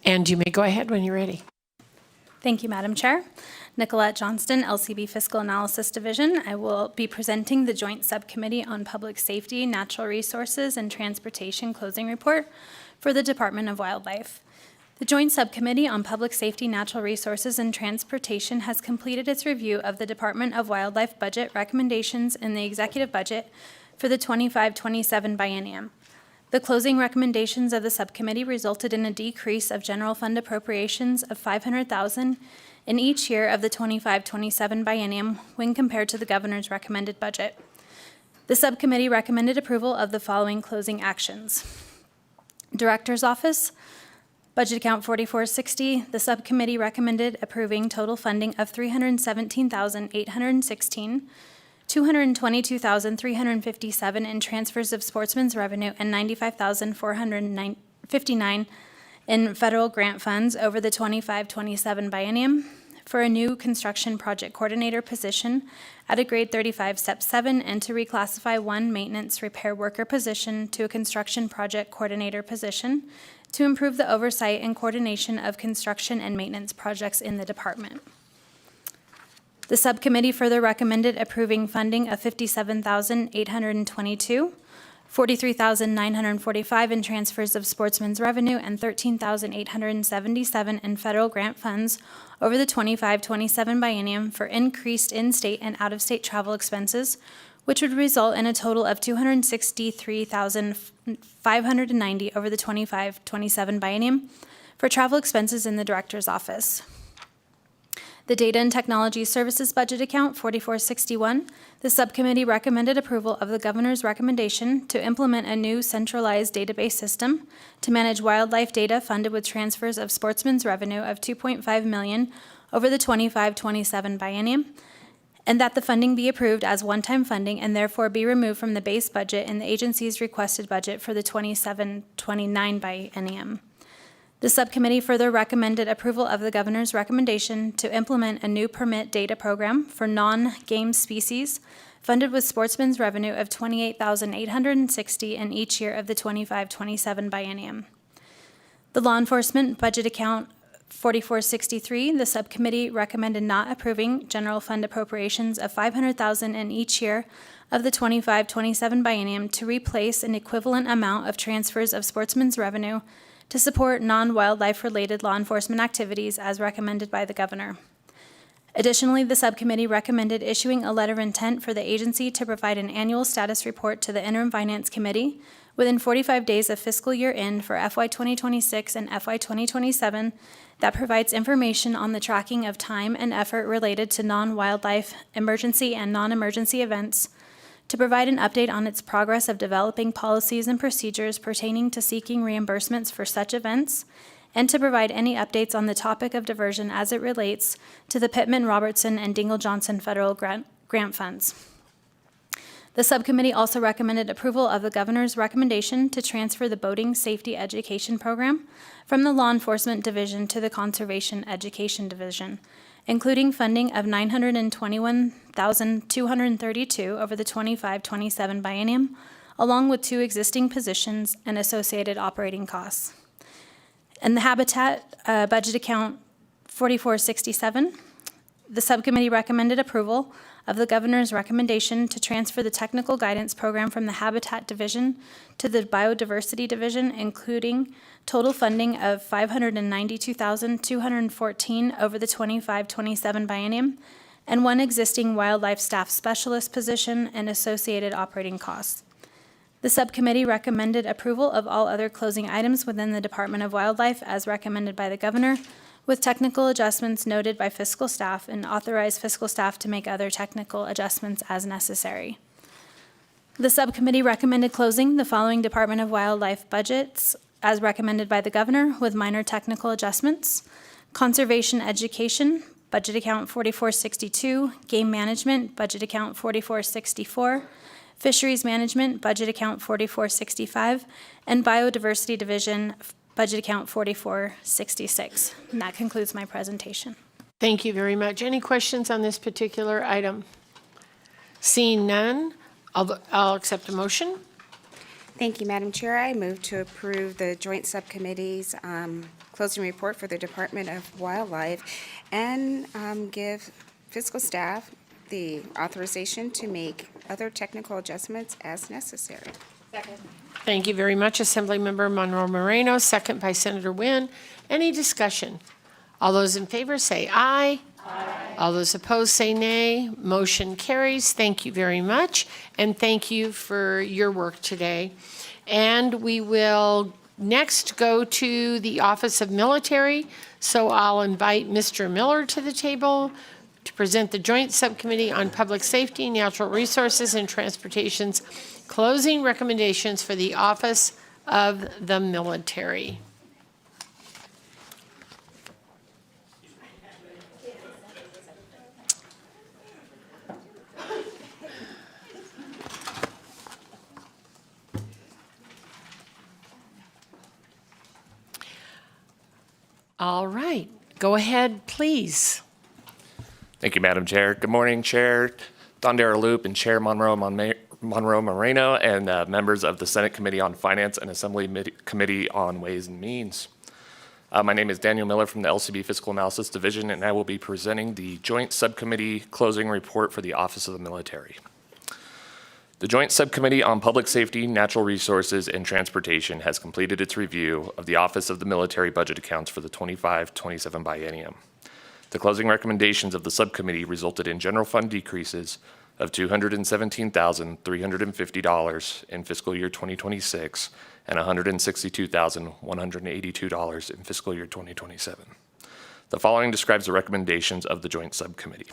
And you may go ahead when you're ready. Thank you, Madam Chair. Nicolette Johnston, LCB Fiscal Analysis Division. I will be presenting the Joint Subcommittee on Public Safety, Natural Resources, and Transportation closing report for the Department of Wildlife. The Joint Subcommittee on Public Safety, Natural Resources, and Transportation has completed its review of the Department of Wildlife budget recommendations in the executive budget for the 25-27 biennium. The closing recommendations of the subcommittee resulted in a decrease of general fund appropriations of $500,000 in each year of the 25-27 biennium when compared to the governor's recommended budget. The subcommittee recommended approval of the following closing actions. Director's Office, Budget Account 4460, the subcommittee recommended approving total funding of $317,816, $222,357 in transfers of sportsman's revenue, and $95,459 in federal grant funds over the 25-27 biennium for a new construction project coordinator position at a grade 35, step 7, and to reclassify one maintenance repair worker position to a construction project coordinator position to improve the oversight and coordination of construction and maintenance projects in the department. The subcommittee further recommended approving funding of $57,822 $43,945 in transfers of sportsmen's revenue, and $13,877 in federal grant funds over the 25-27 biennium for increased in-state and out-of-state travel expenses, which would result in a total of $263,590 over the 25-27 biennium for travel expenses in the Director's Office. The Data and Technology Services Budget Account 4461, the subcommittee recommended approval of the Governor's recommendation to implement a new centralized database system to manage wildlife data funded with transfers of sportsmen's revenue of $2.5 million over the 25-27 biennium, and that the funding be approved as one-time funding and therefore be removed from the base budget in the agency's requested budget for the 27-29 biennium. The subcommittee further recommended approval of the Governor's recommendation to implement a new permit data program for non-game species funded with sportsmen's revenue of $28,860 in each year of the 25-27 biennium. The Law Enforcement Budget Account 4463, the subcommittee recommended not approving general fund appropriations of $500,000 in each year of the 25-27 biennium to replace an equivalent amount of transfers of sportsmen's revenue to support non-wildlife-related law enforcement activities as recommended by the Governor. Additionally, the subcommittee recommended issuing a letter of intent for the agency to provide an annual status report to the Interim Finance Committee within 45 days of fiscal year end for FY 2026 and FY 2027 that provides information on the tracking of time and effort related to non-wildlife, emergency, and non-emergency events, to provide an update on its progress of developing policies and procedures pertaining to seeking reimbursements for such events, and to provide any updates on the topic of diversion as it relates to the Pittman, Robertson, and Dingell-Johnson federal grant funds. The subcommittee also recommended approval of the Governor's recommendation to transfer the Boating Safety Education Program from the Law Enforcement Division to the Conservation Education Division, including funding of $921,232 over the 25-27 biennium, along with 2 existing positions and associated operating costs. And the Habitat Budget Account 4467, the subcommittee recommended approval of the Governor's recommendation to transfer the Technical Guidance Program from the Habitat Division to the Biodiversity Division, including total funding of $592,214 over the 25-27 biennium, and 1 existing wildlife staff specialist position and associated operating costs. The subcommittee recommended approval of all other closing items within the Department of Wildlife as recommended by the Governor, with technical adjustments noted by fiscal staff, and authorized fiscal staff to make other technical adjustments as necessary. The subcommittee recommended closing the following Department of Wildlife budgets as recommended by the Governor with minor technical adjustments: Conservation Education, Budget Account 4462, Game Management, Budget Account 4464, Fisheries Management, Budget Account 4465, and Biodiversity Division, Budget Account 4466. And that concludes my presentation. Thank you very much. Any questions on this particular item? Seeing none, I'll accept a motion. Thank you, Madam Chair. I move to approve the Joint Subcommittee's closing report for the Department of Wildlife and give fiscal staff the authorization to make other technical adjustments as necessary. Second. Thank you very much, Assemblymember Monroe Moreno, second by Senator Nguyen. Any discussion? All those in favor say aye. Aye. All those opposed say nay. Motion carries. Thank you very much, and thank you for your work today. And we will next go to the Office of Military, so I'll invite Mr. Miller to the table to present the Joint Subcommittee on Public Safety, Natural Resources, and Transportation's closing recommendations for the Office of the Military. All right, go ahead, please. Thank you, Madam Chair. Good morning, Chair Don Loop and Chair Monroe Moreno, and members of the Senate Committee on Finance and Assembly Committee on Ways and Means. My name is Daniel Miller from the LCB Fiscal Analysis Division, and I will be presenting the Joint Subcommittee closing report for the Office of the Military. The Joint Subcommittee on Public Safety, Natural Resources, and Transportation has completed its review of the Office of the Military budget accounts for the 25-27 biennium. The closing recommendations of the subcommittee resulted in general fund decreases of $217,350 in fiscal year 2026 and $162,182 in fiscal year 2027. The following describes the recommendations of the Joint Subcommittee.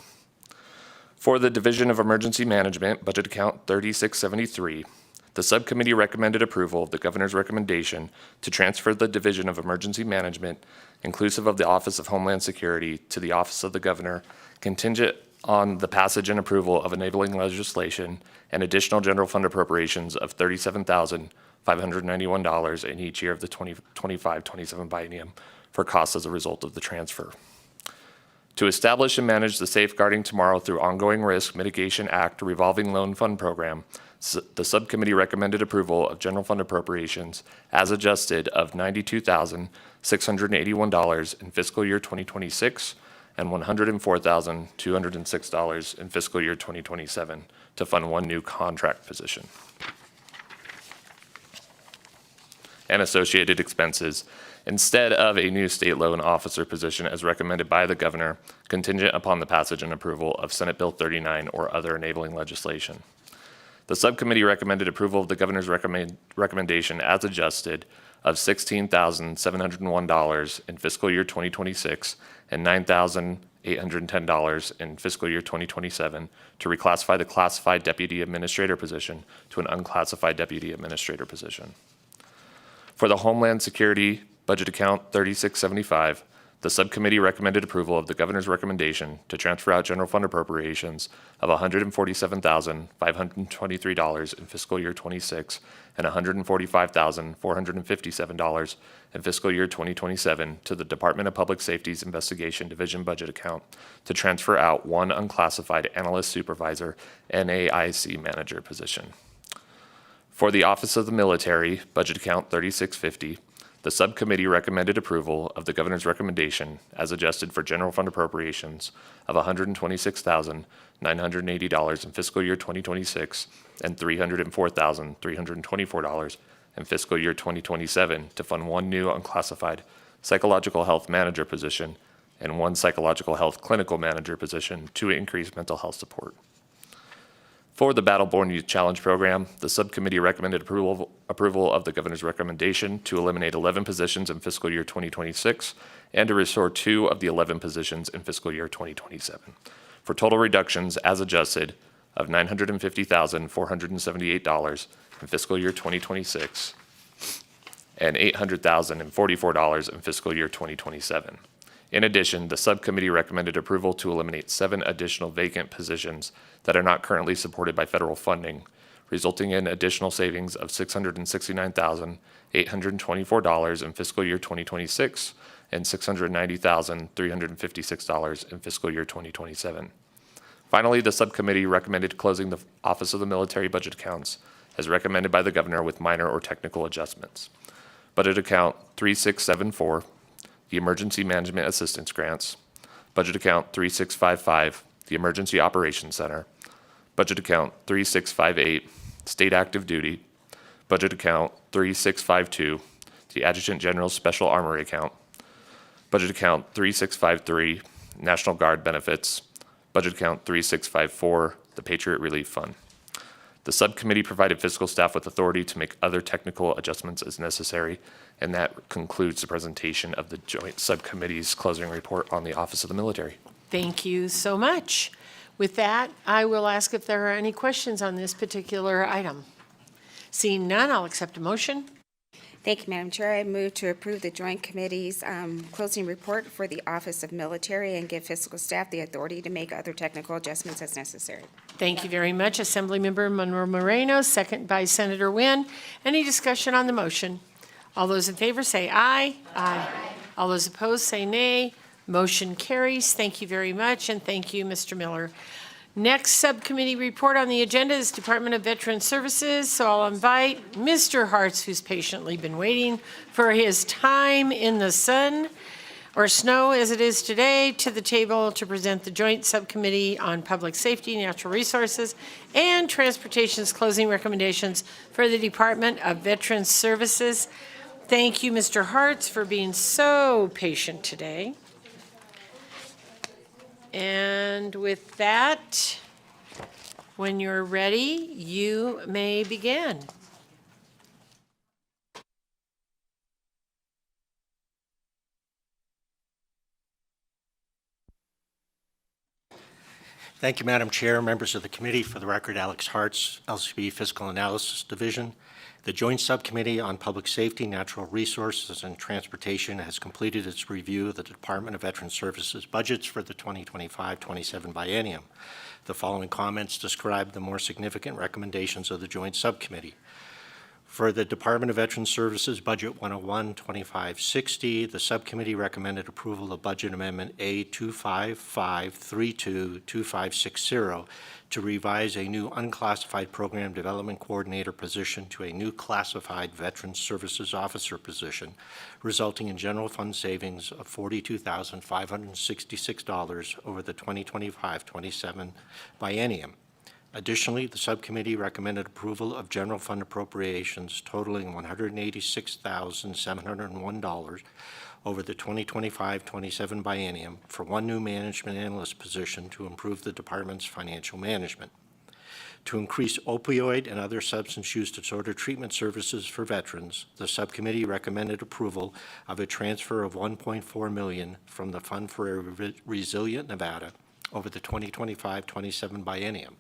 For the Division of Emergency Management, budget account 3673, the subcommittee recommended approval of the governor's recommendation to transfer the Division of Emergency Management, inclusive of the Office of Homeland Security, to the Office of the Governor, contingent on the passage and approval of enabling legislation and additional general fund appropriations of $37,591 in each year of the 2025-27 biennium for costs as a result of the transfer. To establish and manage the Safeguarding Tomorrow through Ongoing Risk Mitigation Act revolving loan fund program, the subcommittee recommended approval of general fund appropriations as adjusted of $92,681 in fiscal year 2026 and $104,206 in fiscal year 2027 to fund one new contract position and associated expenses instead of a new state loan officer position as recommended by the governor, contingent upon the passage and approval of Senate Bill 39 or other enabling legislation. The subcommittee recommended approval of the governor's recommendation as adjusted of $16,701 in fiscal year 2026 and $9,810 in fiscal year 2027 to reclassify the classified deputy administrator position to an unclassified deputy administrator position. For the Homeland Security budget account 3675, the subcommittee recommended approval of the governor's recommendation to transfer out general fund appropriations of $147,523 in fiscal year 26 and $145,457 in fiscal year 2027 to the Department of Public Safety's Investigation Division budget account to transfer out one unclassified analyst supervisor NAIC manager position. For the Office of the Military budget account 3650, the subcommittee recommended approval of the governor's recommendation as adjusted for general fund appropriations of $126,980 in fiscal year 2026 and $304,324 in fiscal year 2027 to fund one new unclassified psychological health manager position and one psychological health clinical manager position to increase mental health support. For the Battle-Born Youth Challenge Program, the subcommittee recommended approval of the governor's recommendation to eliminate 11 positions in fiscal year 2026 and to restore 2 of the 11 positions in fiscal year 2027, for total reductions as adjusted of $950,478 in fiscal year 2026 and $800,044 in fiscal year 2027. In addition, the subcommittee recommended approval to eliminate 7 additional vacant positions that are not currently supported by federal funding, resulting in additional savings of $669,824 in fiscal year 2026 and $690,356 in fiscal year 2027. Finally, the subcommittee recommended closing the Office of the Military budget accounts as recommended by the governor with minor or technical adjustments. Budget account 3674, the Emergency Management Assistance Grants, budget account 3655, the Emergency Operations Center, budget account 3658, State Active Duty, budget account 3652, the Adjutant General's Special Armory account, budget account 3653, National Guard benefits, budget account 3654, the Patriot Relief Fund. The subcommittee provided fiscal staff with authority to make other technical adjustments as necessary, and that concludes the presentation of the Joint Subcommittee's closing report on the Office of the Military. Thank you so much. With that, I will ask if there are any questions on this particular item. Seeing none, I'll accept a motion. Thank you, Madam Chair. I move to approve the Joint Committee's closing report for the Office of Military and give fiscal staff the authority to make other technical adjustments as necessary. Thank you very much, Assemblymember Monroe Moreno, second by Senator Wynn. Any discussion on the motion? All those in favor say aye. Aye. All those opposed say nay. Motion carries. Thank you very much, and thank you, Mr. Miller. Next subcommittee report on the agenda is Department of Veteran Services, so I'll invite Mr. Hartz, who's patiently been waiting for his time in the sun. or snow as it is today to the table to present the Joint Subcommittee on Public Safety, Natural Resources, and Transportation's closing recommendations for the Department of Veterans Services. Thank you, Mr. Hartz, for being so patient today. And with that, when you're ready, you may begin. Thank you, Madam Chair, members of the committee. For the record, Alex Hartz, LCB Fiscal Analysis Division. The Joint Subcommittee on Public Safety, Natural Resources, and Transportation has completed its review of the Department of Veterans Services budgets for the 2025-27 biennium. The following comments describe the more significant recommendations of the Joint Subcommittee. For the Department of Veterans Services Budget 101-2560, the subcommittee recommended approval of Budget Amendment A255322560 to revise a new unclassified Program Development Coordinator position to a new classified Veterans Services Officer position, resulting in general fund savings of $42,566 over the 2025-27 biennium. Additionally, the subcommittee recommended approval of general fund appropriations totaling $186,701 over the 2025-27 biennium for one new management analyst position to improve the department's financial management. To increase opioid and other substance use disorder treatment services for veterans, the subcommittee recommended approval of a transfer of $1.4 million from the Fund for a Resilient Nevada over the 2025-27 biennium.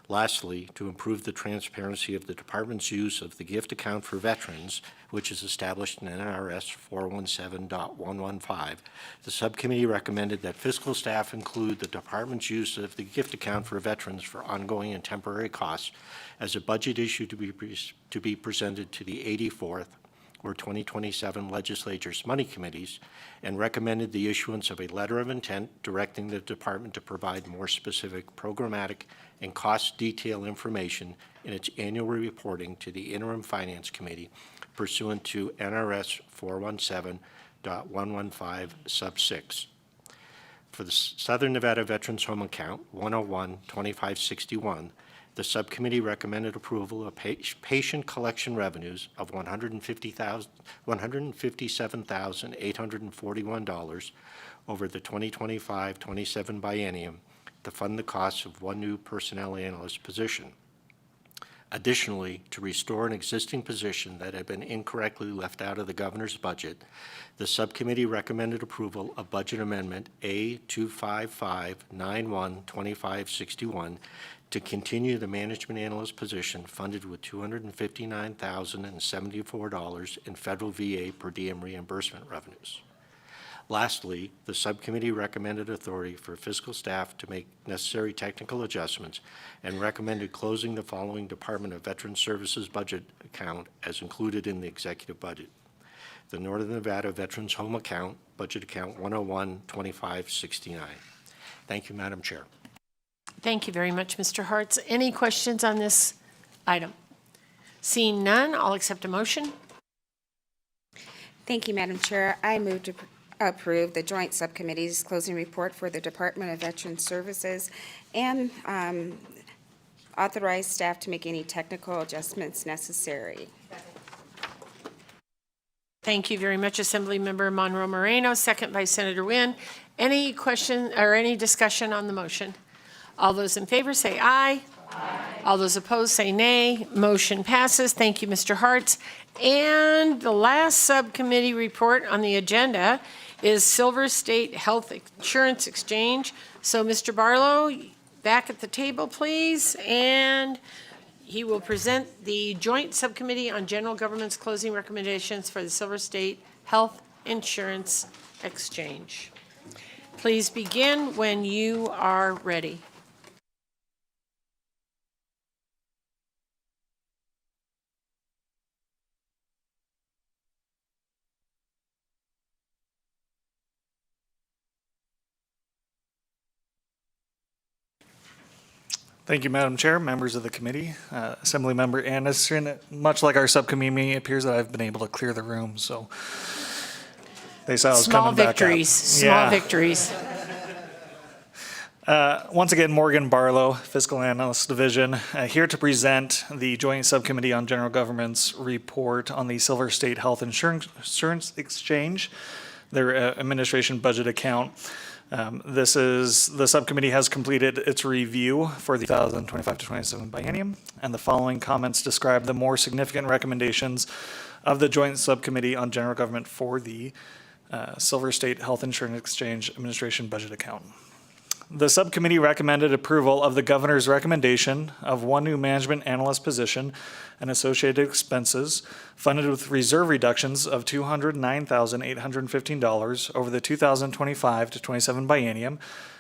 Lastly, to improve the transparency of the department's use of the gift account for veterans, which is established in NRS 417.115, the subcommittee recommended that fiscal staff include the department's use of the gift account for veterans for ongoing and temporary costs as a budget issue to be presented to the 84th or 2027 legislature's money committees, and recommended the issuance of a letter of intent directing the department to provide more specific programmatic and cost detail information in its annual reporting to the Interim Finance Committee pursuant to NRS 417.115 sub 6. For the Southern Nevada Veterans Home Account 101-2561, the subcommittee recommended approval of patient collection revenues of $157,841 over the 2025-27 biennium to fund the costs of one new personnel analyst position. Additionally, to restore an existing position that had been incorrectly left out of the governor's budget, the subcommittee recommended approval of Budget Amendment A25591-2561 to continue the management analyst position funded with $259,074 in federal VA per diem reimbursement revenues. Lastly, the subcommittee recommended authority for fiscal staff to make necessary technical adjustments and recommended closing the following Department of Veterans Services budget account as included in the executive budget. The Northern Nevada Veterans Home Account, Budget Account 101-2569. Thank you, Madam Chair. Thank you very much, Mr. Hartz. Any questions on this item? Seeing none, I'll accept a motion. Thank you, Madam Chair. I move to approve the Joint Subcommittee's closing report for the Department of Veterans Services and authorize staff to make any technical adjustments necessary. Thank you very much, Assemblymember Monroe Moreno, second by Senator Wynn. Any question or any discussion on the motion? All those in favor say aye. Aye. All those opposed say nay. Motion passes. Thank you, Mr. Hartz. And the last subcommittee report on the agenda is Silver State Health Insurance Exchange. So Mr. Barlow, back at the table, please. And he will present the Joint Subcommittee on General Government's closing recommendations for the Silver State Health Insurance Exchange. Please begin when you are ready. Thank you, Madam Chair, members of the committee, Assemblymember Anderson. Much like our subcommittee, it appears that I've been able to clear the room, so They saw us Small coming back up. victories, small Yeah. victories. Once again, Morgan Barlow, Fiscal Analyst Division, here to present the Joint Subcommittee on General Government's report on the Silver State Health Insurance Exchange, their administration budget account. The subcommittee has completed its review for the 2025 to 27 biennium, and the following comments describe the more significant recommendations of the Joint Subcommittee on General Government for the Silver State Health Insurance Exchange Administration budget account. The subcommittee recommended approval of the governor's recommendation of one new management analyst position and associated expenses funded with reserve reductions of $209,815 over the 2025 to 27 biennium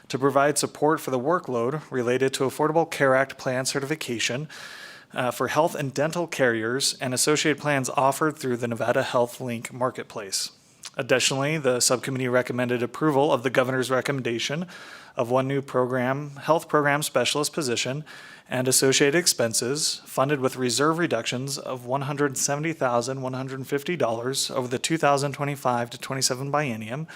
to provide support for the workload related to Affordable Care Act plan certification for health and dental carriers and associated plans offered through the Nevada Health Link Marketplace. Additionally, the subcommittee recommended approval of the governor's recommendation of one new health program specialist position and associated expenses funded with reserve reductions of $170,150 over the 2025 to 27 biennium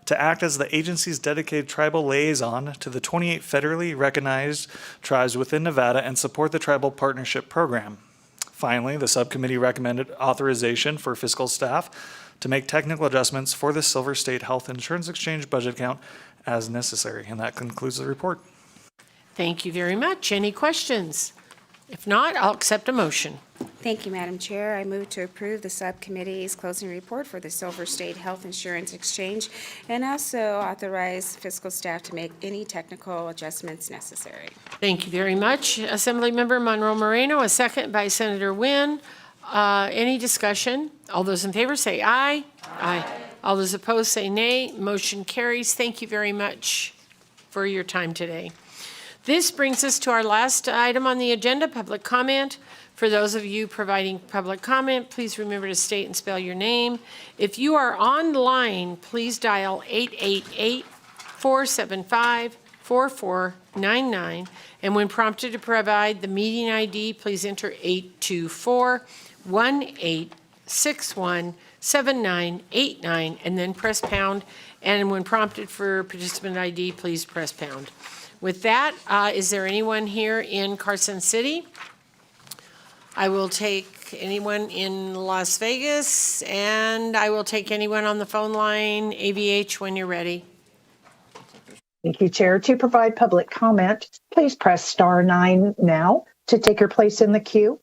to act as the agency's dedicated tribal liaison to the 28 federally recognized tribes within Nevada and support the Tribal Partnership Program. Finally, the subcommittee recommended authorization for fiscal staff to make technical adjustments for the Silver State Health Insurance Exchange budget account as necessary. And that concludes the report. Thank you very much. Any questions? If not, I'll accept a motion. Thank you, Madam Chair. I move to approve the subcommittee's closing report for the Silver State Health Insurance Exchange and also authorize fiscal staff to make any technical adjustments necessary. Thank you very much. Assemblymember Monroe Moreno, a second by Senator Nguyen. Any discussion? All those in favor say aye. Aye. All those opposed say nay. Motion carries. Thank you very much for your time today. This brings us to our last item on the agenda, public comment. For those of you providing public comment, please remember to state and spell your name. If you are online, please dial 888-475-4499. And when prompted to provide the meeting ID, please enter 824-1861-7989 and then press pound. And when prompted for participant ID, please press pound. With that, is there anyone here in Carson City? I will take anyone in Las Vegas, and I will take anyone on the phone line. AVH, when you're ready. Thank you, Chair. To provide public comment, please press *9 now to take your place in the queue.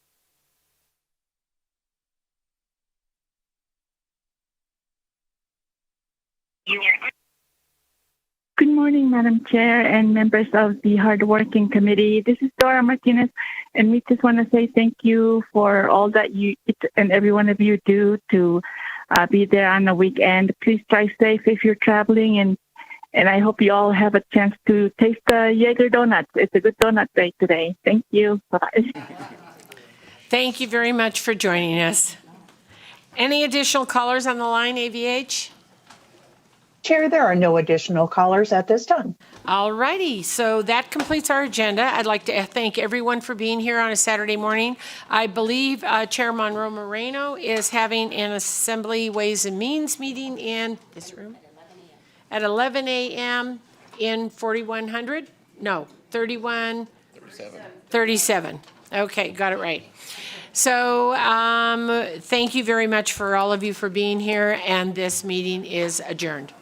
Good morning, Madam Chair and members of the hardworking committee. This is Dora Martinez, and we just want to say thank you for all that you and every one of you do to be there on the weekend. Please try safe if you're traveling, and I hope you all have a chance to taste the Jaeger donuts. It's a good donut day today. Thank you. Bye. Thank you very much for joining us. Any additional callers on the line, AVH? Chair, there are no additional callers at this time. All righty, so that completes our agenda. I'd like to thank everyone for being here on a Saturday morning. I believe Chair Monroe Moreno is having an Assembly Ways and Means meeting in this room at 11 a.m. in 4100? No, 37. Okay, got it right. So thank you very much for all of you for being here, and this meeting is adjourned.